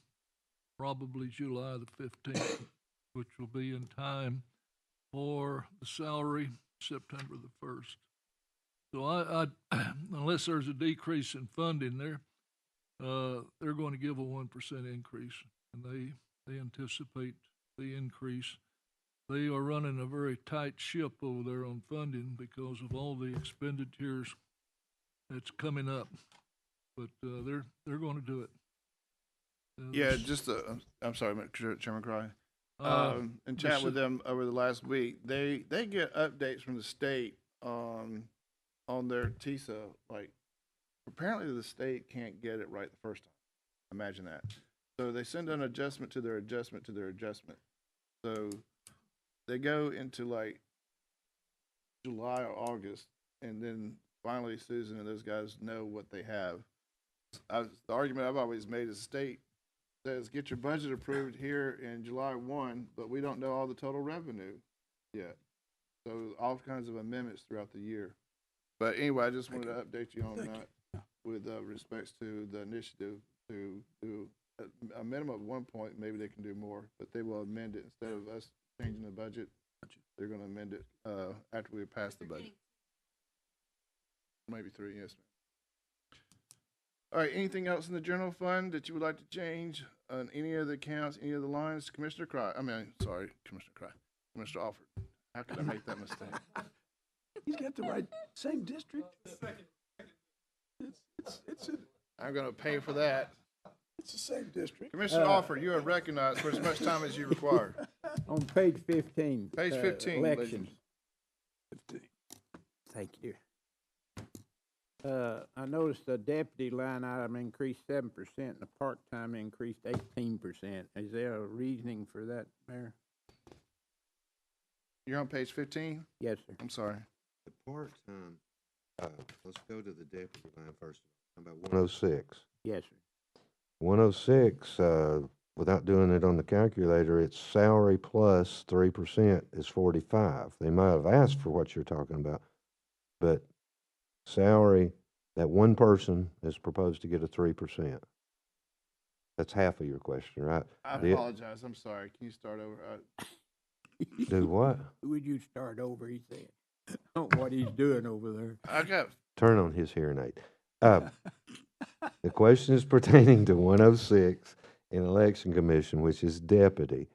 probably July the 15th, which will be in time for the salary September the 1st. So I unless there's a decrease in funding there, they're going to give a 1% increase, and they anticipate the increase. They are running a very tight ship over there on funding because of all the expenditures that's coming up, but they're going to do it. Yeah, just I'm sorry, Chairman Cry. And chat with them over the last week. They get updates from the state on their TISA. Like, apparently the state can't get it right the first time. Imagine that. So they send an adjustment to their adjustment to their adjustment. So they go into like July or August, and then finally Susan and those guys know what they have. The argument I've always made is the state says get your budget approved here in July 1, but we don't know all the total revenue yet. So all kinds of amendments throughout the year. But anyway, I just wanted to update you on that with respects to the initiative to do a minimum of 1 point. Maybe they can do more, but they will amend it instead of us changing the budget. They're going to amend it after we pass the budget. Maybe 3, yes, ma'am. All right, anything else in the general fund that you would like to change on any of the accounts, any of the lines? Commissioner Alford. How could I make that mistake? He's got the right, same district. I'm going to pay for that. It's the same district. Commissioner Alford, you are recognized for as much time as you require. On page 15. Page 15, Elections. 15. Thank you. I noticed the deputy line item increased 7% and the part-time increased 18%. Is there a reasoning for that, Mayor? You're on page 15? Yes, sir. I'm sorry. The part-time, let's go to the deputy line first. How about 106? Yes, sir. 106, without doing it on the calculator, it's salary plus 3% is 45. They might have asked for what you're talking about, but salary, that one person is proposed to get a 3%. That's half of your question, right? I apologize. I'm sorry. Can you start over? Do what? Would you start over, he said. What he's doing over there. I got. Turn on his hearing aid. The question is pertaining to 106 in Election Commission, which is deputy.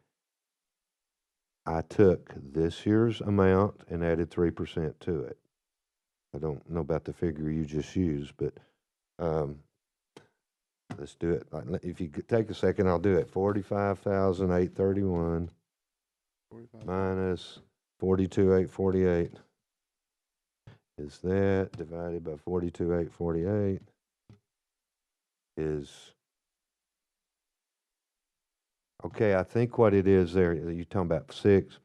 I took this year's amount and added 3% to it. I don't know about the figure you just used, but let's do it. If you could take a second, I'll do it. 45,831 minus 42,848 is that divided by 42,848 is, okay, I think what it is there, you're talking about 6.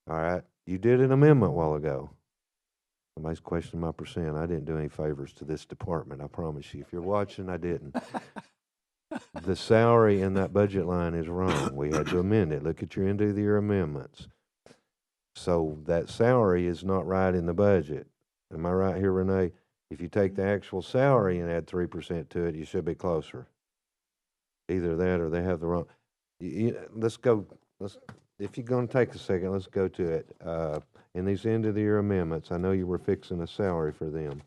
All right, you did an amendment a while ago. Somebody's questioning my percent. I didn't do any favors to this department, I promise you. If you're watching, I didn't. The salary in that budget line is wrong. We had to amend it. Look at your end of the year amendments. So that salary is not right in the budget. Am I right here, Renee? If you take the actual salary and add 3% to it, you should be closer. Either that or they have the wrong. Let's go. If you're going to take a second, let's go to it. In these end of the year amendments, I know you were fixing a salary for them.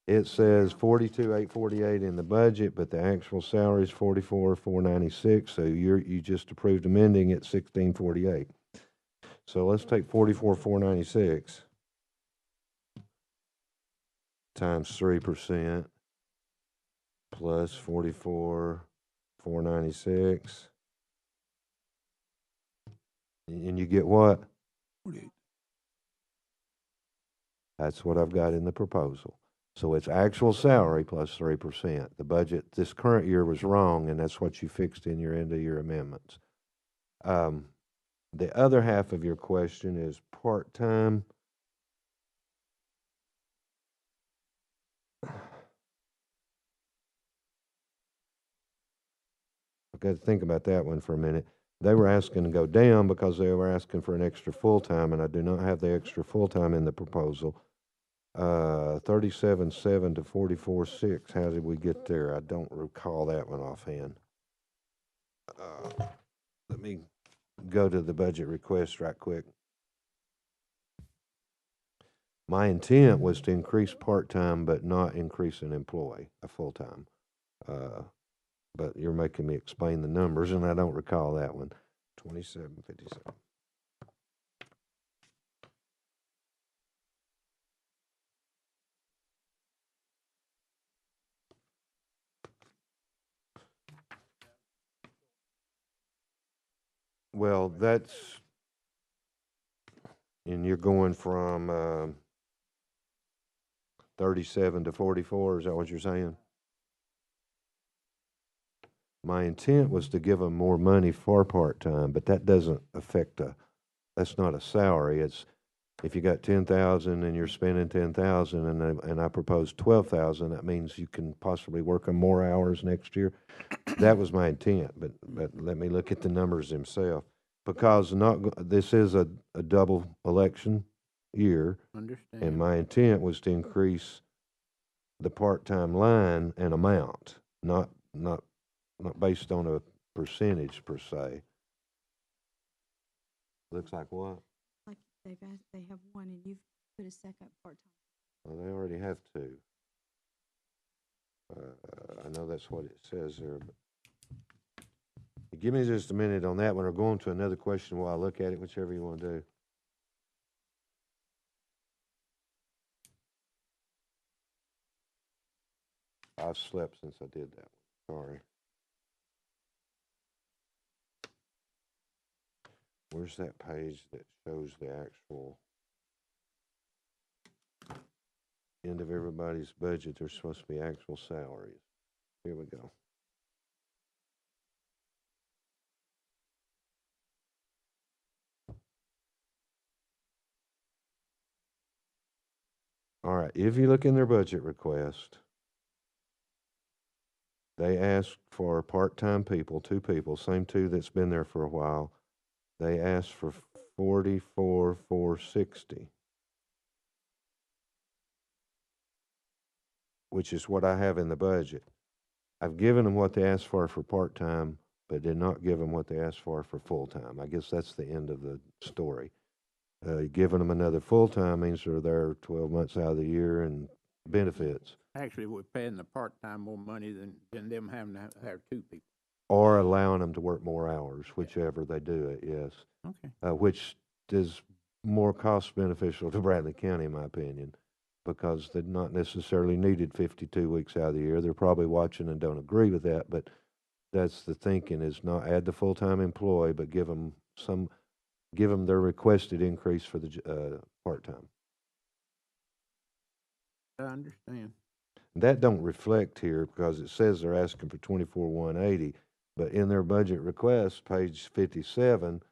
It says 42,848 in the budget, but the actual salary is 44,496. So you just approved amending it 1648. So let's take 44,496 times 3% plus 44,496. And you get what? 48. That's what I've got in the proposal. So it's actual salary plus 3%. The budget this current year was wrong, and that's what you fixed in your end of year amendments. The other half of your question is part-time. I've got to think about that one for a minute. They were asking to go down because they were asking for an extra full-time, and I do not have the extra full-time in the proposal. 37.7 to 44.6. How did we get there? I don't recall that one offhand. Let me go to the budget request right quick. My intent was to increase part-time, but not increase an employee, a full-time. But you're making me explain the numbers, and I don't recall that one. 27.57. Well, that's, and you're going from 37 to 44, is that what you're saying? My intent was to give them more money for part-time, but that doesn't affect that's not a salary. It's, if you got 10,000 and you're spending 10,000 and I proposed 12,000, that means you can possibly work on more hours next year. That was my intent, but let me look at the numbers themselves. Because this is a double election year. Understand. And my intent was to increase the part-time line and amount, not based on a percentage per se. Looks like what? Like they have one and you've put a second part-time. Well, they already have two. I know that's what it says there, but give me just a minute on that one, or go on to another question while I look at it, whichever you want to do. I've slept since I did that one. Sorry. Where's that page that shows the actual end of everybody's budget? There's supposed to be actual salaries. Here we go. All right, if you look in their budget request, they asked for part-time people, 2 people, same 2 that's been there for a while. They asked for 44,460, which is what I have in the budget. I've given them what they asked for part-time, but did not give them what they asked for full-time. I guess that's the end of the story. Giving them another full-time means they're there 12 months out of the year and benefits. Actually, we're paying the part-time more money than them having to have 2 people. Or allowing them to work more hours, whichever they do it, yes. Okay. Which is more cost beneficial to Bradley County, in my opinion, because they're not necessarily needed 52 weeks out of the year. They're probably watching and don't agree with that, but that's the thinking, is not add the full-time employee, but give them their requested increase for the part-time. I understand. That don't reflect here because it says they're asking for 24,180, but in their budget request, page 57,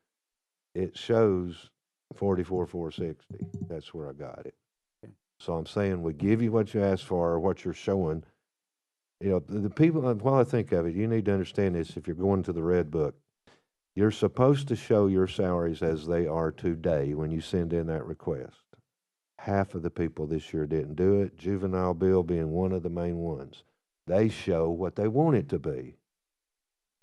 it shows 44,460. That's where I got it. Okay. So I'm saying we give you what you asked for, or what you're showing. You know, the people, while I think of it, you need to understand this. If you're going to the Red Book, you're supposed to show your salaries as they are today when you send in that request. half of the people this year didn't do it, juvenile bill being one of the main ones. They show what they want it to be.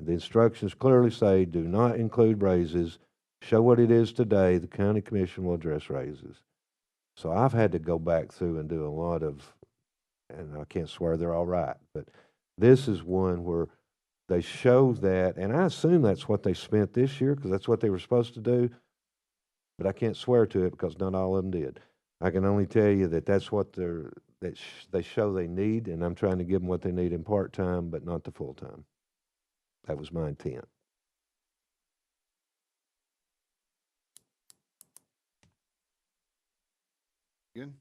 The instructions clearly say, do not include raises. Show what it is today. The county commission will address raises. So I've had to go back through and do a lot of, and I can't swear they're all right, but this is one where they show that, and I assume that's what they spent this year because that's what they were supposed to do, but I can't swear to it because not all of them did. I can only tell you that that's what they show they need, and I'm trying to give them what they need in part-time, but not the full-time. That was my intent. Good?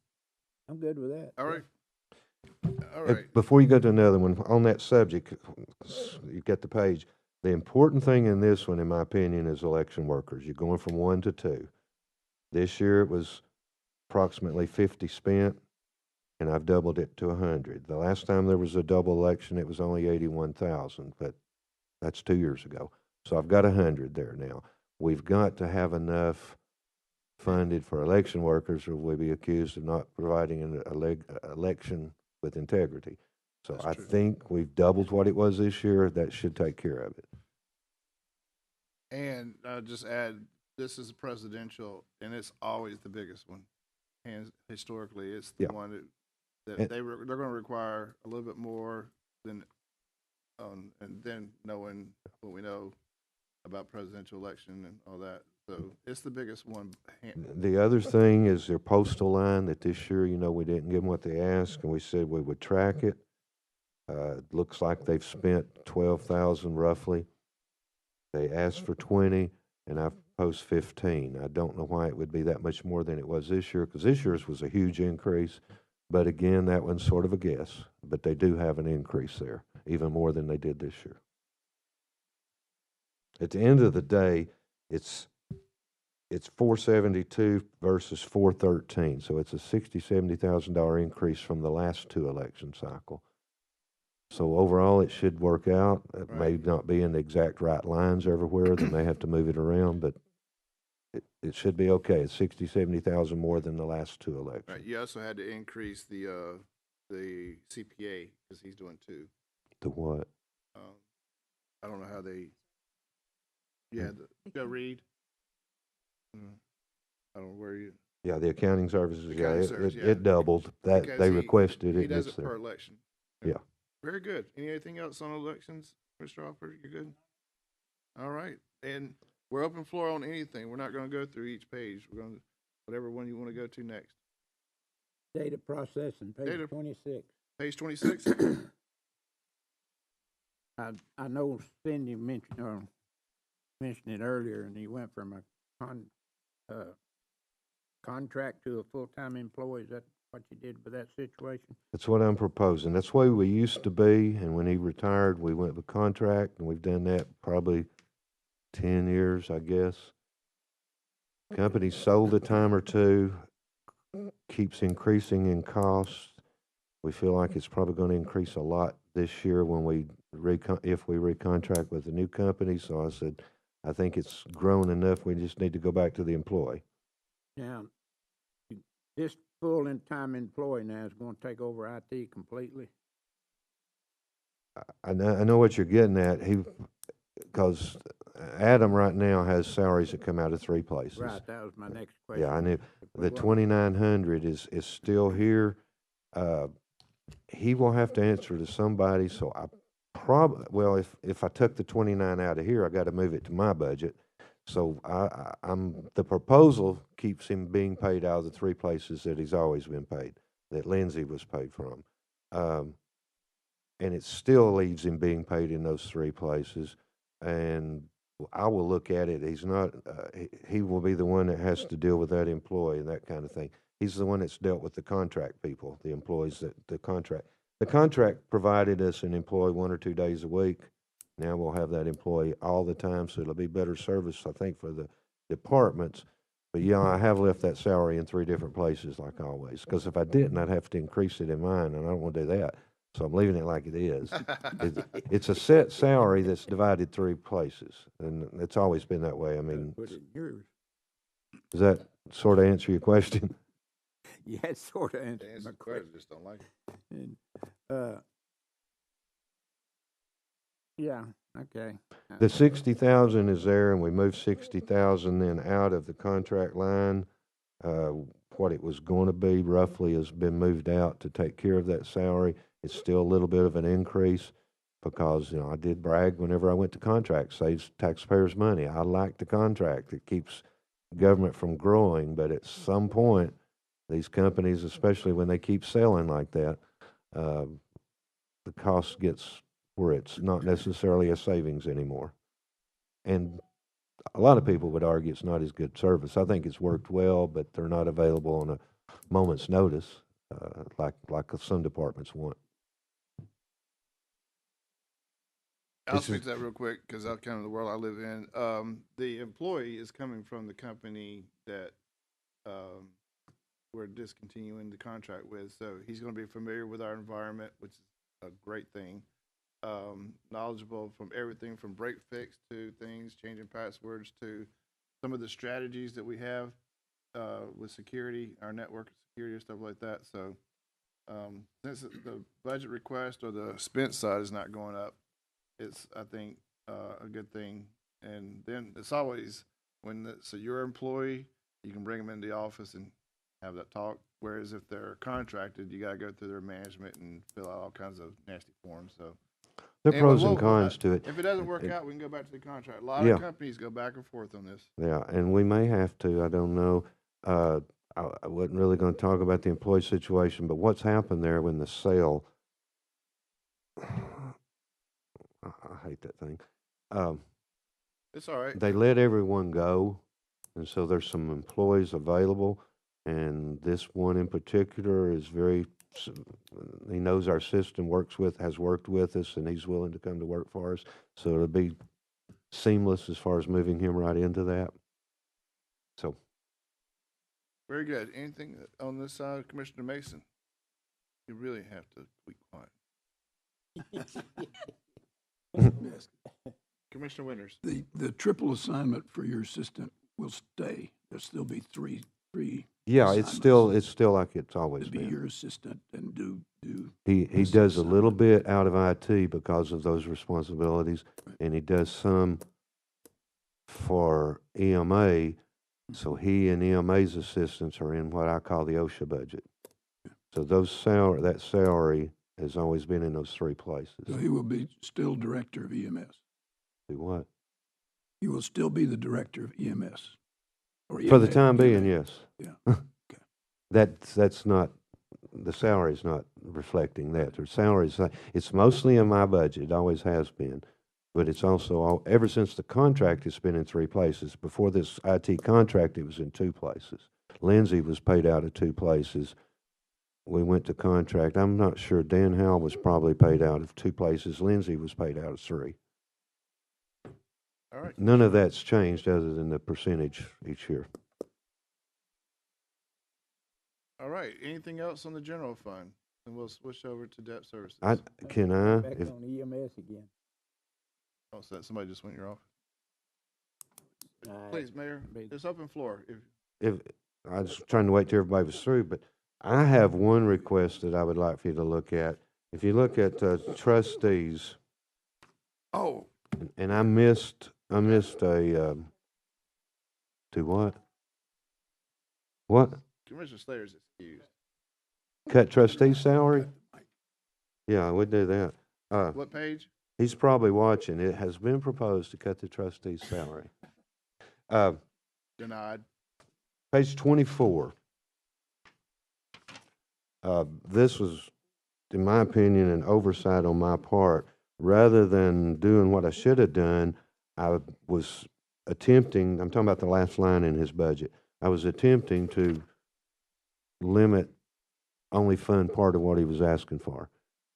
I'm good with that. All right. All And right. before you go to another one, on that subject, you've got the page. The important thing in this one, in my opinion, is election workers. You're going from 1 to 2. This year it was approximately 50 spent, and I've doubled it to 100. The last time there was a double election, it was only 81,000, but that's 2 years ago. So I've got 100 there now. We've got to have enough funded for election workers, or we'll be accused of not providing an election with integrity. So That's I true. think we've doubled what it was this year. That should take care of it. And just add, this is presidential, and it's always the biggest one. And historically, it's the Yeah. one that And- they're going to require a little bit more than, and then knowing what we know about presidential election and all that. So it's the biggest one. The other thing is their postal line that this year, we didn't give them what they asked, and we said we would track it. It looks like they've spent 12,000 roughly. They asked for 20, and I've posted 15. I don't know why it would be that much more than it was this year, because this year's was a huge increase. But again, that one's sort of a guess. But they do have an increase there, even more than they did this year. At the end of the day, it's 472 versus 413, so it's a $70,000 increase from the last 2 election cycle. So overall, it should work out. It may Right. not be in the exact right lines everywhere. They may have to move it around, but it should be okay. It's 70,000 more than the last 2 elections. Right. You also had to increase the CPA because he's doing 2. To what? I don't know how they. Yeah, Joe Reed. I don't know where you. Yeah, the accounting services. The Yeah, accounting service, yeah. it doubled. That Because they he- requested He it. does It's it per there. election. Yeah. Very good. Anything else on elections, Mr. Alford? You good? All right. And we're open floor on anything. We're not going to go through each page. We're going to, whatever one you want to go to next. Data processing, page Data- 26. Page 26. I know Cindy mentioned it earlier, and he went from a contract to a full-time employee. Is that what you did with that situation? That's what I'm proposing. That's the way we used to be, and when he retired, we went with contract, and we've done that probably 10 years, I guess. Company sold a time or two, keeps increasing in cost. We feel like it's probably going to increase a lot this year when if we recontract with a new company. So I said, I think it's grown enough. We just need to go back to the employee. Now, this full-time employee now is going to take over IT completely? I know what you're getting at. Because Adam right now has salaries that come out of 3 places. Right, that was my next question. Yeah, I knew. If we The want- 2,900 is still here. He will have to answer to somebody, so if I took the 29 out of here, I got to move it to my budget. So the proposal keeps him being paid out of the 3 places that he's always been paid, that Lindsay was paid from. And it still leaves him being paid in those 3 places. And I will look at it. He's not, he will be the one that has to deal with that employee and that kind of thing. He's the one that's dealt with the contract people, the employees the contract provided us an employee 1 or 2 days a week. Now we'll have that employee all the time, so it'll be better service, I think, for the departments. But yeah, I have left that salary in 3 different places like always, because if I didn't, I'd have to increase it in mine, and I don't want to do that. So I'm leaving it like it is. It's a set salary that's divided 3 places, and it's always been that way. I mean, Put it in yours. does that sort of answer your question? You had sort of answered Answer my the question, question. just don't like it. And, yeah, okay. The 60,000 is there, and we moved 60,000 then out of the contract line. What it was going to be roughly has been moved out to take care of that salary. It's still a little bit of an increase because, I did brag whenever I went to contract, saves taxpayers money. I like the contract. It keeps government from growing, but at some point, these companies, especially when they keep selling like that, the cost gets where it's not necessarily a savings anymore. And a lot of people would argue it's not as good service. I think it's worked well, but they're not available on a moment's notice, like some departments want. I'll This speak is- to that real quick because that's kind of the world I live in. The employee is coming from the company that we're discontinuing the contract with, so he's going to be familiar with our environment, which is a great thing. Knowledgeable from everything from break fix to things, changing passwords to some of the strategies that we have with security, our network security, and stuff like that. So since the budget request or the expense side is not going up, it's, I think, a good thing. And then it's always so your employee, you can bring them into the office and have that talk. Whereas if they're contracted, you got to go through their management and fill out all kinds of nasty forms. So There are anyway, pros and cons to it. if it doesn't work It- out, we can go back to the contract. A lot Yeah. of companies go back and forth on this. Yeah, and we may have to, I don't know. I wasn't really going to talk about the employee situation, but what's happened there when the sale, I hate that thing. It's all right. They let everyone go, and so there's some employees available, and this one in particular is he knows our system, has worked with us, and he's willing to come to work for us. So it'll be seamless as far as moving him right into that. So, Very good. Anything on this side, Commissioner Mason? You really have to be quiet. Commissioner Winters. The triple assignment for your assistant will stay. There'll still be three yeah, it's assignments still like it's always to be been. your assistant and do. He this does a little assignment. bit out of IT because of those responsibilities, and he does some for EMA. So he and EMA's assistants are in what I call the OSHA budget. So that salary has always been in those three places. So he will be still director of EMS. Do what? He will still be the director of EMS. Or For the EMA, time being, EMA. yes. Yeah. Okay. That's not, the salary's not reflecting that. The salary's, it's mostly in my budget, it always has been. But it's also, ever since the contract, it's been in three places. Before this IT contract, it was in two places. Lindsay was paid out of two places. We went to contract. I'm not sure. Dan Howell was probably paid out of two places. Lindsay was paid out of three. All right. None of that's changed other than the percentage each year. All right. Anything else on the general fund? And we'll switch over to debt services. Back If on EMS again. Oh, so somebody just went your off. Alright. Please, Mayor, it's open floor. if I was trying to wait till everybody was through, but I have one request that I would like for you to look at. If you look at trustees, Oh, and I missed a to what? What? Commissioner Slater's excused. Cut trustee salary? Yeah, I would do that. What page? He's probably watching. It has been proposed to cut the trustee's salary. Denied. Page 24. This was, in my opinion, an oversight on my part. Rather than doing what I should have done, I was attempting, I'm talking about the last line in his budget, I was attempting to limit, only fund part of what he was asking for.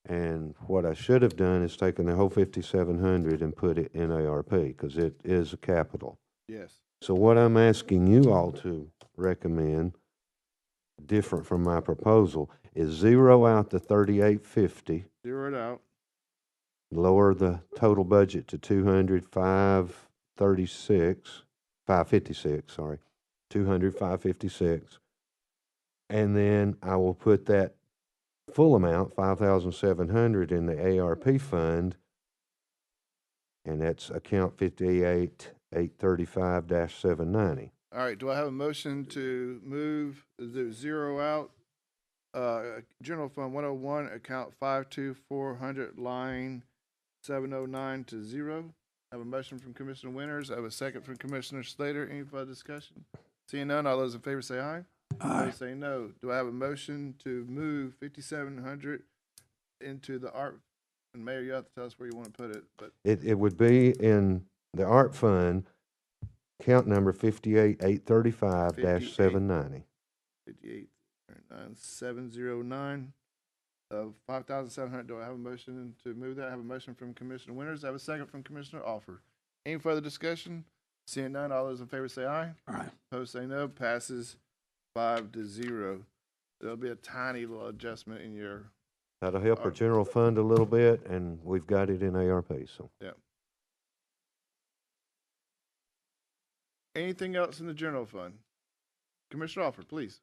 And what I should have done is taken the whole 5,700 and put it in ARP, because it is a capital. Yes. So what I'm asking you all to recommend, different from my proposal, is zero out the 3850, Zero it out. lower the total budget to 556, sorry, 556, And then I will put that full amount, 5,700, in the ARP fund, and that's account 58,835-790. All right, do I have a motion to move the zero out? General Fund 101, account 52400, line 709 to zero. I have a motion from Commissioner Winters. I have a second from Commissioner Slater. Any further discussion? Seeing none, all those in favor say aye. Aye. Those say no. Do I have a motion to move 5,700 into the art? And Mayor, you have to tell us where you want to put it, but It would be in the art fund, account number 58,835-790. 58,709 of 5,700. Do I have a motion to move that? I have a motion from Commissioner Winters. I have a second from Commissioner Offer. Any further discussion? Seeing none, all those in favor say aye. Aye. Opposed say no. Passes 5-0. There'll be a tiny little adjustment in your, That'll help our general fund a little bit, and we've got it in ARP, so. yeah. Anything else in the general fund? Commissioner Offer, please.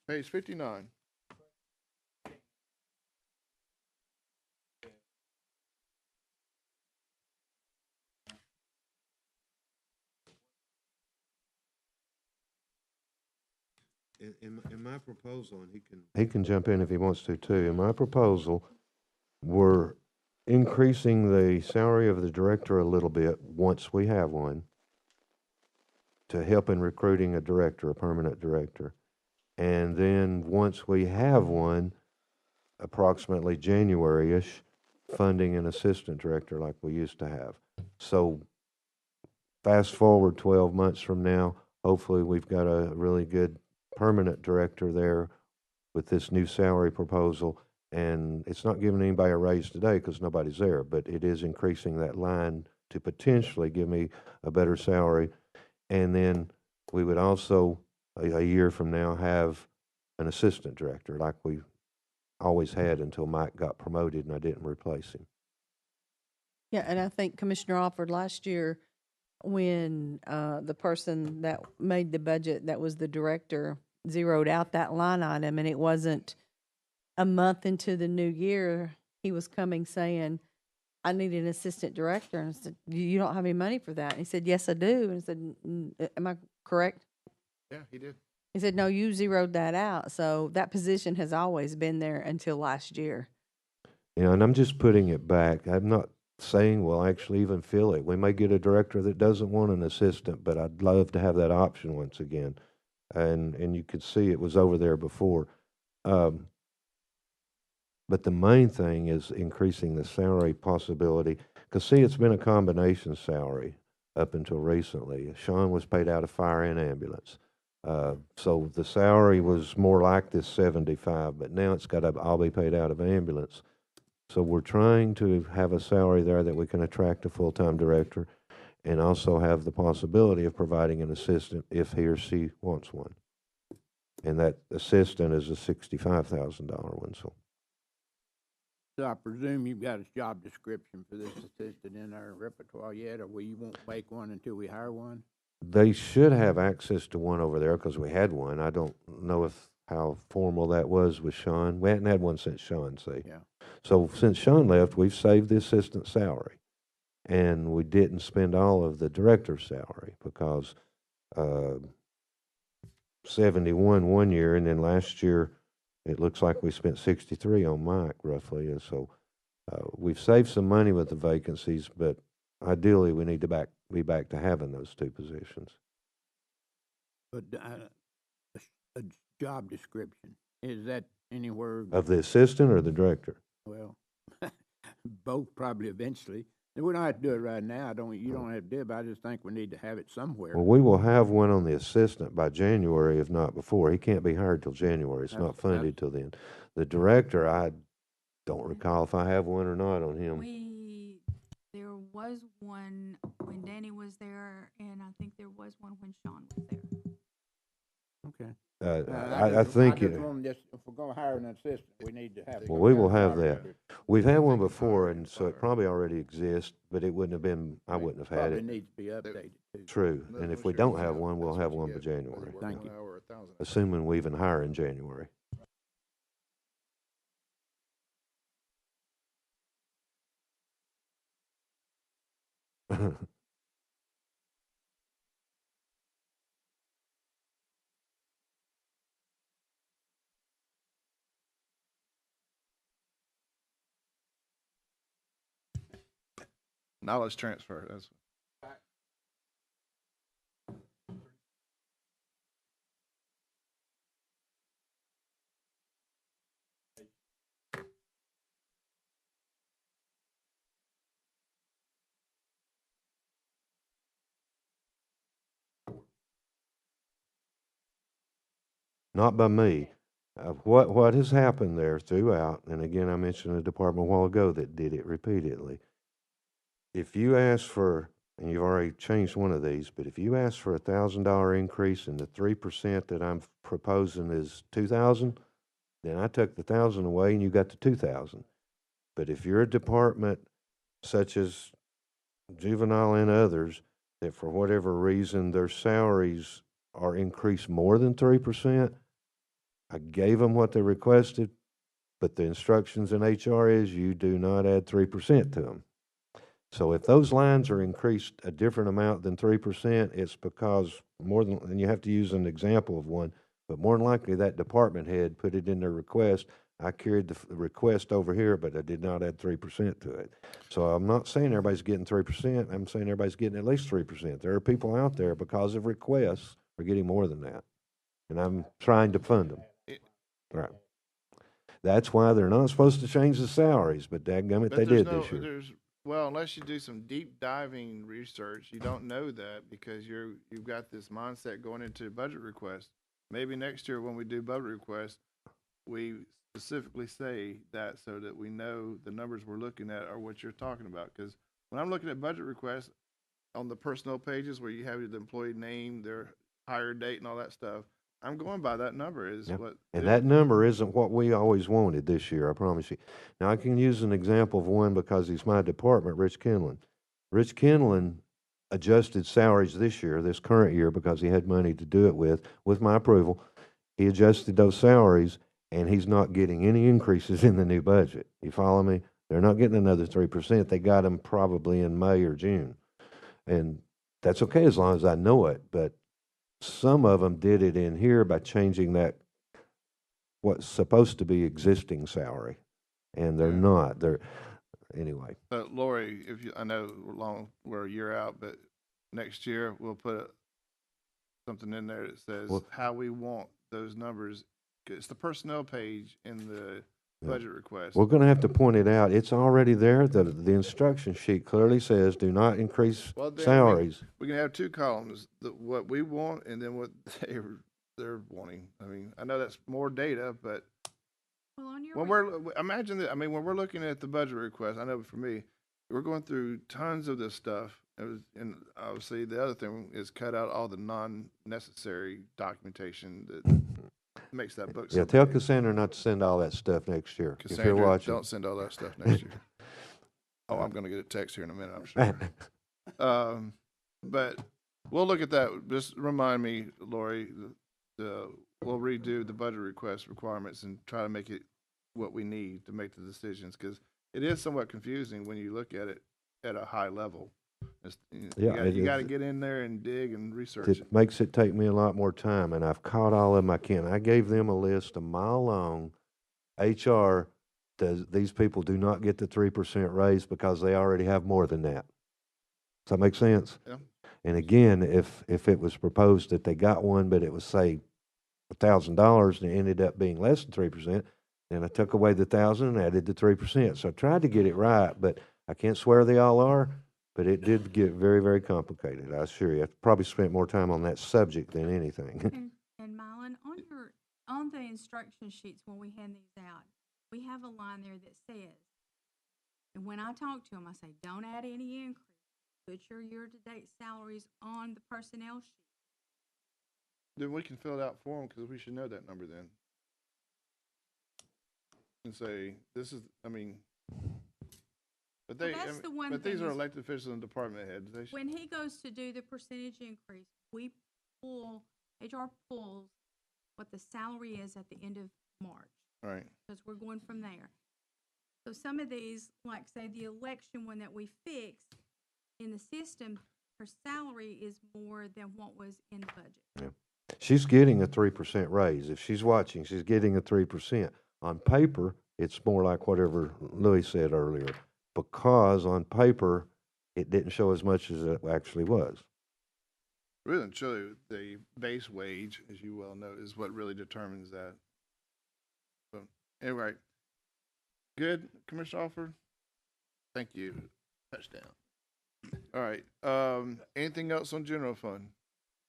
Page 59. In my proposal, and he can jump in if he wants to too. In my proposal, we're increasing the salary of the director a little bit once we have one to help in recruiting a director, a permanent director. And then once we have one, approximately January-ish, funding an assistant director like we used to have. So fast forward 12 months from now, hopefully we've got a really good permanent director there with this new salary proposal. And it's not giving anybody a raise today because nobody's there, but it is increasing that line to potentially give me a better salary. And then we would also, a year from now, have an assistant director like we always had until Mike got promoted and I didn't replace him. Yeah, and I think Commissioner offered last year when the person that made the budget, that was the director, zeroed out that line item, and it wasn't a month into the new year, he was coming saying, I need an assistant director. And I said, you don't have any money for that. And he said, yes, I do. And I said, am I correct? Yeah, he did. He said, no, you zeroed that out. So that position has always been there until last year. Yeah, and I'm just putting it back. I'm not saying we'll actually even fill it. We may get a director that doesn't want an assistant, but I'd love to have that option once again. And you could see it was over there before. But the main thing is increasing the salary possibility. Because, see, it's been a combination salary up until recently. Sean was paid out of fire and ambulance. So the salary was more like this 75, but now it's got to all be paid out of ambulance. So we're trying to have a salary there that we can attract a full-time director and also have the possibility of providing an assistant if he or she wants one. And that assistant is a $65,000 one, so. So I presume you've got a job description for this assistant in our repertoire yet, or we won't make one until we hire one? They should have access to one over there because we had one. I don't know how formal that was with Sean. We hadn't had one since Sean, see. Yeah. So since Sean left, we've saved the assistant salary. And we didn't spend all of the director's salary because 71 one year, and then last year it looks like we spent 63 on Mike roughly. And so we've saved some money with the vacancies, but ideally we need to be back to having those two positions. But a job description, is that anywhere? Of the assistant or the director? Well, both probably eventually. And we don't have to do it right now. You don't have to do it, but I just think we need to have it somewhere. Well, we will have one on the assistant by January, if not before. He can't be hired till January. It's not funded till then. The director, I don't recall if I have one or not on him. There was one when Danny was there, and I think there was one when Sean was there. Okay. I think just it, want to if we're gonna hire an assistant, we need to have. well, some we kind will of have salary that. description. We've had one think it's before, already and so it fire. probably already exists, but it wouldn't have been, I Right. wouldn't have had Probably it. needs to be updated too. True, No- and no if we sure don't you have know. one, we'll That's have what you one by get, whether you January, work Thank 1 you. hour or 1,000 hours. assuming we even hire in January. Knowledge transfer, that's. Not by me. What has happened there throughout, and again, I mentioned a department a while ago that did it repeatedly. If you ask for, and you've already changed one of these, but if you ask for $1,000 increase and the 3% that I'm proposing is 2,000, then I took the 1,000 away and you got the 2,000. But if you're a department such as juvenile and others, that for whatever reason their salaries are increased more than 3%, I gave them what they requested, but the instructions in HR is you do not add 3% to them. So if those lines are increased a different amount than 3%, it's because more than, and you have to use an example of one, but more than likely that department head put it in their request. I carried the request over here, but I did not add 3% to it. So I'm not saying everybody's getting 3%. I'm saying everybody's getting at least 3%. There are people out there because of requests are getting more than that. And I'm trying to fund them. Right. That's why they're not supposed to change the salaries, but dadgummit, they there's did this year. Well, unless you do some deep diving research, you don't know that because you've got this mindset going into a budget request. Maybe next year when we do budget requests, we specifically say that so that we know the numbers we're looking at are what you're talking about. Because when I'm looking at budget requests on the personnel pages where you have the employee name, their hire date, and all that stuff, I'm going by that number. Is Yep. what And it that is. number isn't what we always wanted this year, I promise you. Now, I can use an example of one because he's my department, Rich Kinlan. Rich Kinlan adjusted salaries this year, this current year, because he had money to do it with my approval. He adjusted those salaries, and he's not getting any increases in the new budget. You follow me? They're not getting another 3%. They got them probably in May or June. And that's okay as long as I know it, but some of them did it in here by changing that, what's supposed to be existing salary, and they're Yeah. not. They're, anyway. Lori, I know we're a year out, but next year we'll put something in there that says Well- how we want those numbers. It's the personnel page in the Yeah. budget request. We're gonna have to point it out. It's already there. The instruction sheet clearly says, do not increase Well, then salaries. we can have two columns: what we want, and then what they're wanting. I mean, I know that's more data, but Well, on your when we're imagine that. I mean, when we're looking at the budget request, I know for me, we're going through tons of this stuff. And obviously, the other thing is cut out all the non-necessary documentation that makes that book. Yeah, So tell big. Cassandra not to send all that stuff next year, if you're Cassandra, watching. don't send all that stuff next year. Oh, I'm going to get a text here in a minute, I'm sure. But we'll look at that. Just remind me, Lori, we'll redo the budget request requirements and try to make it what we need to make the decisions, because it is somewhat confusing when you look at it at a high level. Yeah, You got to get in there and dig and research it. It makes it take me a lot more time, and I've caught all of them I can. I gave them a list a mile long. HR, these people do not get the 3% raise because they already have more than that. Does that make sense? Yeah. And again, if it was proposed that they got one, but it was, say, $1,000 and it ended up being less than 3%, then I took away the 1,000 and added the 3%. So I tried to get it right, but I can't swear they all are. But it did get very, very complicated, I assure you. I probably spent more time on that subject than anything. And Mylan, on the instruction sheets when we hand these out, we have a line there that says, and when I talk to them, I say, don't add any increase. Put your year-to-date salaries on the personnel sheet. Then we can fill it out for them, because we should know that number then. And say, this is, I mean, but Well, they, that's the one but these thing are is elected officials and department heads. They should, when he goes to do the percentage increase, we pull, HR pulls what the salary is at the end of March, right. because we're going from there. So some of these, like say the election one that we fixed in the system, her salary is more than what was in the budget. She's getting a 3% raise. If she's watching, she's getting a 3%. On paper, it's more like whatever Louis said earlier, because on paper, it didn't show as much as it actually was. Really and truly, the base wage, as you well know, is what really determines that. So, anyway, good, Commissioner Alford? Thank you. Touchdown. All right, anything else on general fund?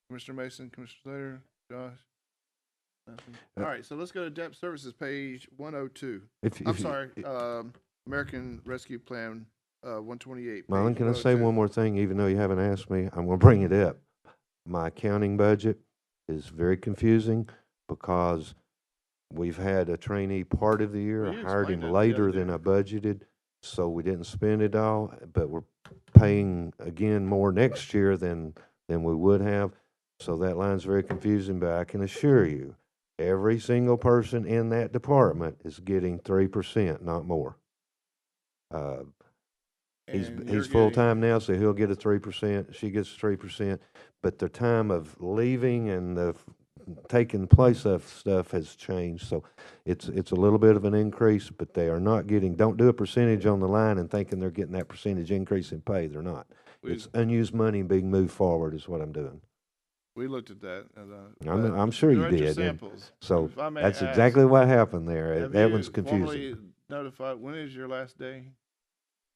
Commissioner Mason, Commissioner Slater, Josh? Nothing? All right, so let's go to debt services, page 102. I'm sorry, American Rescue Plan, 128. Marlon, page can I say 102. one more thing, even though you haven't asked me? I'm going to bring it up. My accounting budget is very confusing because we've had a trainee part of the year. Well, I you hired him explained that the other later than day. I budgeted, so we didn't spend it all, but we're paying again more next year than we would have. So that line's very confusing, but I can assure you, every single person in that department is getting 3%, not more. He's And you're he's getting- full-time now, so he'll get a 3%, she gets 3%, but the time of leaving and the taking place of stuff has changed, so it's a little bit of an increase, but they are not getting, don't do a percentage on the line and thinking they're getting that percentage increase in pay, they're not. It's unused money being moved forward is what I'm doing. We looked at that. I'm sure you direct your did, and samples. so If I may that's ask, exactly what happened there. have That you one's confusing. formally notified, when is your last day?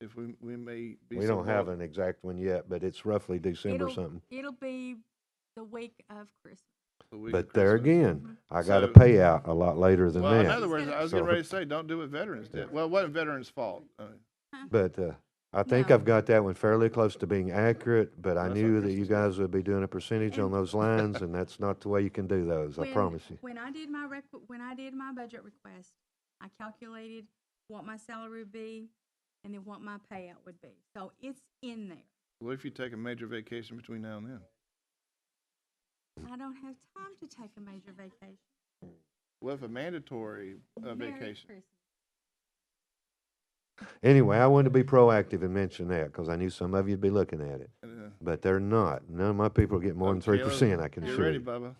If we may be. We so don't have bold. an exact one yet, but it's roughly December It'll- something. It'll be the week of Christmas. The week of But there Christmas. again, I got a So- payout a lot later than Well, in that. other words, I was So- getting ready to say, don't do what veterans did. Well, it wasn't veterans' fault. But I think No. I've got that one fairly close to being accurate, but I That's knew what that you Christmas guys would be doing a percentage on And- those lines, and that's not the way you can do those, I promise you. When I did my budget request, I calculated what my salary would be and then what my payout would be. So it's in there. What if you take a major vacation between now and then? I don't have time to take a major vacation. What if a mandatory Merry vacation? Christmas. Anyway, I wanted to be proactive and mention that, because I knew some of you'd be looking at it, Uh, but they're not. None of my people are getting more than Okay, 3%, I can Get assure ready, you. Bubba.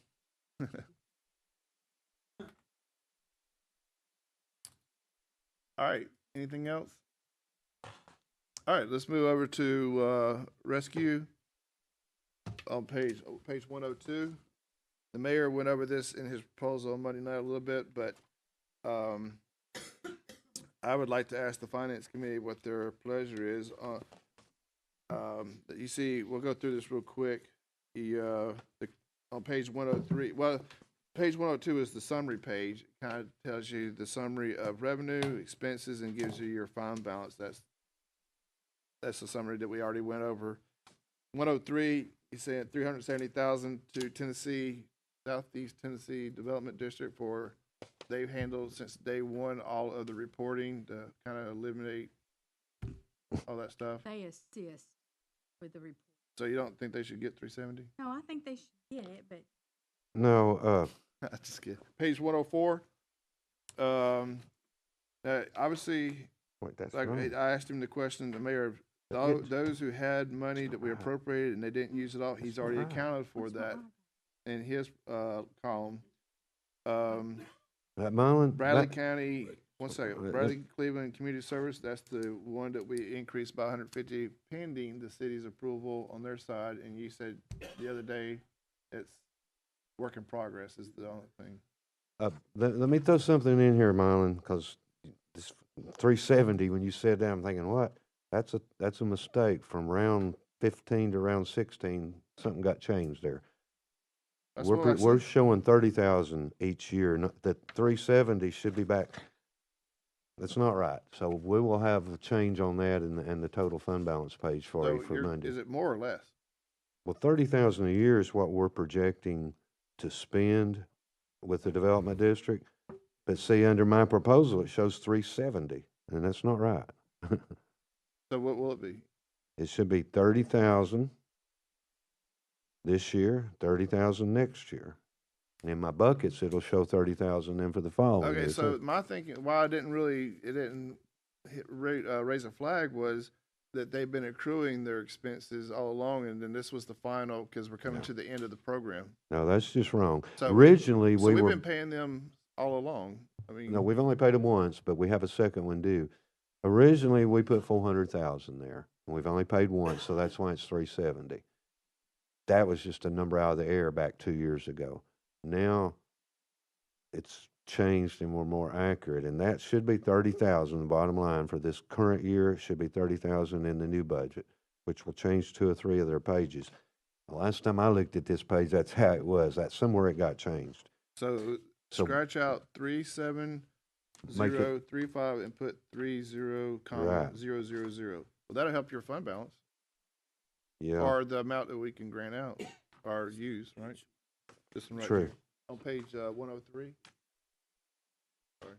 All right, anything else? All right, let's move over to rescue on page 102. The mayor went over this in his proposal on Monday night a little bit, but I would like to ask the finance committee what their pleasure is on. You see, we'll go through this real quick. On page 103, well, page 102 is the summary page. It kind of tells you the summary of revenue, expenses, and gives you your fund balance. That's the summary that we already went over. 103, he's saying 370,000 to Tennessee, Southeast Tennessee Development District for, they've handled since day one all of the reporting to kind of eliminate all that stuff. They assist with the report. So you don't think they should get 370? No, I think they should get it, but No, Just kidding. Page 104. Obviously, wait, that's like wrong. I asked him the question, the mayor, those who had money that we appropriated and they didn't use it all, he's already That's right. accounted for that's that what in his column. Marlon, Bradley that- County, one second, Let's- Bradley Cleveland Community Service, that's the one that we increased by 150 pending the city's approval on their side. And you said the other day, it's work in progress is the only thing. let me throw something in here, Marlon, because this 370, when you said that, I'm thinking, what? That's a mistake. From round 15 to round 16, something got changed there. That's what I We're said. showing 30,000 each year. The 370 should be back. That's not right. So we will have a change on that and the total fund balance page for you for Monday. Is it more or less? Well, 30,000 a year is what we're projecting to spend with the development district. But see, under my proposal, it shows 370, and that's not right. So what will it be? It should be 30,000 this year, 30,000 next year. And in my buckets, it'll show 30,000 in for the following Okay, year. so too. my thinking, why it didn't raise a flag was that they've been accruing their expenses all along, and then this was the final, because we're coming No. to the end of the program. No, that's just wrong. So Originally, So we we've were, been paying them all along. I mean, no, we've only paid them once, but we have a second one due. Originally, we put 400,000 there, and we've only paid once, so that's why it's 370. That was just a number out of the air back 2 years ago. Now, it's changed and we're more accurate, and that should be 30,000. The bottom line for this current year, it should be 30,000 in the new budget, which will change 2 or 3 of their pages. The last time I looked at this page, that's how it was. That's somewhere it got changed. so So scratch out 37,035 and put 30, Right. 000. Well, that'll help your fund balance yeah, or the amount that we can grant out or use, right? This one right true. here. On page 103.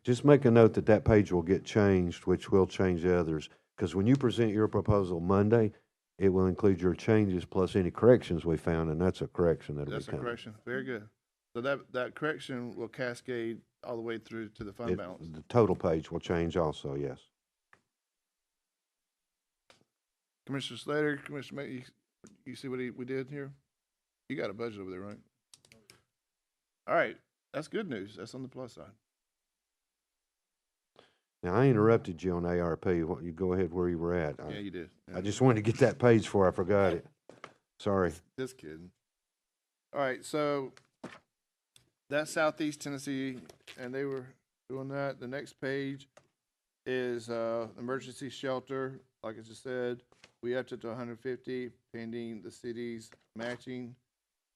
Just make a note that that page will get changed, which will change the others. Because when you present your proposal Monday, it will include your changes plus any corrections we found, and that's a correction that'll That's be a coming. correction. Very good. So that correction will cascade all the way through to the fund balance. The total page will change also, yes. Commissioner Slater, Commissioner May, you see what we did here? You got a budget over there, right? All right, that's good news. That's on the plus side. Now, I interrupted you on ARP. You go ahead where you were at. Yeah, you did. I just wanted to get that page before I forgot it. Sorry. Just kidding. All right, so that's Southeast Tennessee, and they were doing that. The next page is emergency shelter. Like I just said, we upped it to 150 pending the city's matching.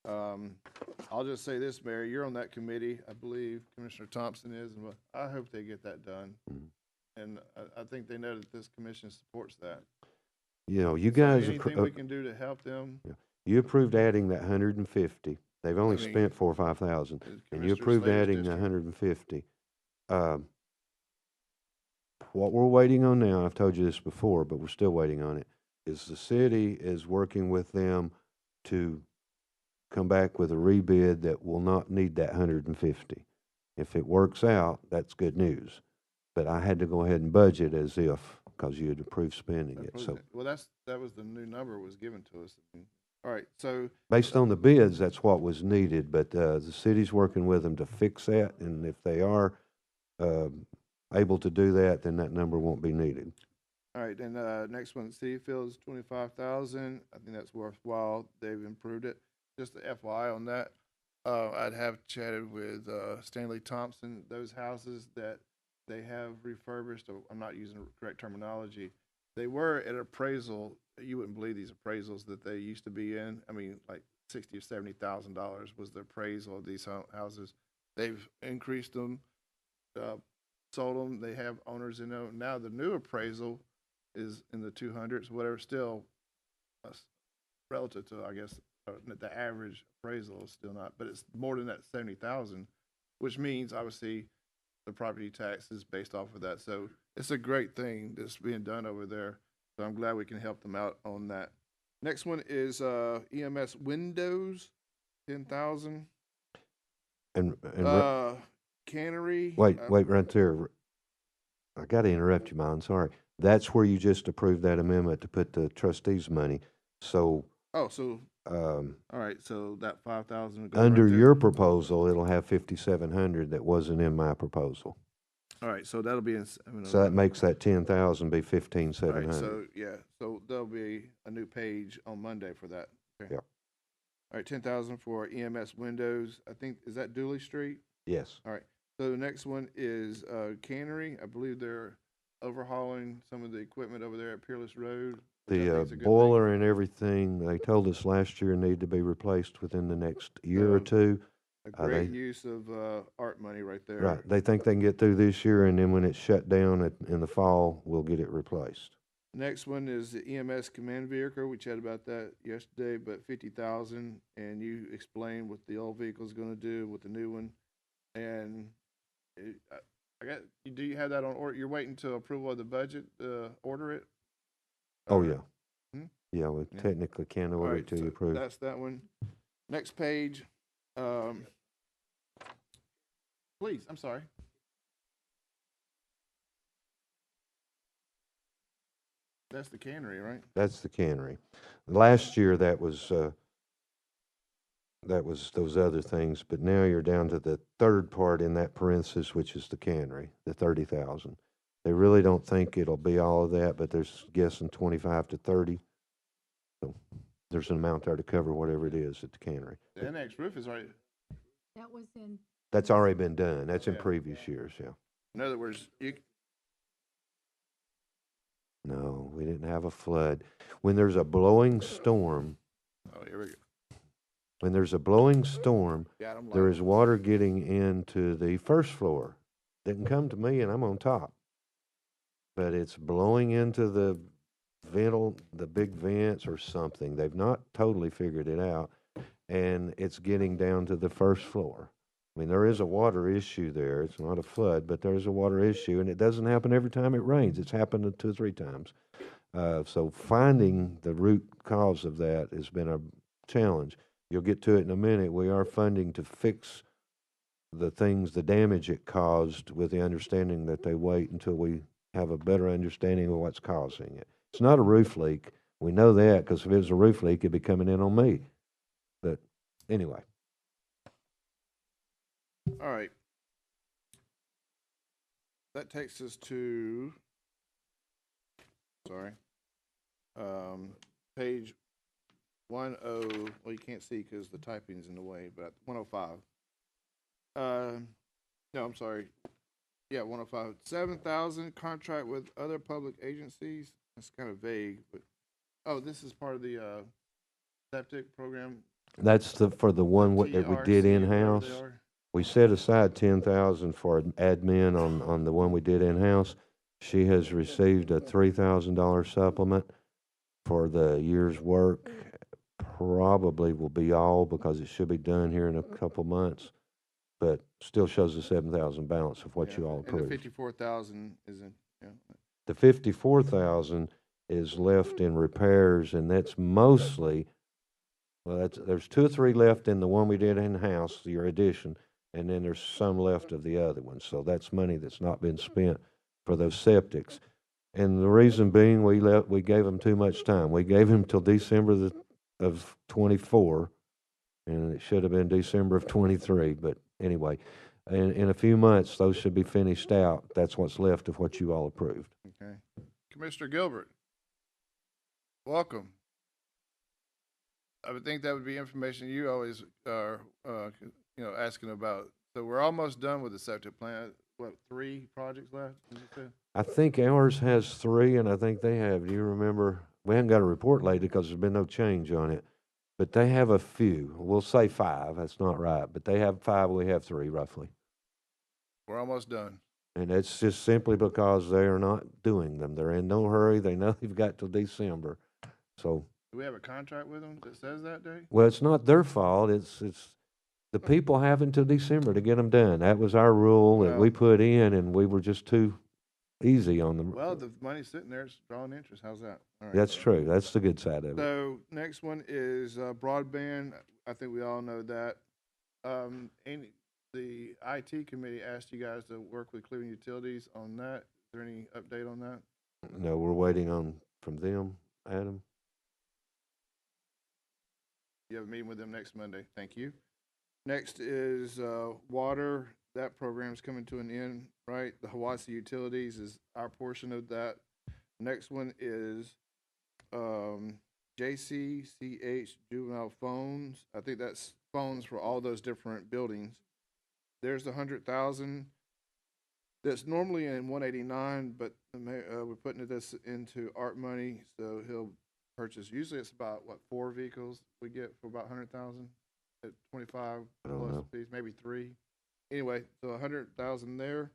I'll just say this, Mayor, you're on that committee, I believe Commissioner Thompson is, and I hope they get that done. Mhm. And I think they know that this commission supports that. You know, you So guys, anything we can do to help them, you approved adding that 150. They've only I mean, spent 4 or 5,000, and you Commissioner approved Slater's adding the district. 150. What we're waiting on now, I've told you this before, but we're still waiting on it, is the city is working with them to come back with a rebid that will not need that 150. If it works out, that's good news. But I had to go ahead and budget as if, because you had approved spending it. So Well, that was the new number was given to us. All right, so based on the bids, that's what was needed, but the city's working with them to fix that, and if they are able to do that, then that number won't be needed. all right, then next one, City Fields, 25,000. I think that's worthwhile. They've improved it. Just the FYI on that, I'd have chatted with Stanley Thompson. Those houses that they have refurbished, I'm not using the correct terminology. They were at appraisal. You wouldn't believe these appraisals that they used to be in. I mean, like $60,000 or $70,000 was the appraisal of these houses. They've increased them, sold them. They have owners in them. Now the new appraisal is in the 200s, whatever. Still, relative to, I guess, the average appraisal is still not, but it's more than that 70,000, which means obviously the property tax is based off of that. So it's a great thing that's being done over there. So I'm glad we can help them out on that. Next one is EMS windows, 10,000. And Cannery. wait right there. I got to interrupt you, Mine. Sorry. That's where you just approved that amendment to put the trustees' money. So So all right. So that 5,000 under your proposal, it'll have 5,700 that wasn't in my proposal. All right. So that'll be in. So that makes that 10,000 be All 15,700. right. So yeah. So there'll be a new page on Monday for that. Okay. Yep. All right. 10,000 for EMS windows. I think is that Dooley Street. Yes. All right. So the next one is Cannery. I believe they're overhauling some of the equipment over there at Peerless Road. which I think The is a good thing. boiler and everything, they told us last year need to be replaced within the next year or two. A great they- use of art money right there. Right. They think they can get through this year, and then when it's shut down in the fall, we'll get it replaced. Next one is the EMS command vehicle. We chatted about that yesterday, but 50,000, and you explained what the old vehicle is going to do with the new one. And I got. Do you have that on order? You're waiting to approval of the budget order it. Oh, Or- yeah. Hmm? Yeah, we Yeah. technically can't All order right, it till so you approve. that's that one. Next page. Please, I'm sorry. That's the cannery, right? That's the cannery. Last year, that was those other things, but now you're down to the third part in that parenthesis, which is the cannery, the 30,000. They really don't think it'll be all of that, but they're guessing 25 to 30. So there's an amount there to cover whatever it is at the cannery. The annex roof is already. That was in. That's already been done. That's in Yeah. previous years, yeah. In other words, No, we didn't have a flood. When there's a blowing storm, oh, here we go. when there's a blowing storm, Got 'em there low. is water getting into the first floor. Didn't come to me, and I'm on top. But it's blowing into the the big vents or something. They've not totally figured it out, and it's getting down to the first floor. I mean, there is a water issue there. It's not a flood, but there is a water issue, and it doesn't happen every time it rains. It's happened 2 or 3 times. So finding the root cause of that has been a challenge. You'll get to it in a minute. We are funding to fix the things, the damage it caused, with the understanding that they wait until we have a better understanding of what's causing it. It's not a roof leak. We know that, because if it was a roof leak, it'd be coming in on me. But anyway. All right. That takes us to, sorry, page 10, well, you can't see because the typing's in the way, but 105. No, I'm sorry. Yeah, 105. 7,000 contract with other public agencies. That's kind of vague, but, oh, this is part of the septic program. That's for the one that we did TRC, whatever in-house. they are. We set aside 10,000 for admin on the one we did in-house. She has received a $3,000 supplement for the year's work. Probably will be all, because it should be done here in a couple months, but still shows a 7,000 balance of what Yeah, you all and the approved. 54,000 is in, yeah. The 54,000 is left in repairs, and that's mostly, well, there's 2 or 3 left in the one we did in-house, your addition, and then there's some left of the other ones. So that's money that's not been spent for those septics. And the reason being, we gave them too much time. We gave them till December of 24, and it should have been December of 23. But anyway, in a few months, those should be finished out. That's what's left of what you all approved. Okay. Commissioner Gilbert, welcome. I would think that would be information you always are, asking about. So we're almost done with the septic plant. What, 3 projects left? Did you say? I think ours has 3, and I think they have. Do you remember? We haven't got a report lately because there's been no change on it. But they have a few. We'll say 5. That's not right. But they have 5. We have 3, roughly. We're almost done. And it's just simply because they are not doing them. They're in no hurry. They know they've got till December. So, Do we have a contract with them that says that date? well, it's not their fault. It's the people have until December to get them done. That was our rule that we Well- put in, and we were just too easy on them. Well, the money's sitting there, it's drawing interest. How's that? All right. That's true. That's the good side of it. So next one is broadband. I think we all know that. The IT committee asked you guys to work with Cleveland Utilities on that. Is there any update on that? No, we're waiting on from them, Adam. You have a meeting with them next Monday. Thank you. Next is water. That program's coming to an end, right? The Hiwassee Utilities is our portion of that. Next one is JCCH juvenile phones. I think that's phones for all those different buildings. There's 100,000 that's normally in 189, but we're putting this into art money, so he'll purchase. Usually it's about 4 vehicles we get for about 100,000 at 25 I don't plus know. a piece, maybe 3. Anyway, so 100,000 there.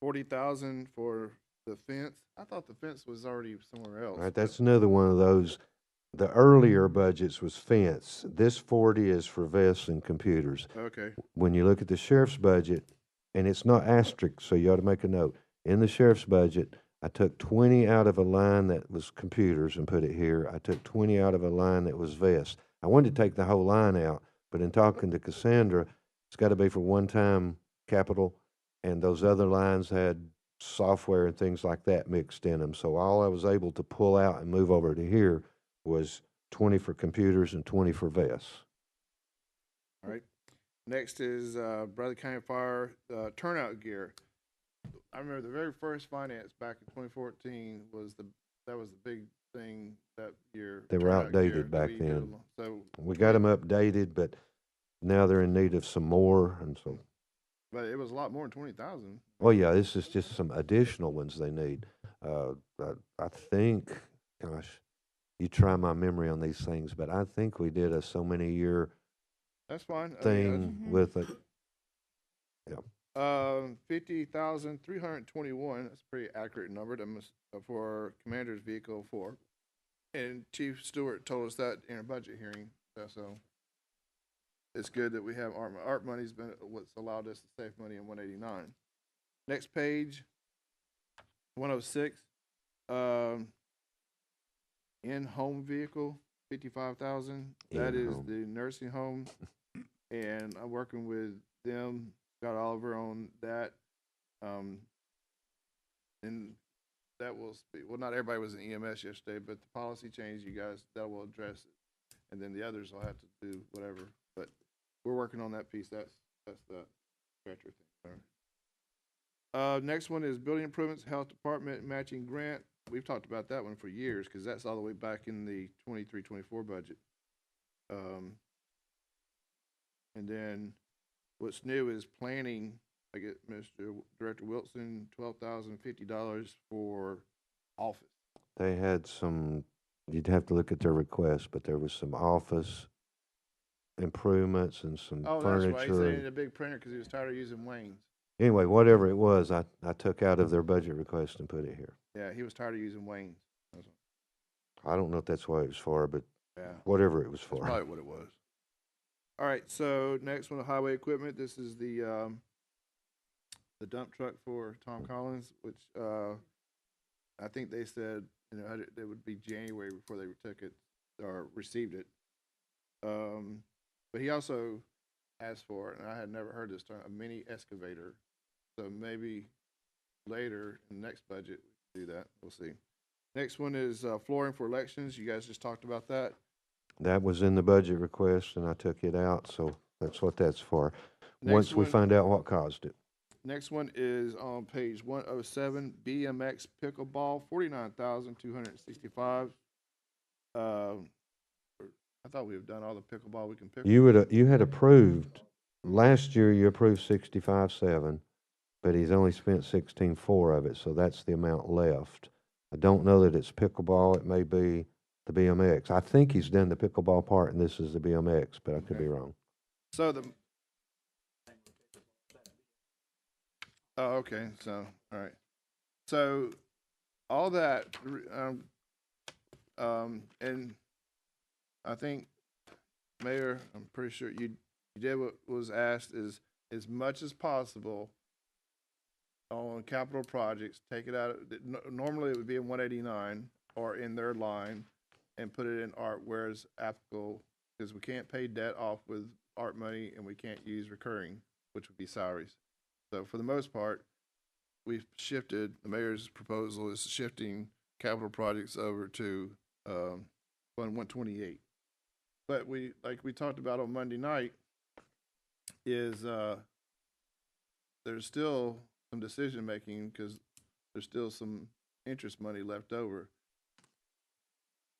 40,000 for the fence. I thought the fence was already somewhere else. All right, that's another one of those. The earlier budgets was fence. This 40 is for vests and computers. Okay. When you look at the sheriff's budget, and it's not asterisk, so you ought to make a note. In the sheriff's budget, I took 20 out of a line that was computers and put it here. I took 20 out of a line that was vests. I wanted to take the whole line out, but in talking to Cassandra, it's got to be for one-time capital, and those other lines had software and things like that mixed in them. So all I was able to pull out and move over to here was 20 for computers and 20 for vests. All right. Next is Bradley County Fire turnout gear. I remember the very first finance back in 2014 was the big thing that year. They were turnout gear outdated that back we did then. So We got them updated, but now they're in need of some more, and so. but it was a lot more than 20,000. Oh yeah, this is just some additional ones they need. I think, gosh, you try my memory on these things, but I think we did a so many year That's fine. thing with it. 50,321. That's a pretty accurate number. That must for Commander's Vehicle 4. And Chief Stewart told us that in our budget hearing. So it's good that we have ARP. ARP money's been what's allowed us to save money in 189. Next page, 106. In-home vehicle, 55,000. That is In-home. the nursing home, and I'm working with them. Got Oliver on that, and that will speak. Well, not everybody was in EMS yesterday, but the policy change, you guys, that will address it, and then the others will have to do whatever. But we're working on that piece. That's the stretcher thing. Next one is building improvements, health department matching grant. We've talked about that one for years because that's all the way back in the 23-24 budget. And then what's new is planning. I get Mr. Director Wilson, $12,050 for office. They had some, you'd have to look at their request, but there was some office improvements and some Oh, that's right. He said he furniture. needed a big printer because he was tired of using Wayne's. Anyway, whatever it was, I took out of their budget request and put it here. Yeah, he was tired of using Wayne's. I don't know if that's what it was for, but Yeah, whatever it was that's for. probably what it was. All right, so next one, highway equipment. This is the dump truck for Tom Collins, which I think they said it would be January before they took it or received it. But he also asked for, and I had never heard this term, a mini excavator. So maybe later in the next budget we can do that. We'll see. Next one is flooring for elections. You guys just talked about that. That was in the budget request, and I took it out, so that's what that's for. Next Once we one- find out what caused it. Next one is on page 107, BMX pickleball, 49,265. I thought we have done all the pickleball we can pick. You had approved, last year you approved 65.7, but he's only spent 16.4 of it, so that's the amount left. I don't know that it's pickleball, it may be the BMX. I think he's done the pickleball part and this is the BMX, but I could be wrong. So okay. So, all right. So, all that, and I think, Mayor, I'm pretty sure you did what was asked is as much as possible on capital projects, take it out. Normally, it would be in 189 or in their line, and put it in art where it's applicable, because we can't pay debt off with art money, and we can't use recurring, which would be salaries. So for the most part, we've shifted. The mayor's proposal is shifting capital projects over to Fund 128. But like we talked about on Monday night, is there's still some decision making because there's still some interest money left over.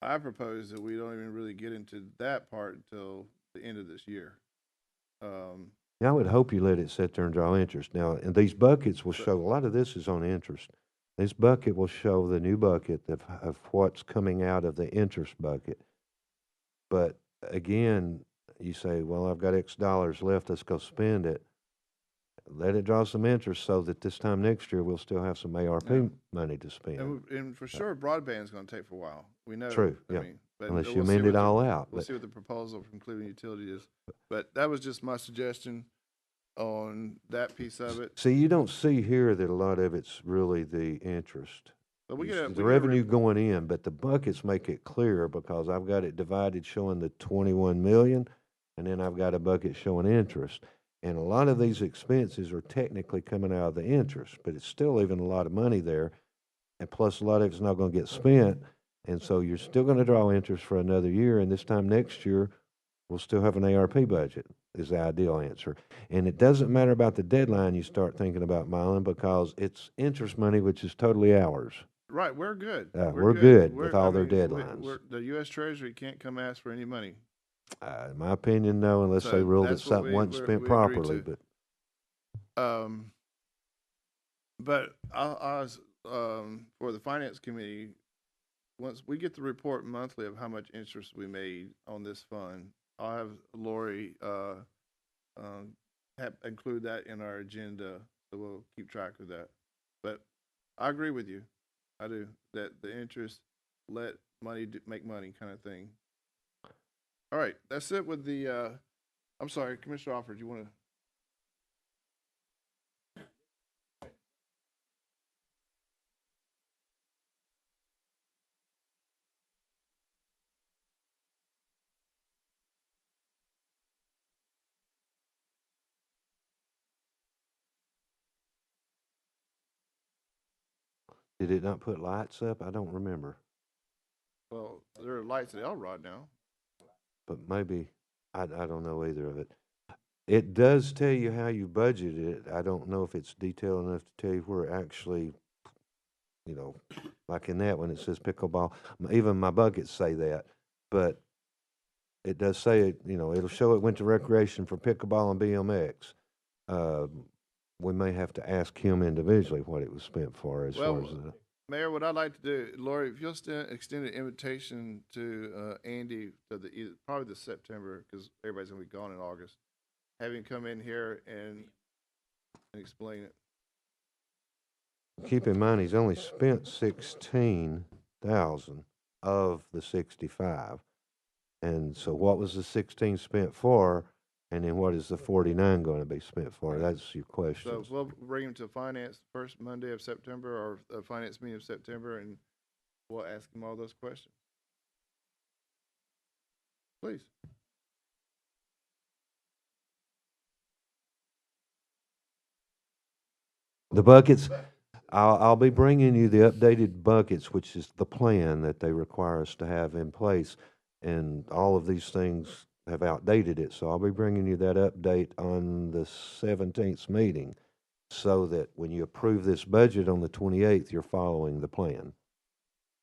I propose that we don't even really get into that part until the end of this year. Yeah, I would hope you let it sit there and draw interest. Now, and these buckets will show, a lot of this is on interest. This bucket will show the new bucket of what's coming out of the interest bucket. But again, you say, well, I've got X dollars left, let's go spend it. let it draw some interest so that this time next year, we'll still have some ARP Yeah. money to spend. And for sure, broadband's gonna take for a while. We know. True, I yeah. mean, but Unless we'll you see amend what it all out, We'll but- see what the proposal from Cleveland Utility is. But that was just my suggestion on that piece of it. See, you don't see here that a lot of it's really the interest. But we You get see a, the we get a revenue going in, but the buckets make it clear because I've got it divided showing the 21 million, and then I've got a bucket showing interest. And a lot of these expenses are technically coming out of the interest, but it's still leaving a lot of money there. And plus, a lot of it's not gonna get spent, and so you're still gonna draw interest for another year, and this time next year, we'll still have an ARP budget, is the ideal answer. And it doesn't matter about the deadline you start thinking about, Mylan, because it's interest money, which is totally ours. Right, we're good. We're good with all their I deadlines. the U.S. Treasury can't come ask for any money. In my opinion, no, unless So they ruled that that's what something wasn't we spent agreed properly, to. but But I was, for the finance committee, once we get the report monthly of how much interest we made on this fund, I'll have Lori, include that in our agenda, so we'll keep track of that. But I agree with you. I do, that the interest, let money make money kind of thing. All right, that's it with the, I'm sorry, Commissioner Alford, you want to? did it not put lights up? I don't remember, Well, there are lights at Elrod now. but maybe, I don't know either of it. It does tell you how you budget it. I don't know if it's detailed enough to tell you where actually, you know, like in that one, it says pickleball. Even my buckets say that, but it does say it, you know, it'll show it went to recreation for pickleball and BMX. We may have to ask him individually what it was spent for as far as the. Mayor, what I'd like to do, Lori, if you'll extend an invitation to Andy to probably the September, because everybody's gonna be gone in August. Have him come in here and explain it. Keep in mind, he's only spent 16,000 of the 65. And so what was the 16 spent for? And then what is the 49 going to be spent for? That's your question. So we'll bring him to finance first Monday of September, or the finance meeting of September, and we'll ask him all those questions. Please. The buckets, I'll be bringing you the updated buckets, which is the plan that they require us to have in place. And all of these things have outdated it. So I'll be bringing you that update on the 17th meeting so that when you approve this budget on the 28th, you're following the plan.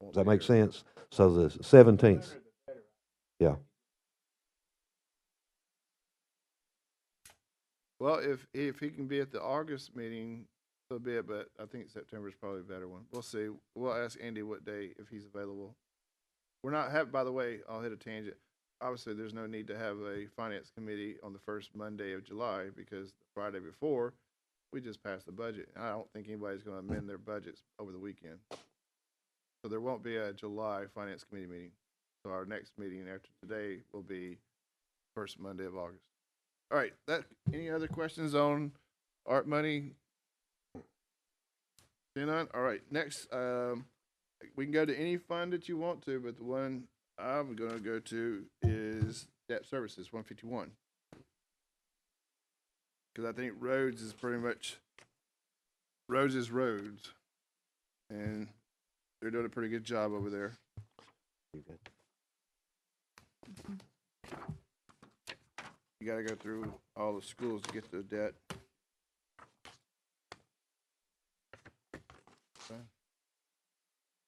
Does that make sense? So the 17th. Yeah. Well, if he can be at the August meeting, so be it, but I think September is probably a better one. We'll see. We'll ask Andy what day, if he's available. We're not by the way, I'll hit a tangent. Obviously, there's no need to have a finance committee on the first Monday of July, because the Friday before, we just passed the budget. I don't think anybody's gonna amend their budgets over the weekend. So there won't be a July finance committee meeting. So our next meeting after today will be first Monday of August. All right, any other questions on art money? See none? All right, next, we can go to any fund that you want to, but the one I'm gonna go to is debt services, 151. Because I think roads is pretty much, roads is roads. And they're doing a pretty good job over there. You gotta go through all the schools to get to the debt. Okay.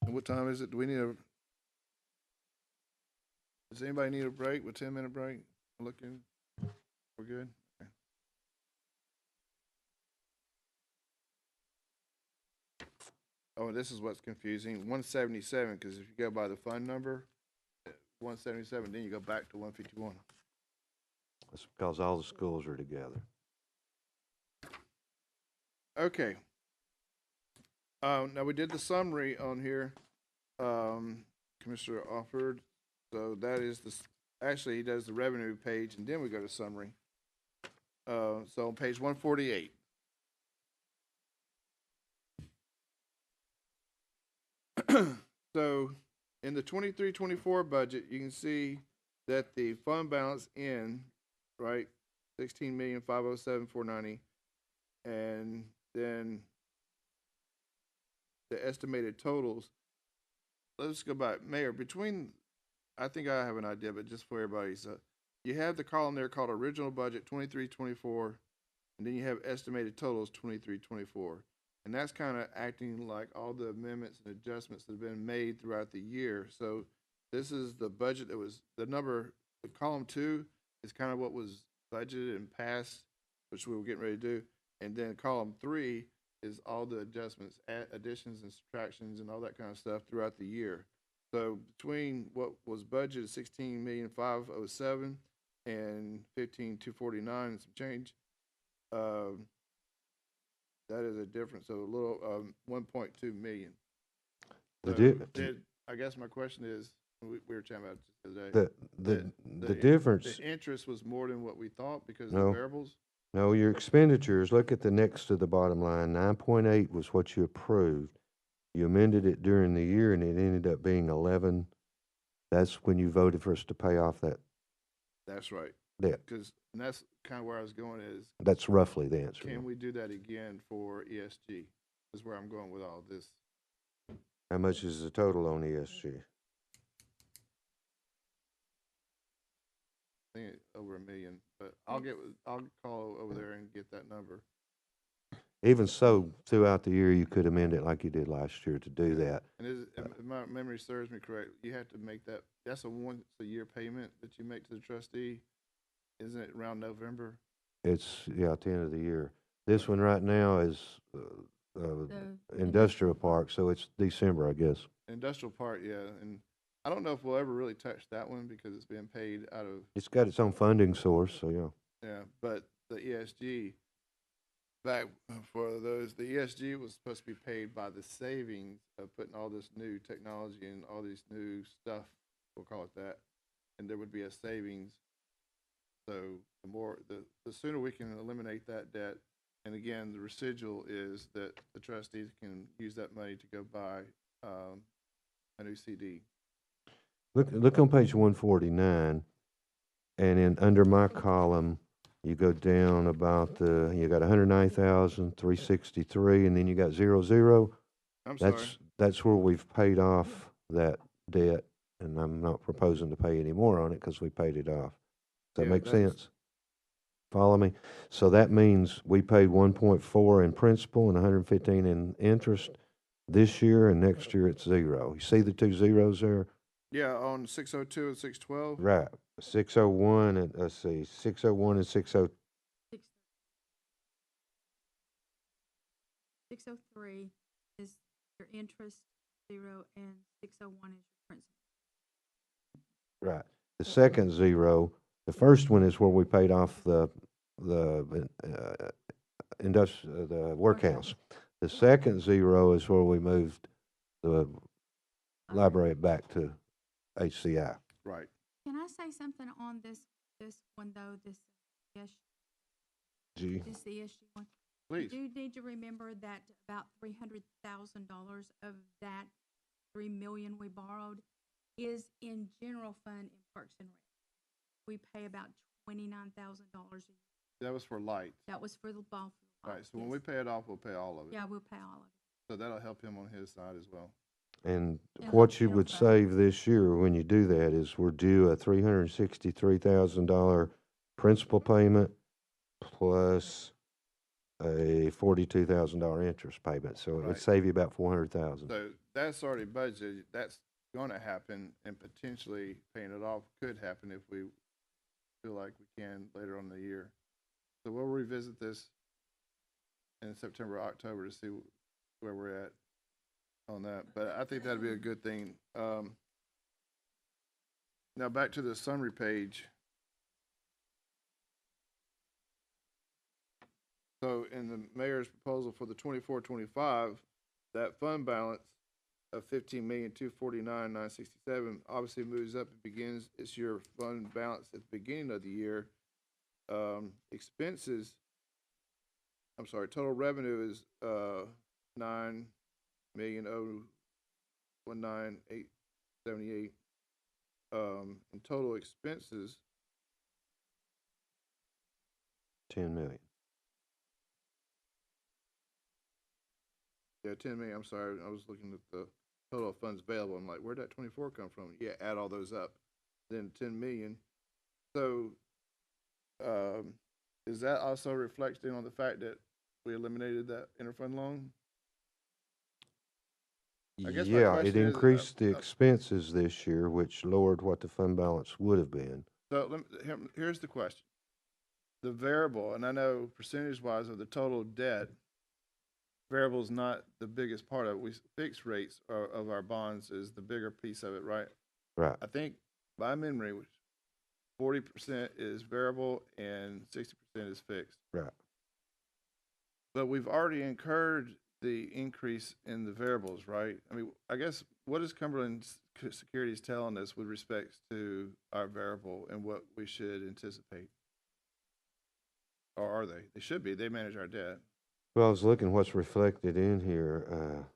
And what time is it? Do we need does anybody need a break? With 10-minute break? Looking, we're good? Okay. Oh, this is what's confusing. 177, because if you go by the fund number, 177, then you go back to 151. That's because all the schools are together. Okay. Now we did the summary on here. Commissioner offered, so that is actually he does the revenue page and then we go to summary. So on page 148. So in the 23-24 budget, you can see that the fund balance in, right, 16,507,490, and then the estimated totals. Let's go back, Mayor. I think I have an idea, but just for everybody, so you have the column there called original budget 23-24, and then you have estimated totals 23-24. And that's kind of acting like all the amendments and adjustments that have been made throughout the year. So this is the budget that was, the column 2 is kind of what was budgeted and passed, which we were getting ready to do. And then column 3 is all the adjustments, additions and subtractions and all that kind of stuff throughout the year. So between what was budgeted 16,507,000 and 15,249 and some change, that is a difference of a little 1.2 million. I guess my question is, we were chatting about it today. The difference. The interest was more than what we thought because of No. the variables. No, your expenditures, look at the next to the bottom line, 9.8 was what you approved. You amended it during the year and it ended up being 11. That's when you voted for us to pay off that That's right. debt. And that's kind of where I was going is, That's roughly the answer. can we do that again for ESG? Is where I'm going with all this. How much is the total on ESG? I think over $1 million, but I'll call over there and get that number. Even so, throughout the year, you could amend it like you did last year to do that. And if my memory serves me correct, you have to make that's a once a year payment that you make to the trustee. Isn't it around November? It's, yeah, at the end of the year. This one right now is industrial park, so it's December, I guess. Industrial part, yeah. And I don't know if we'll ever really touch that one because it's being paid out of, It's got its own funding source, so yeah. yeah, but the ESG, back for those, the ESG was supposed to be paid by the savings of putting all this new technology and all these new stuff, we'll call it that, and there would be a savings. So the sooner we can eliminate that debt, and again, the residual is that the trustees can use that money to go buy a new CD. Look on page 149, and in under my column, you go down about you got 109,363, and then you got 00. I'm sorry. That's where we've paid off that debt, and I'm not proposing to pay any more on it because we paid it off. Does that make sense? Follow me? So that means we paid 1.4 in principal and 115 in interest this year, and next year it's 0. You see the two zeros there? Yeah, on 602 and 612. Right. 601 and let's see, 601 and 60. 603 is your interest 0 and 601 is your principal. Right. The second 0, the first one is where we paid off the workhouse. The second 0 is where we moved the library back to HCI. Right. Can I say something on this one though, this G. this ESG one? Please. You do need to remember that about $300,000 of that $3 million we borrowed is in general fund in Parks and Rec. We pay about $29,000 a year. That was for light. That was for the ball. Right. So when we pay it off, we'll pay all of it. Yeah, we'll pay all of it. So that'll help him on his side as well. And And what help you general would fund. save this year when you do that is we're due a $363,000 principal payment plus a $42,000 interest payment. So it would Right. save you about $400,000. So that's already budgeted. That's going to happen, and potentially paying it off could happen if we feel like we can later on in the year. So we'll revisit this in September, October to see where we're at on that. But I think that'd be a good thing. Now back to the summary page. So in the mayor's proposal for the 24-25, that fund balance of 15,249,967 obviously moves up. It begins, it's your fund balance at the beginning of the year. Expenses, I'm sorry, total revenue is 9,019,878. And total expenses, 10 million. yeah, 10 million. I'm sorry, I was looking at the total funds available. I'm like, where'd that 24 come from? Yeah, add all those up, then 10 million. So, is that also reflecting on the fact that we eliminated that interfund loan? I guess my Yeah, it question is, increased the expenses this year, which lowered what the fund balance would have been. So here's the question. The variable, and I know percentage-wise of the total debt, variable is not the biggest part of it. Fixed rates of our bonds is the bigger piece of it, right? Right. I think by memory, 40% is variable and 60% is fixed. Right. But we've already incurred the increase in the variables, right? I mean, I guess what is Cumberland Securities telling us with respect to our variable and what we should anticipate? Or are they? They should be. They manage our debt. Well, I was looking what's reflected in here.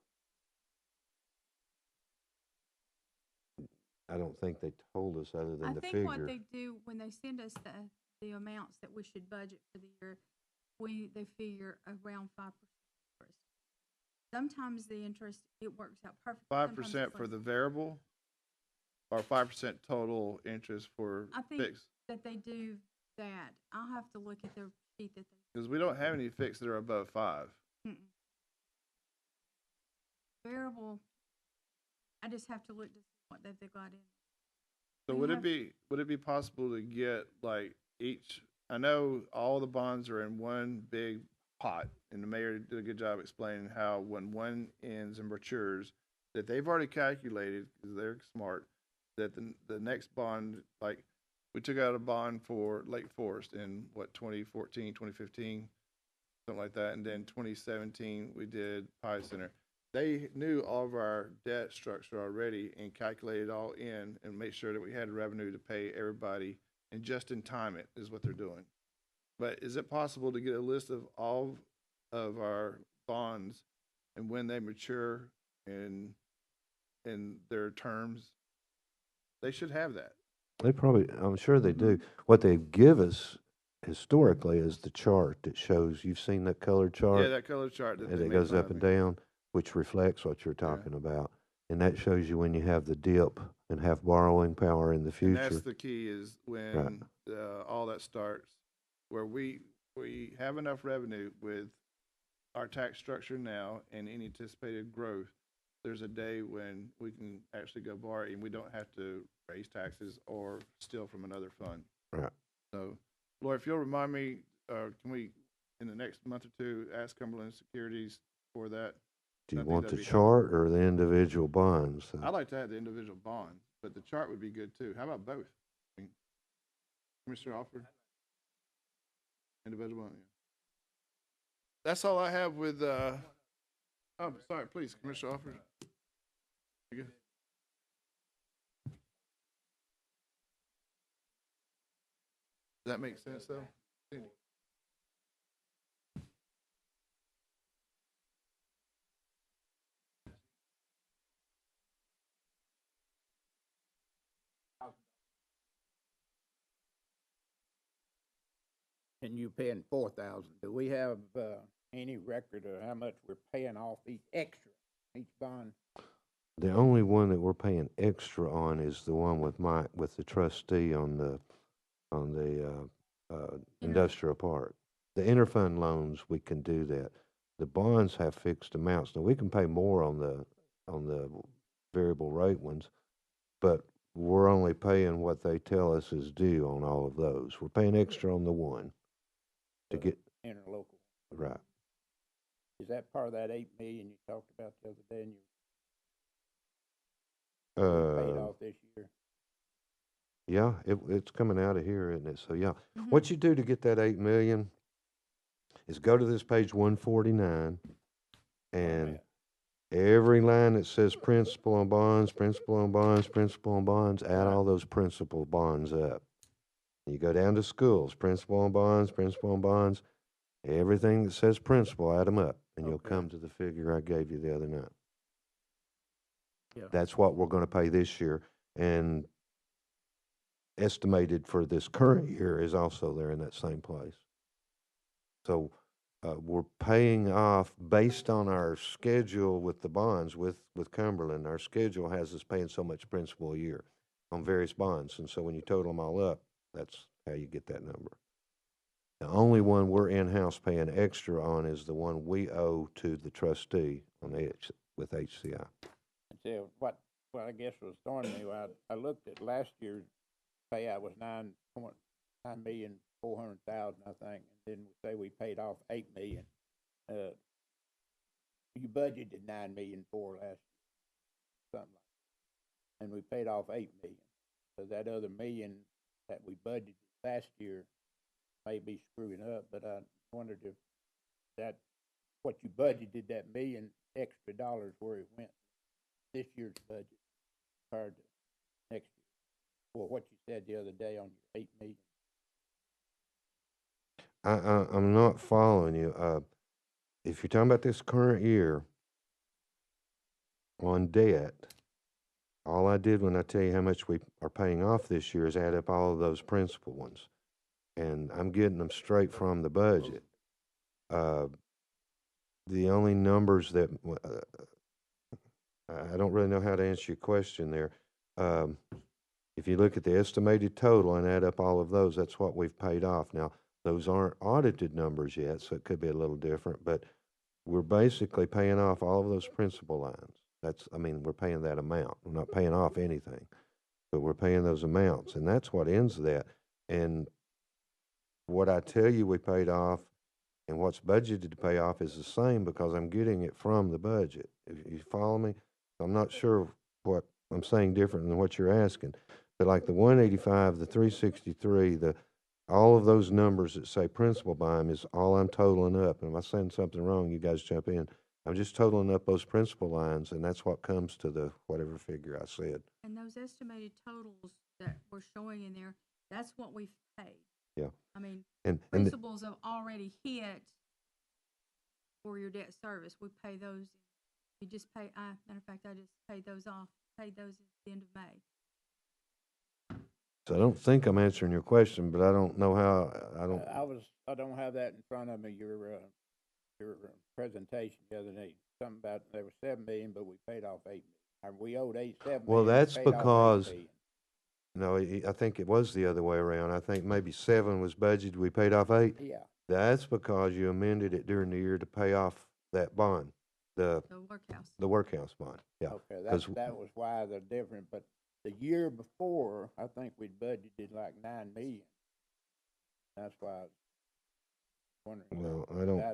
I don't think they told us other than I the think figure. what they do when they send us the amounts that we should budget for the year, they figure around 5%. Sometimes the interest, it works out perfect. 5% for the variable, or 5% total interest for I think fixed? that they do that. I'll have to look at their sheet that Because we don't have any fixed that are above 5. they. Variable, I just have to look to see what they've got in. So We would have- it be possible to get like each? I know all the bonds are in one big pot, and the mayor did a good job explaining how when one ends and matures, that they've already calculated because they're smart that the next bond, like we took out a bond for Lake Forest in what 2014, 2015, something like that, and then 2017 we did Pie Center. They knew all of our debt structure already and calculated all in and made sure that we had revenue to pay everybody and just in time it is what they're doing. But is it possible to get a list of all of our bonds and when they mature and in their terms? They should have that. They probably, I'm sure they do. What they give us historically is the chart that shows, you've seen that colored chart? Yeah, that color chart that And they it made goes fun up of and me. down, which reflects what you're talking about. And that shows you when you have the dip and have borrowing power in the And that's future. the key is when all that starts, where we have enough revenue with our tax structure now and any anticipated growth. There's a day when we can actually go borrow and we don't have to raise taxes or steal from another fund. Right. So, Laura, if you'll remind me, can we, in the next month or two, ask Cumberland Securities for that? Do I you think want that'd the be helpful. chart or the individual bonds? I'd like to have the individual bonds, but the chart would be good too. How about both? I mean, Commissioner Alford? Individual bond, yeah. That's all I have with, oh, sorry, please, Commissioner Alford. You good? Does that make sense though? And you paying 4,000. Do we have any record of how much we're paying off each extra, each bond? The only one that we're paying extra on is the one with the trustee on the industrial park. The interfund loans, we can do that. The bonds have fixed amounts. Now, we can pay more on the variable rate ones, but we're only paying what they tell us is due on all of those. We're paying extra on the one to get Interlocal. right. Is that part of that 8 million you talked about the other day and you paid off this year? Yeah, it's coming out of here, isn't it? So yeah, what you do to get that 8 million is go to this page 149, and Yeah. every line that says principal on bonds, principal on bonds, principal on bonds, add all those principal bonds up. You go down to schools, principal on bonds, principal on bonds, everything that says principal, add them up, and you'll Okay. come to the figure I gave you the other night. Yeah. That's what we're gonna pay this year, and estimated for this current year is also there in that same place. So, we're paying off based on our schedule with the bonds with Cumberland. Our schedule has us paying so much principal a year on various bonds, and so when you total them all up, that's how you get that number. The only one we're in-house paying extra on is the one we owe to the trustee on with HCI. And so what I guess was throwing me, I looked at last year's payout was 9,400,000, I think, and then we say we paid off 8 million. You budgeted 9,400,000 last year, something like that. And we paid off 8 million. So that other million that we budgeted last year may be screwing up, but I wondered if that, what you budgeted, that million extra dollars, where it went this year's budget compared to next year. Well, what you said the other day on your 8 million. I'm not following you. If you're talking about this current year on debt, all I did when I tell you how much we are paying off this year is add up all of those principal ones. And I'm getting them straight from the budget. The only numbers that, I don't really know how to answer your question there. If you look at the estimated total and add up all of those, that's what we've paid off. Now, those aren't audited numbers yet, so it could be a little different, but we're basically paying off all of those principal lines. We're paying that amount. We're not paying off anything, but we're paying those amounts, and that's what ends that. And what I tell you we paid off and what's budgeted to pay off is the same because I'm getting it from the budget. If you follow me, I'm not sure what I'm saying different than what you're asking. But like the 185, the 363, all of those numbers that say principal by them is all I'm totaling up. And if I'm saying something wrong, you guys jump in. I'm just totaling up those principal lines, and that's what comes to the whatever figure I said. And those estimated totals that we're showing in there, that's what we've paid. Yeah. I mean, And principals have already hit for your debt service. We pay those. You just pay, matter of fact, I just paid those off, paid those at the end of May. so I don't think I'm answering your question, but I don't know how, I don't have that in front of me, your presentation the other day. Something about, there was 7 million, but we paid off 8 million. We owed 7 well, million, that's paid off 8 because, million. no, I think it was the other way around. I think maybe 7 was budgeted, we paid off 8. Yeah. That's because you amended it during the year to pay off that bond, the workhouse bond, yeah. Okay, 'Cause that was why they're different, but the year before, I think we'd budgeted like 9 million. That's why I was wondering. Well, I don't,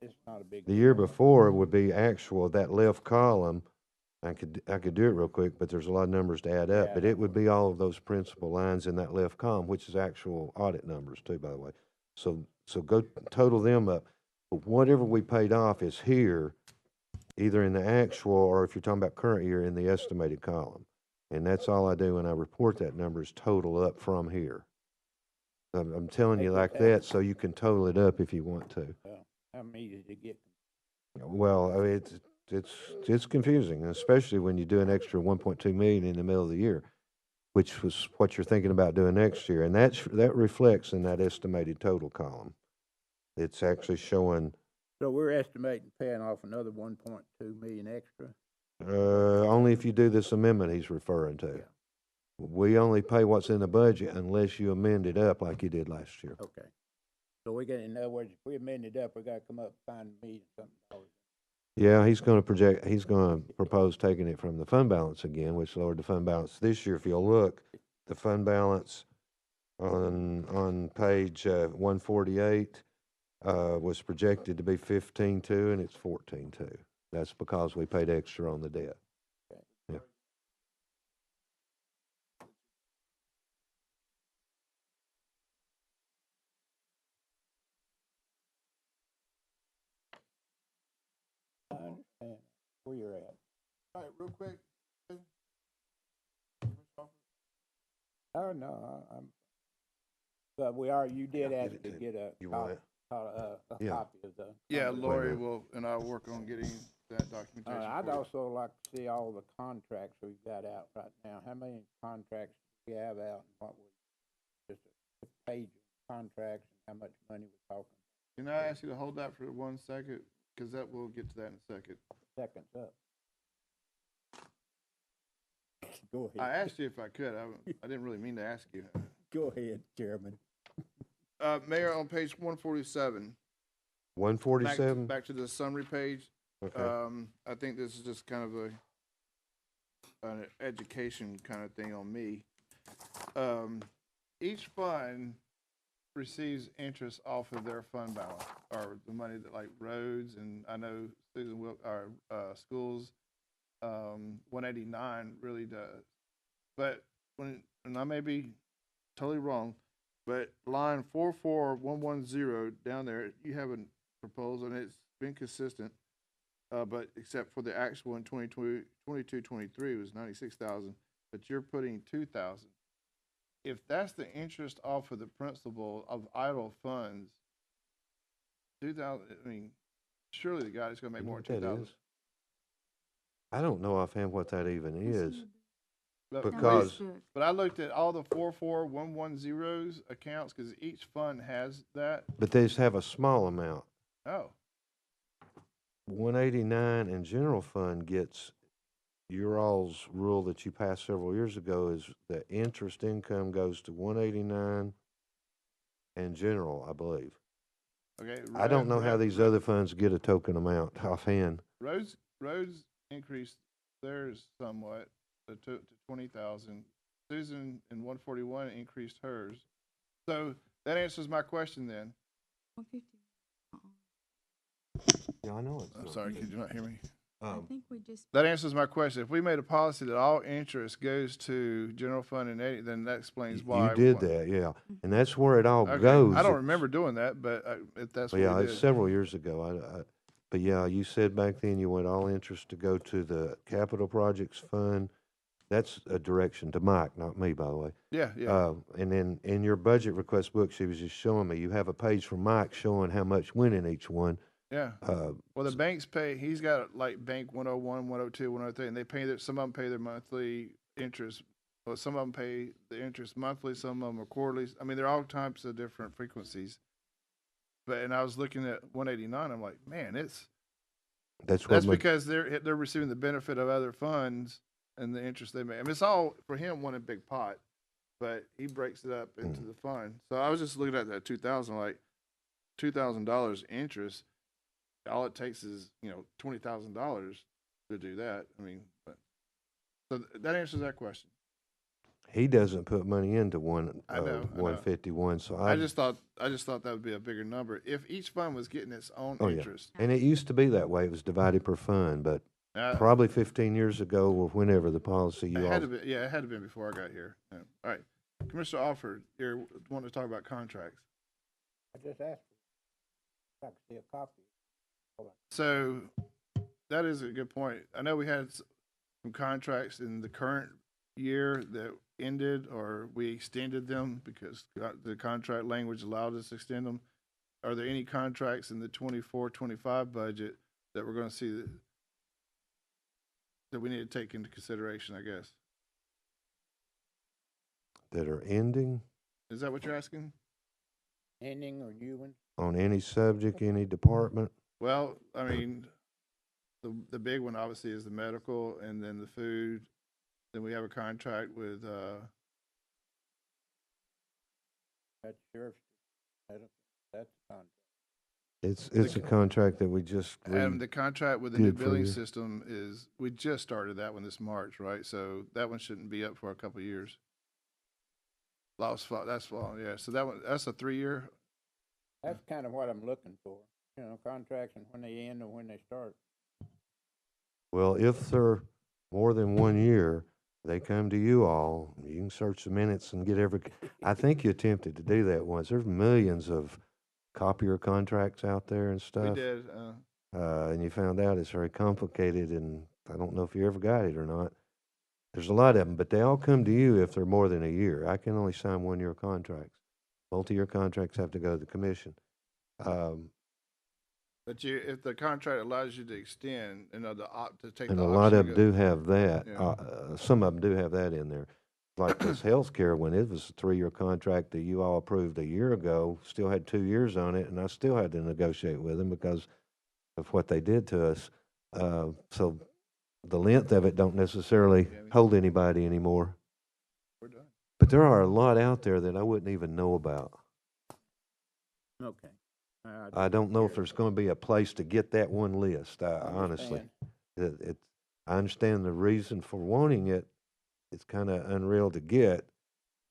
it's not a big the deal. year before would be actual, that left column, I could do it real quick, but there's a lot of numbers to add up, Yeah, but it would be all of those principal lines in that left column, which is actual audit numbers too, by the way. So go total them up. But whatever we paid off is here, either in the actual or if you're talking about current year in the estimated column. And that's all I do when I report that number is total up from here. I'm telling you like that so you can total it up if you want to. Well, I'm easy to get. Well, I mean, it's confusing, especially when you do an extra 1.2 million in the middle of the year, which was what you're thinking about doing next year, and that reflects in that estimated total column. It's actually showing. So we're estimating paying off another 1.2 million extra. Only if you do this amendment he's referring to. Yeah. We only pay what's in the budget unless you amend it up like you did last year. Okay. So we got, in other words, if we amend it up, we got to come up and find $1 million something. Yeah, he's going to propose taking it from the fund balance again, which lowered the fund balance this year. If you'll look, the fund balance on page 148 was projected to be 15.2, and it's 14.2. That's because we paid extra on the debt. Yeah. understand where you're at. All right, real quick. Oh, no, I'm, but you did Give ask it to to get a You want it? a Yeah. copy of the. Yeah, summary. Lori minute. will, and I'll work on getting that documentation. I'd for you. also like to see all the contracts we've got out right now. How many contracts do we have out and what just a page of contracts and how much money we're talking? Can I ask you to hold that for 1 second? Because that, we'll get to that in a second. Seconds up. Go I ahead. asked you if I could. I didn't really mean to ask you. Go ahead, Chairman. Mayor, on page 147. 147? Back to the summary page. Okay. I think this is just kind of an education kind of thing on me. Each fund receives interest off of their fund balance, or the money that, like roads, and I know Susan will, our schools, 189 really does. But and I may be totally wrong, but line 44110 down there, you have a proposal, and it's been consistent. But except for the actual in 22-23 was 96,000, but you're putting 2,000. If that's the interest off of the principal of idle funds, 2,000. I mean, surely the guy's going to make You know more what than that 2,000. is? I don't know offhand what that even is. Because- But I looked at all the 44110s accounts because each fund has that. But they just have a small amount. Oh, 189 and general fund gets, your all's rule that you passed several years ago is the interest income goes to 189 and general, I believe. okay. I don't know how these other funds get a token amount offhand. Roads increased theirs somewhat to 20,000. Susan in 141 increased hers. So that answers my question then. 150. Yeah, I know I'm sorry, could you not hear me? I think we just, That answers my question. If we made a policy that all interest goes to general fund and 80, then that explains why. You did that, yeah. And that's where it all Okay. goes. I don't It's- remember doing that, but if that's But what yeah, we it's did. several years ago. But yeah, you said back then you want all interest to go to the capital projects fund. That's a direction to Mike, not me, by the way. Yeah, yeah. And then in your budget request book, she was just showing me, you have a page from Mike showing how much went in each one. Yeah. Well, the banks pay. He's got like Bank 101, 102, 103, and they pay their. Some of them pay their monthly interest. Well, some of them pay the interest monthly. Some of them are quarterly. I mean, they're all types of different frequencies. And I was looking at 189. I'm like, man, That's because they're receiving the benefit of other funds and the interest they make. I mean, it's all for him one big pot, but he breaks it up into the fund. So I was just looking at that 2,000, like $2,000 interest. All it takes is, $20,000 to do that. I mean, so that answers that question. he doesn't put money into I know. 151. So I just thought that would be a bigger number if each fund was getting its own Oh, yeah. interest. And it used to be that way. It was divided per fund, but probably 15 years ago or whenever the policy it had to be, it had to be before I got here. Yeah. All right, Commissioner Alford, you're wanting to talk about contracts. I just asked if I could see a copy. So that is a good point. I know we had some contracts in the current year that ended, or we extended them because the contract language allowed us to extend them. Are there any contracts in the 24-25 budget that we're going to see that we need to take into consideration, I guess? that are ending Is that what you're asking? Ending or new ones? on any subject, any department. Well, I mean, the big one obviously is the medical, and then the food. Then we have a contract with That's sheriff's. That's a contract. It's a contract that we just and the contract with the Good new for billing you. system is we just started that one this March, right? So that one shouldn't be up for a couple of years. That's fall, yeah. So that's a 3-year. That's kind of what I'm looking for, contracts and when they end or when they start. Well, if they're more than 1 year, they come to you all. You can search the minutes and get I think you attempted to do that once. There's millions of copier contracts out there and We stuff. did. and you found out it's very complicated, and I don't know if you ever got it or not. There's a lot of them, but they all come to you if they're more than a year. I can only sign 1-year contracts. Multi-year contracts have to go to the commission. But if the contract allows you to extend, to take And the a lot option of to them go. do have that. Yeah. Some of them do have that in there. Like this healthcare one, it was a 3-year contract that you all approved a year ago, still had 2 years on it, and I still had to negotiate with them because of what they did to us. So the length of it don't necessarily hold anybody anymore. We're done. But there are a lot out there that I wouldn't even know about. Okay. I don't know if there's gonna be a place to get that one list, honestly. Understand. I understand the reason for wanting it. It's kinda unreal to get.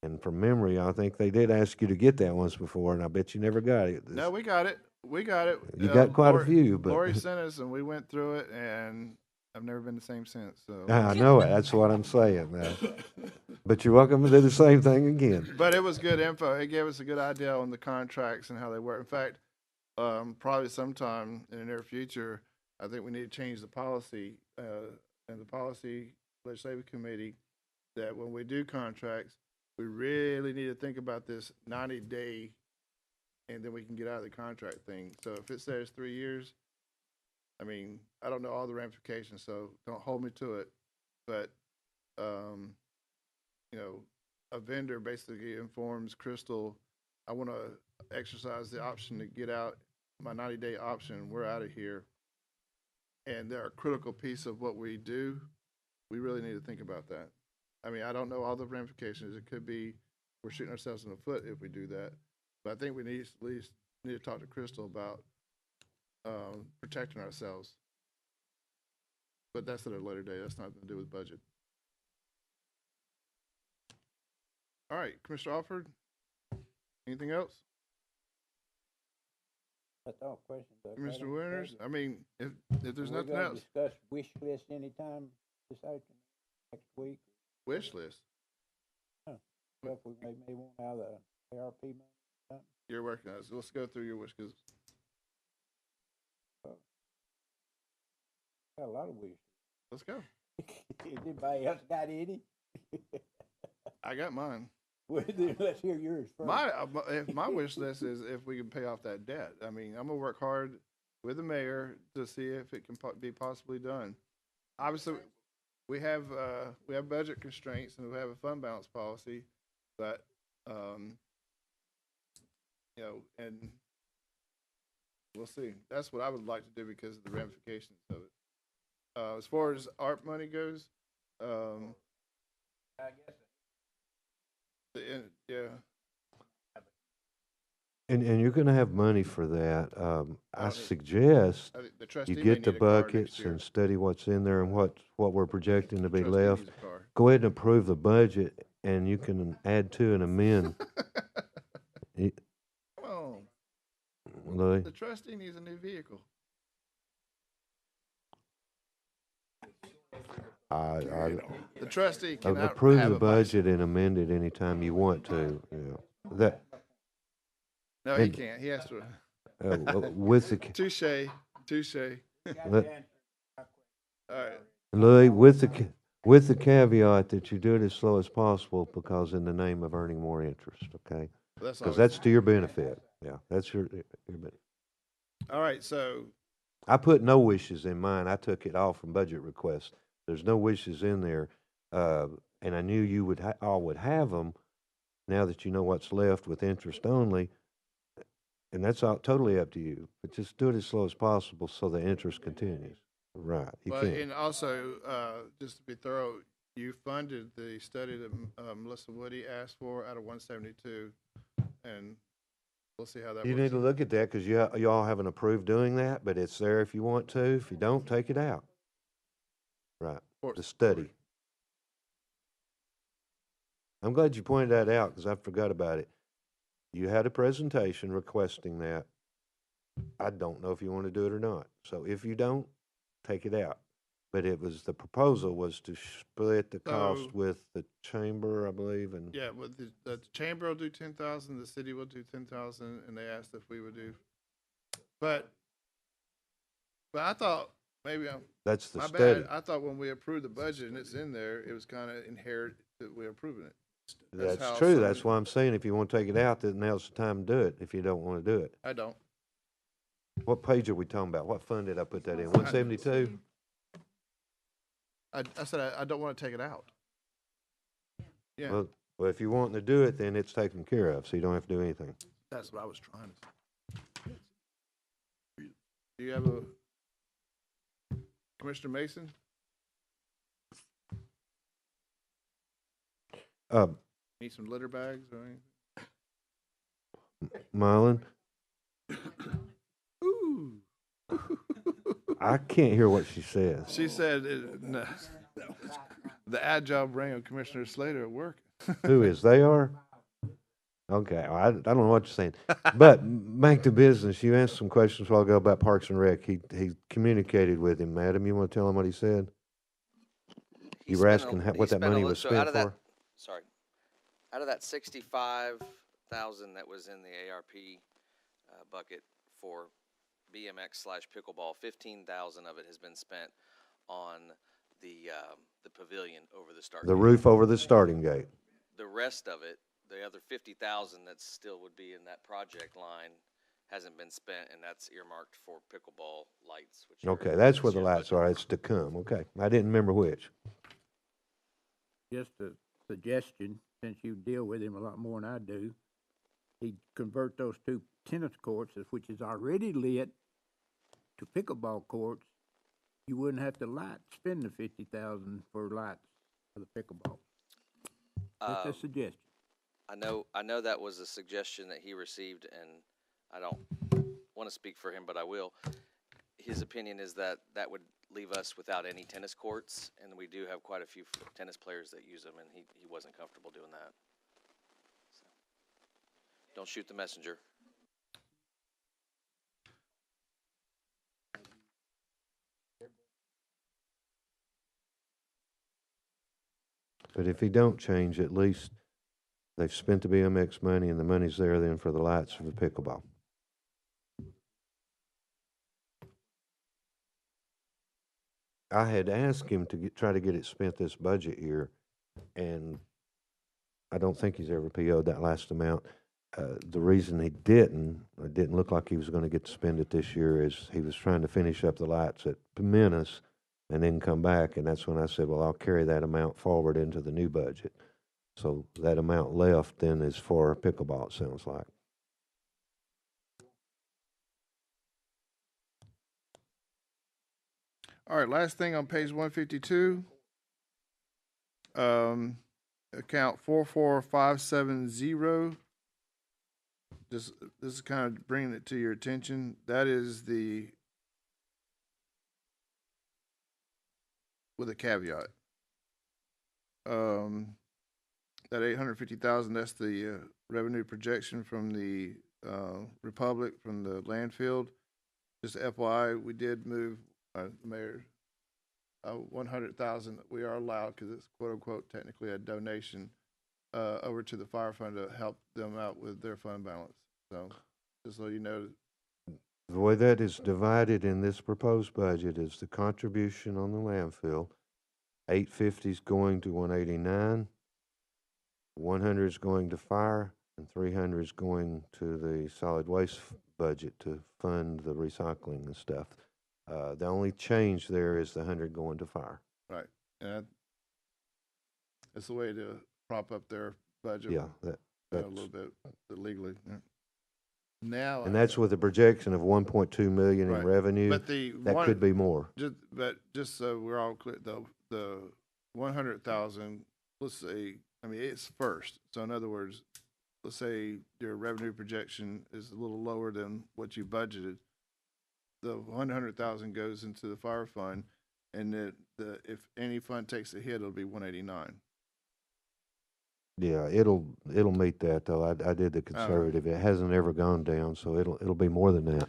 And from memory, I think they did ask you to get that once before, and I bet you never got it. No, we got it. We got it. You got quite a Lori- few, but Lori sent us, and we went through it, and I've never been the same since. So, I know it. That's what I'm saying now. But you're welcome to do the same thing again. but it was good info. It gave us a good idea on the contracts and how they work. In fact, probably sometime in the near future, I think we need to change the policy and the policy legislative committee that when we do contracts, we really need to think about this 90-day, and then we can get out of the contract thing. So if it says 3 years, I mean, I don't know all the ramifications, so don't hold me to it. But, a vendor basically informs Crystal, I want to exercise the option to get out, my 90-day option, we're out of here. And they're a critical piece of what we do. We really need to think about that. I mean, I don't know all the ramifications. It could be we're shooting ourselves in the foot if we do that. But I think we need at least need to talk to Crystal about protecting ourselves. But that's at a later date. That's nothing to do with budget. All right, Commissioner Alford. Anything else? That's all questions. Mr. Winters? I mean, if there's We're nothing gonna else, discuss wish list anytime this afternoon, next week. wish list. Stuff we may want out of the ARP money. You're working on it. So let's go through your wish because Got a lot of wish. let's go. Anybody else got any? I got mine. Well, then let's hear yours first. My wish list is if we can pay off that debt. I mean, I'm gonna work hard with the mayor to see if it can be possibly done. Obviously, we have budget constraints and we have a fund balance policy, but and we'll see. That's what I would like to do because of the ramifications of it. As far as ARP money goes, I guess. Yeah. And you're gonna have money for that. I don't need- suggest I think the trustee you may get the need a car next buckets year. and study what's in there and what we're projecting to be Trustee left. needs a car. Go ahead and approve the budget, and you can add to and amend. Come on, Louis. the trustee needs a new vehicle. The trustee cannot Approve have the a bicycle. budget and amend it anytime you want to, That, No, he and- can't. He has to. with the, Touche. let- All right. Louis, with the caveat that you do it as slow as possible because in the name of earning more interest, okay? That's Because all. that's to your benefit, yeah, that's your benefit. All right. So I put no wishes in mine, I took it all from budget requests. There's no wishes in there, and I knew you would all would have them, now that you know what's left with interest only, and that's all totally up to you, but just do it as slow as possible so the interest continues. Right, you but can. and also just to be thorough, you funded the study that Melissa Woody asked for out of 172, and we'll see how that You works. need to look at that, because you all haven't approved doing that, but it's there if you want to. If you don't, take it out. Right, Course, the study. I'm glad you pointed that out, because I forgot about it. You had a presentation requesting that. I don't know if you want to do it or not. So if you don't, take it out. But the proposal was to split the cost So- with the chamber, I believe, and. Yeah, well, the chamber will do 10,000, the city will do 10,000, and they asked if we would do. But But I thought, maybe That's the my study. bad, I thought when we approved the budget and it's in there, it was kind of inherent that we're approving it. That's how true. some- That's why I'm saying if you want to take it out, then now's the time to do it, if you don't want to do it. I don't. What page are we talking about? What fund did I put that in? 172? I said I don't want to take it out. Yeah, Well, if you want to do it, then it's taken care of, so you don't have to do anything. that's what I was trying to say. Do you have a, Commissioner Mason? Need some litter bags or anything? Mylan, Ooh. I can't hear what she says. She said, no, the ad job rang on Commissioner Slater at work. Who is? They are? Okay, well, I don't know what you're saying. But back to business, you asked some questions a while ago about Parks and Rec. He communicated with him. Madam, you want to tell him what he said? You were asking what that money was spent for? Sorry. Out of that 65,000 that was in the ARP bucket for BMX/pickleball, 15,000 of it has been spent on the pavilion over the start. The gate. roof over the starting gate. The rest of it, the other 50,000 that still would be in that project line, hasn't been spent, and that's earmarked for pickleball lights. Which Okay, that's where the lights are. It's to come. Okay, I didn't remember which. Just a suggestion, since you deal with him a lot more than I do, he'd convert those two tennis courts, which is already lit, to pickleball courts. You wouldn't have to spend the 50,000 for lights for the pickleball. Just a suggestion. I know that was a suggestion that he received, and I don't want to speak for him, but I will. His opinion is that that would leave us without any tennis courts, and we do have quite a few tennis players that use them, and he wasn't comfortable doing that. So, don't shoot the messenger. But if he don't change, at least they've spent the BMX money and the money's there then for the lights for the pickleball. I had asked him to try to get it spent this budget year, and I don't think he's ever PO'd that last amount. The reason he didn't, it didn't look like he was going to get to spend it this year, is he was trying to finish up the lights at Pimenez and then come back, and that's when I said, well, I'll carry that amount forward into the new budget. So that amount left then is for pickleball, it sounds like. All right, last thing on page 152. Account 44570. This is kind of bringing it to your attention. That is with a caveat. That 850,000. That's the revenue projection from the Republic, from the landfill. Just FYI, we did move, Mayor, 100,000. We are allowed, because it's quote unquote technically a donation, over to the fire fund to help them out with their fund balance. So, just so you know. The way that is divided in this proposed budget is the contribution on the landfill. 850 is going to 189, 100 is going to fire, and 300 is going to the solid waste budget to fund the recycling and stuff. The only change there is the 100 going to fire. Right, and it's a way to prop up their budget. Yeah, that's a little bit legally. Yeah. Now, and that's with a projection of 1.2 million right. in revenue. But that could be more. Just so we're all clear, the 100,000. Let's say, I mean, it's first. So in other words, let's say your revenue projection is a little lower than what you budgeted. The 100,000 goes into the fire fund, and if any fund takes a hit, it'll be 189. Yeah, it'll meet that though. I did the conservative. It hasn't ever gone down, so it'll be more than that.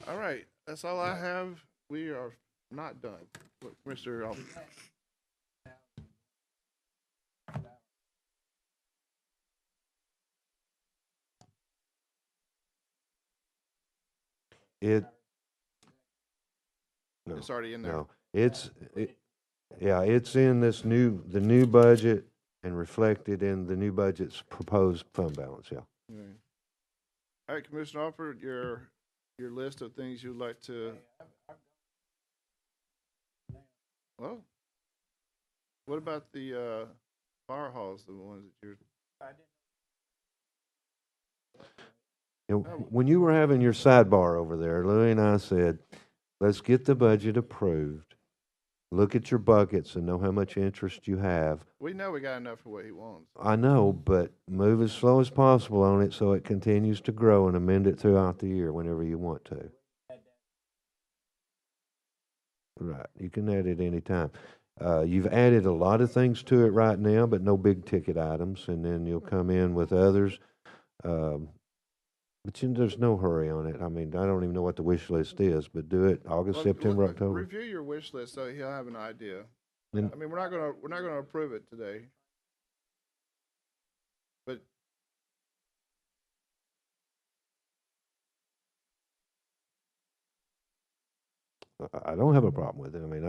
All right, that's all I have. We are not done. Look, Mr. It No, It's already in there. no, yeah, it's in the new budget and reflected in the new budget's proposed fund balance, yeah. All right, Commissioner Alford, your list of things you'd like to. Well, what about the fire halls, the ones that you're? You know, when you were having your sidebar over there, Louis and I said, let's get the budget approved, look at your buckets and know how much interest you have. We know we got enough for what he wants. I know, but move as slow as possible on it so it continues to grow and amend it throughout the year whenever you want to. Right, you can add it anytime. You've added a lot of things to it right now, but no big ticket items, and then you'll come in with others. But there's no hurry on it. I mean, I don't even know what the wish list is, but do it August, Well, September, look, October. review your wish list so he'll have an idea. And I mean, we're not gonna approve it today. But I don't have a problem with it. I mean,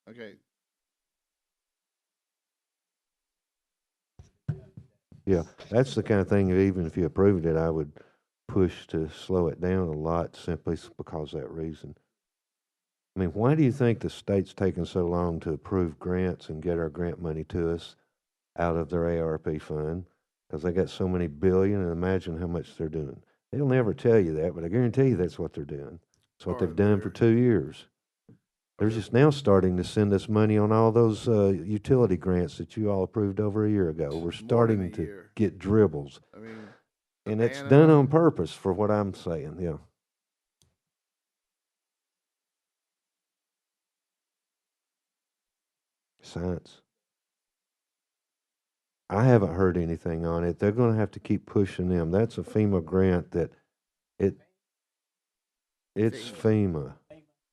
okay, yeah, that's the kind of thing, even if you approved it, I would push to slow it down a lot simply because of that reason. I mean, why do you think the state's taking so long to approve grants and get our grant money to us out of their ARP fund? Because they got so many billion, and imagine how much they're doing. They'll never tell you that, but I guarantee you that's what they're doing. It's what they've done for 2 years. They're just now starting to send us money on all those utility grants that you all approved over a year ago. We're more than starting a to year. get dribbles. I mean, And it's Savannah- done on purpose for what I'm saying, yeah. Science. I haven't heard anything on it. They're gonna have to keep pushing them. That's a FEMA grant that it's FEMA.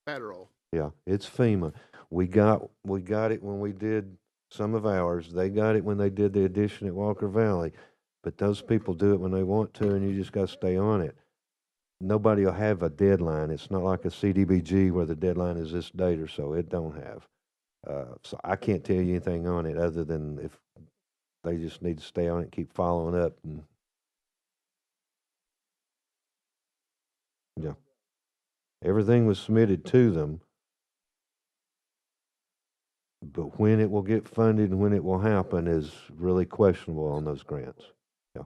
federal. Yeah, it's FEMA. We got it when we did some of ours. They got it when they did the addition at Walker Valley. But those people do it when they want to, and you just gotta stay on it. Nobody will have a deadline. It's not like a CDBG where the deadline is this date or so. It don't have. So I can't tell you anything on it other than if they just need to stay on it, keep following up, and yeah, everything was submitted to them. But when it will get funded and when it will happen is really questionable on those grants. Yeah.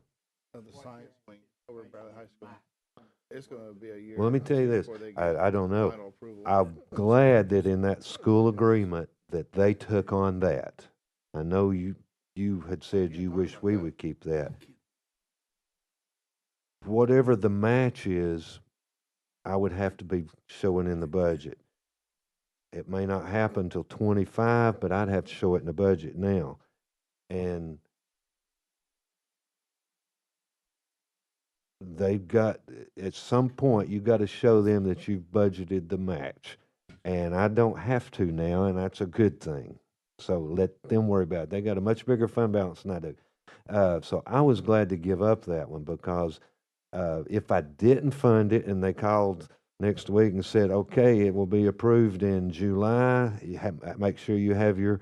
Of the science wing over at Bradley High School. It's gonna be a year. Well, let me tell you this. before they get I don't know. final approval. I'm glad that in that school agreement that they took on that. I know you had said you wish we would keep that. Whatever the match is, I would have to be showing in the budget. It may not happen till 25, but I'd have to show it in the budget now. And they've got, at some point, you got to show them that you've budgeted the match. And I don't have to now, and that's a good thing. So let them worry about it. They got a much bigger fund balance than I do. So I was glad to give up that one because if I didn't fund it and they called next week and said, okay, it will be approved in July, make sure you have your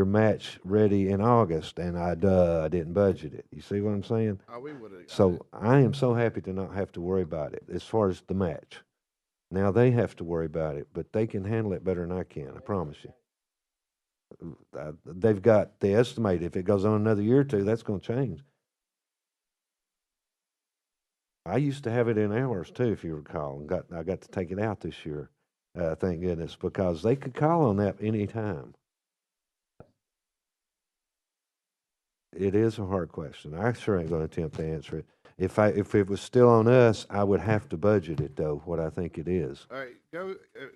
match ready in August, and I didn't budget it. You see what I'm saying? Oh, we would have. So I am so happy to not have to worry about it as far as the match. Now they have to worry about it, but they can handle it better than I can, I promise you. They estimate if it goes on another year or two, that's going to change. I used to have it in hours too, if you recall, and I got to take it out this year, thank goodness, because they could call on that any time. It is a hard question. I sure ain't going to attempt to answer it. If it was still on us, I would have to budget it though, what I think it is. All right, go,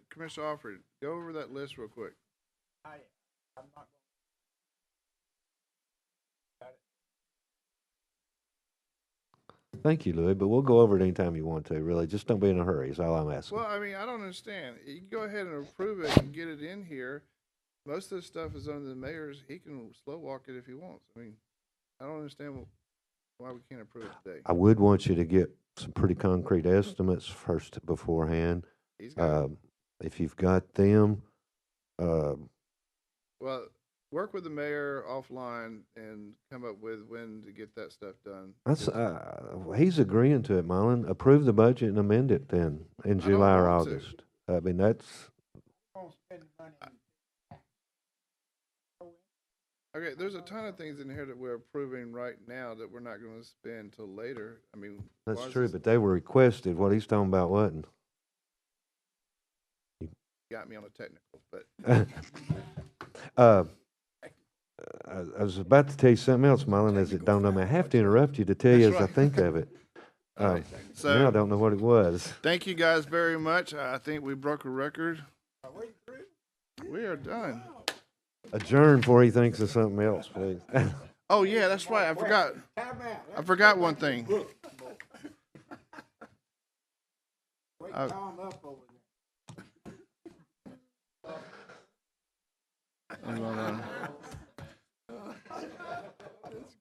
Commissioner Alford, go over that list real quick. Thank you, Louis, but we'll go over it anytime you want to, really. Just don't be in a hurry, is all I'm asking. Well, I mean, I don't understand. You can go ahead and approve it and get it in here. Most of the stuff is under the mayor's. He can slow walk it if he wants. I mean, I don't understand why we can't approve it today? I would want you to get some pretty concrete estimates first beforehand. He's got, If you've got them, well, work with the mayor offline and come up with when to get that stuff done. that's, 'Cause he's agreeing to it, Marlon. Approve the budget and amend it then in I don't July or want to. August. I mean, that's, Okay, there's a ton of things in here that we're approving right now that we're not gonna spend till later. I mean. why that's is true, this- but they were requested. What he's talking about wasn't. Got me on a technical, but Uh, I was about to tell you something else, Marlon, as it dawned on me. I have to interrupt you to tell you as That's I think of it. All right. Now I So, don't know what it was. thank you guys very much. I think we broke a record. We are done. Adjourn before he thinks of something else, please. Oh, yeah, that's right. I forgot. I forgot one thing.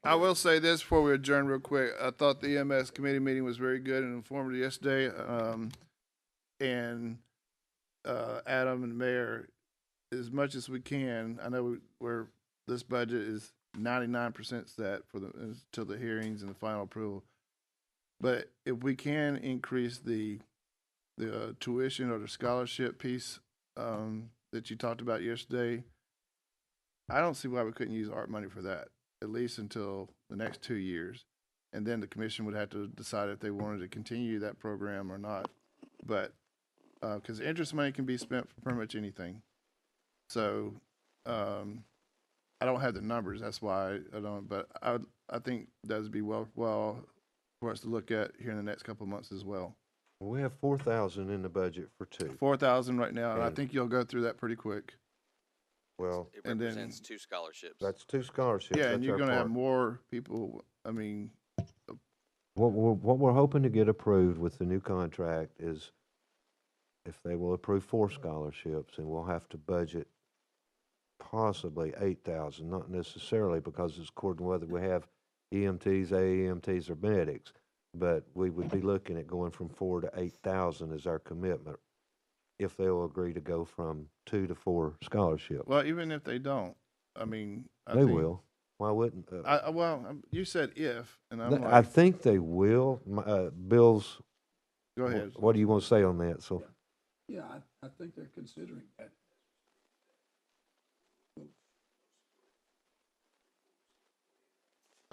I will say this before we adjourn real quick. I thought the EMS committee meeting was very good and informative yesterday. And Adam and Mayor, as much as we can, I know this budget is 99% set for until the hearings and the final approval. But if we can increase the tuition or the scholarship piece that you talked about yesterday, I don't see why we couldn't use art money for that, at least until the next 2 years. And then the commission would have to decide if they wanted to continue that program or not. But, because interest money can be spent for pretty much anything. So, I don't have the numbers, that's why I don't, but I think that would be well for us to look at here in the next couple of months as well. We have 4,000 in the budget for two. 4,000 right now, and I And- think you'll go through that pretty quick. Well, It And then- represents 2 scholarships. that's two scholarships. Yeah, That's and you're our gonna have part. more people, I mean, What we're hoping to get approved with the new contract is if they will approve 4 scholarships, and we'll have to budget possibly 8,000, not necessarily because it's according to whether we have EMTs, AEMTs, or medics. But we would be looking at going from 4 to 8,000 as our commitment if they'll agree to go from 2 to 4 scholarships. well, even if they don't, I mean, I They think. will. Why wouldn't? You said if, and I'm I like, think they will. Bill's, go ahead. what do you want to say on that? So, Yeah, I think they're considering that.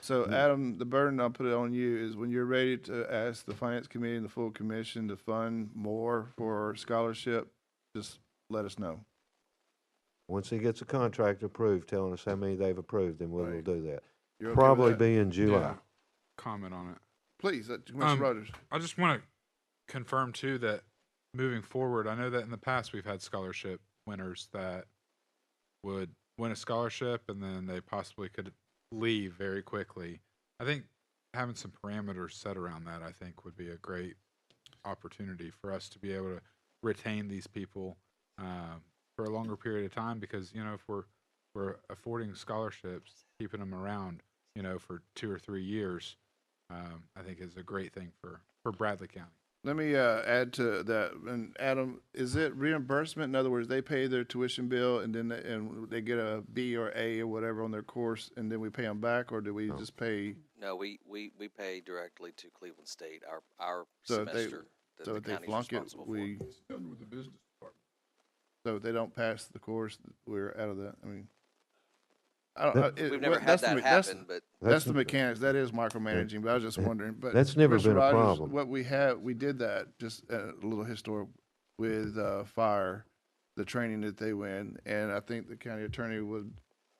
So Adam, the burden I'll put it on you is when you're ready to ask the finance committee and the full commission to fund more for scholarship, just let us know. once he gets a contract approved, telling us how many they've approved, then we'll Right. do that. You're okay with Probably that? be in July. Yeah. Comment on it. Please, Commissioner Rogers. I just want to confirm too that moving forward, I know that in the past we've had scholarship winners that would win a scholarship and then they possibly could leave very quickly. I think having some parameters set around that, I think, would be a great opportunity for us to be able to retain these people for a longer period of time. Because if we're affording scholarships, keeping them around, for 2 or 3 years, I think is a great thing for Bradley County. Let me add to that. And Adam, is it reimbursement? In other words, they pay their tuition bill and then they get a B or A or whatever on their course, and then we pay them back, or do we just pay? No, we pay directly to Cleveland State, our So if they- semester that So the if they county's flunk it, responsible for. It's done with the business department. So if they don't pass the course, we're out of that. I mean, I don't. We've never had that happen, but That's the mechanics. That is micromanaging. But I was just wondering. But That's never Commissioner been a Rogers, problem. What we did that just a little historic with fire, the training that they went, and I think the county attorney would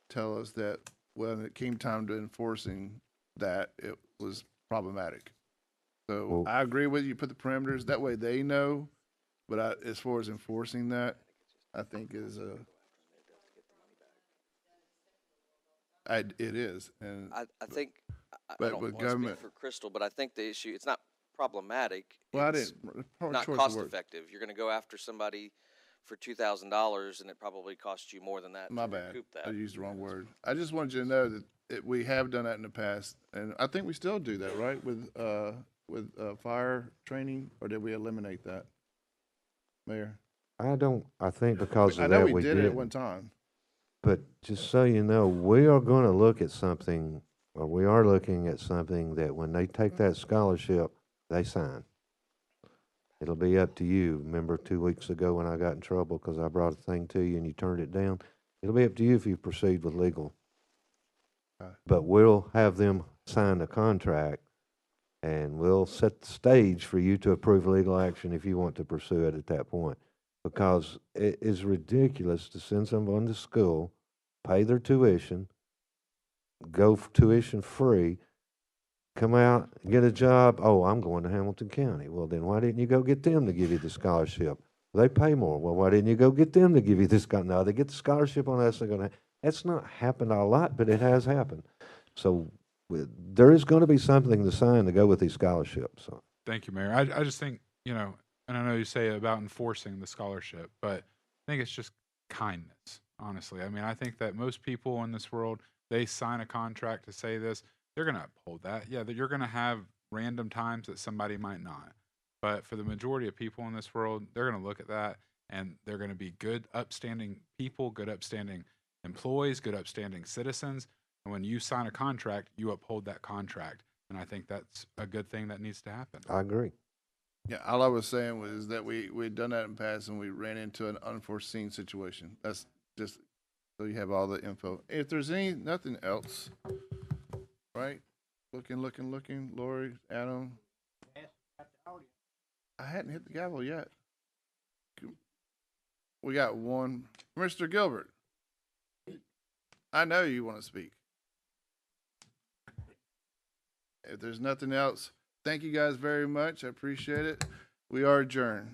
tell us that when it came time to enforcing that, it was problematic. So Well- I agree with you. Put the parameters that way they know. But as far as enforcing that, I think is it is, and I think, I But don't with want to government- speak for Crystal, but I think the issue, it's not problematic. well, I it's didn't. Poor not choice of cost words. effective. You're going to go after somebody for $2,000, and it probably cost you more than that My to bad. recoup that. I used the wrong word. I just wanted you to know that we have done that in the past, and I think we still do that, right? With fire training, or did we eliminate that, Mayor? I think because I of know that we we did it at didn't. one time. But just so you know, we are gonna look at something, or we are looking at something that when they take that scholarship, they sign. It'll be up to you. Remember 2 weeks ago when I got in trouble because I brought a thing to you and you turned it down? It'll be up to you if you proceed with legal. But we'll have them sign the contract and we'll set the stage for you to approve legal action if you want to pursue it at that point. Because it is ridiculous to send someone to school, pay their tuition, go tuition free, come out, get a job. Oh, I'm going to Hamilton County. Well, then why didn't you go get them to give you the scholarship? They pay more. Well, why didn't you go get them to give you this? No, they get the scholarship on us. They're going to. That's not happened a lot, but it has happened. So there is going to be something to sign to go with these scholarships. So. Thank you, Mayor. I just think, and I know you say about enforcing the scholarship, but I think it's just kindness, honestly. I mean, I think that most people in this world, they sign a contract to say this, they're going to uphold that. Yeah, that you're going to have random times that somebody might not. But for the majority of people in this world, they're going to look at that and they're going to be good, upstanding people, good, upstanding employees, good, upstanding citizens. And when you sign a contract, you uphold that contract. And I think that's a good thing that needs to happen. I agree. Yeah, all I was saying was that we'd done that in the past and we ran into an unforeseen situation. That's just so you have all the info. If there's nothing else, right? Looking, Lori, Adam. I hadn't hit the gavel yet. We got one. Mr. Gilbert, I know you want to speak. If there's nothing else, thank you guys very much. I appreciate it. We are adjourned.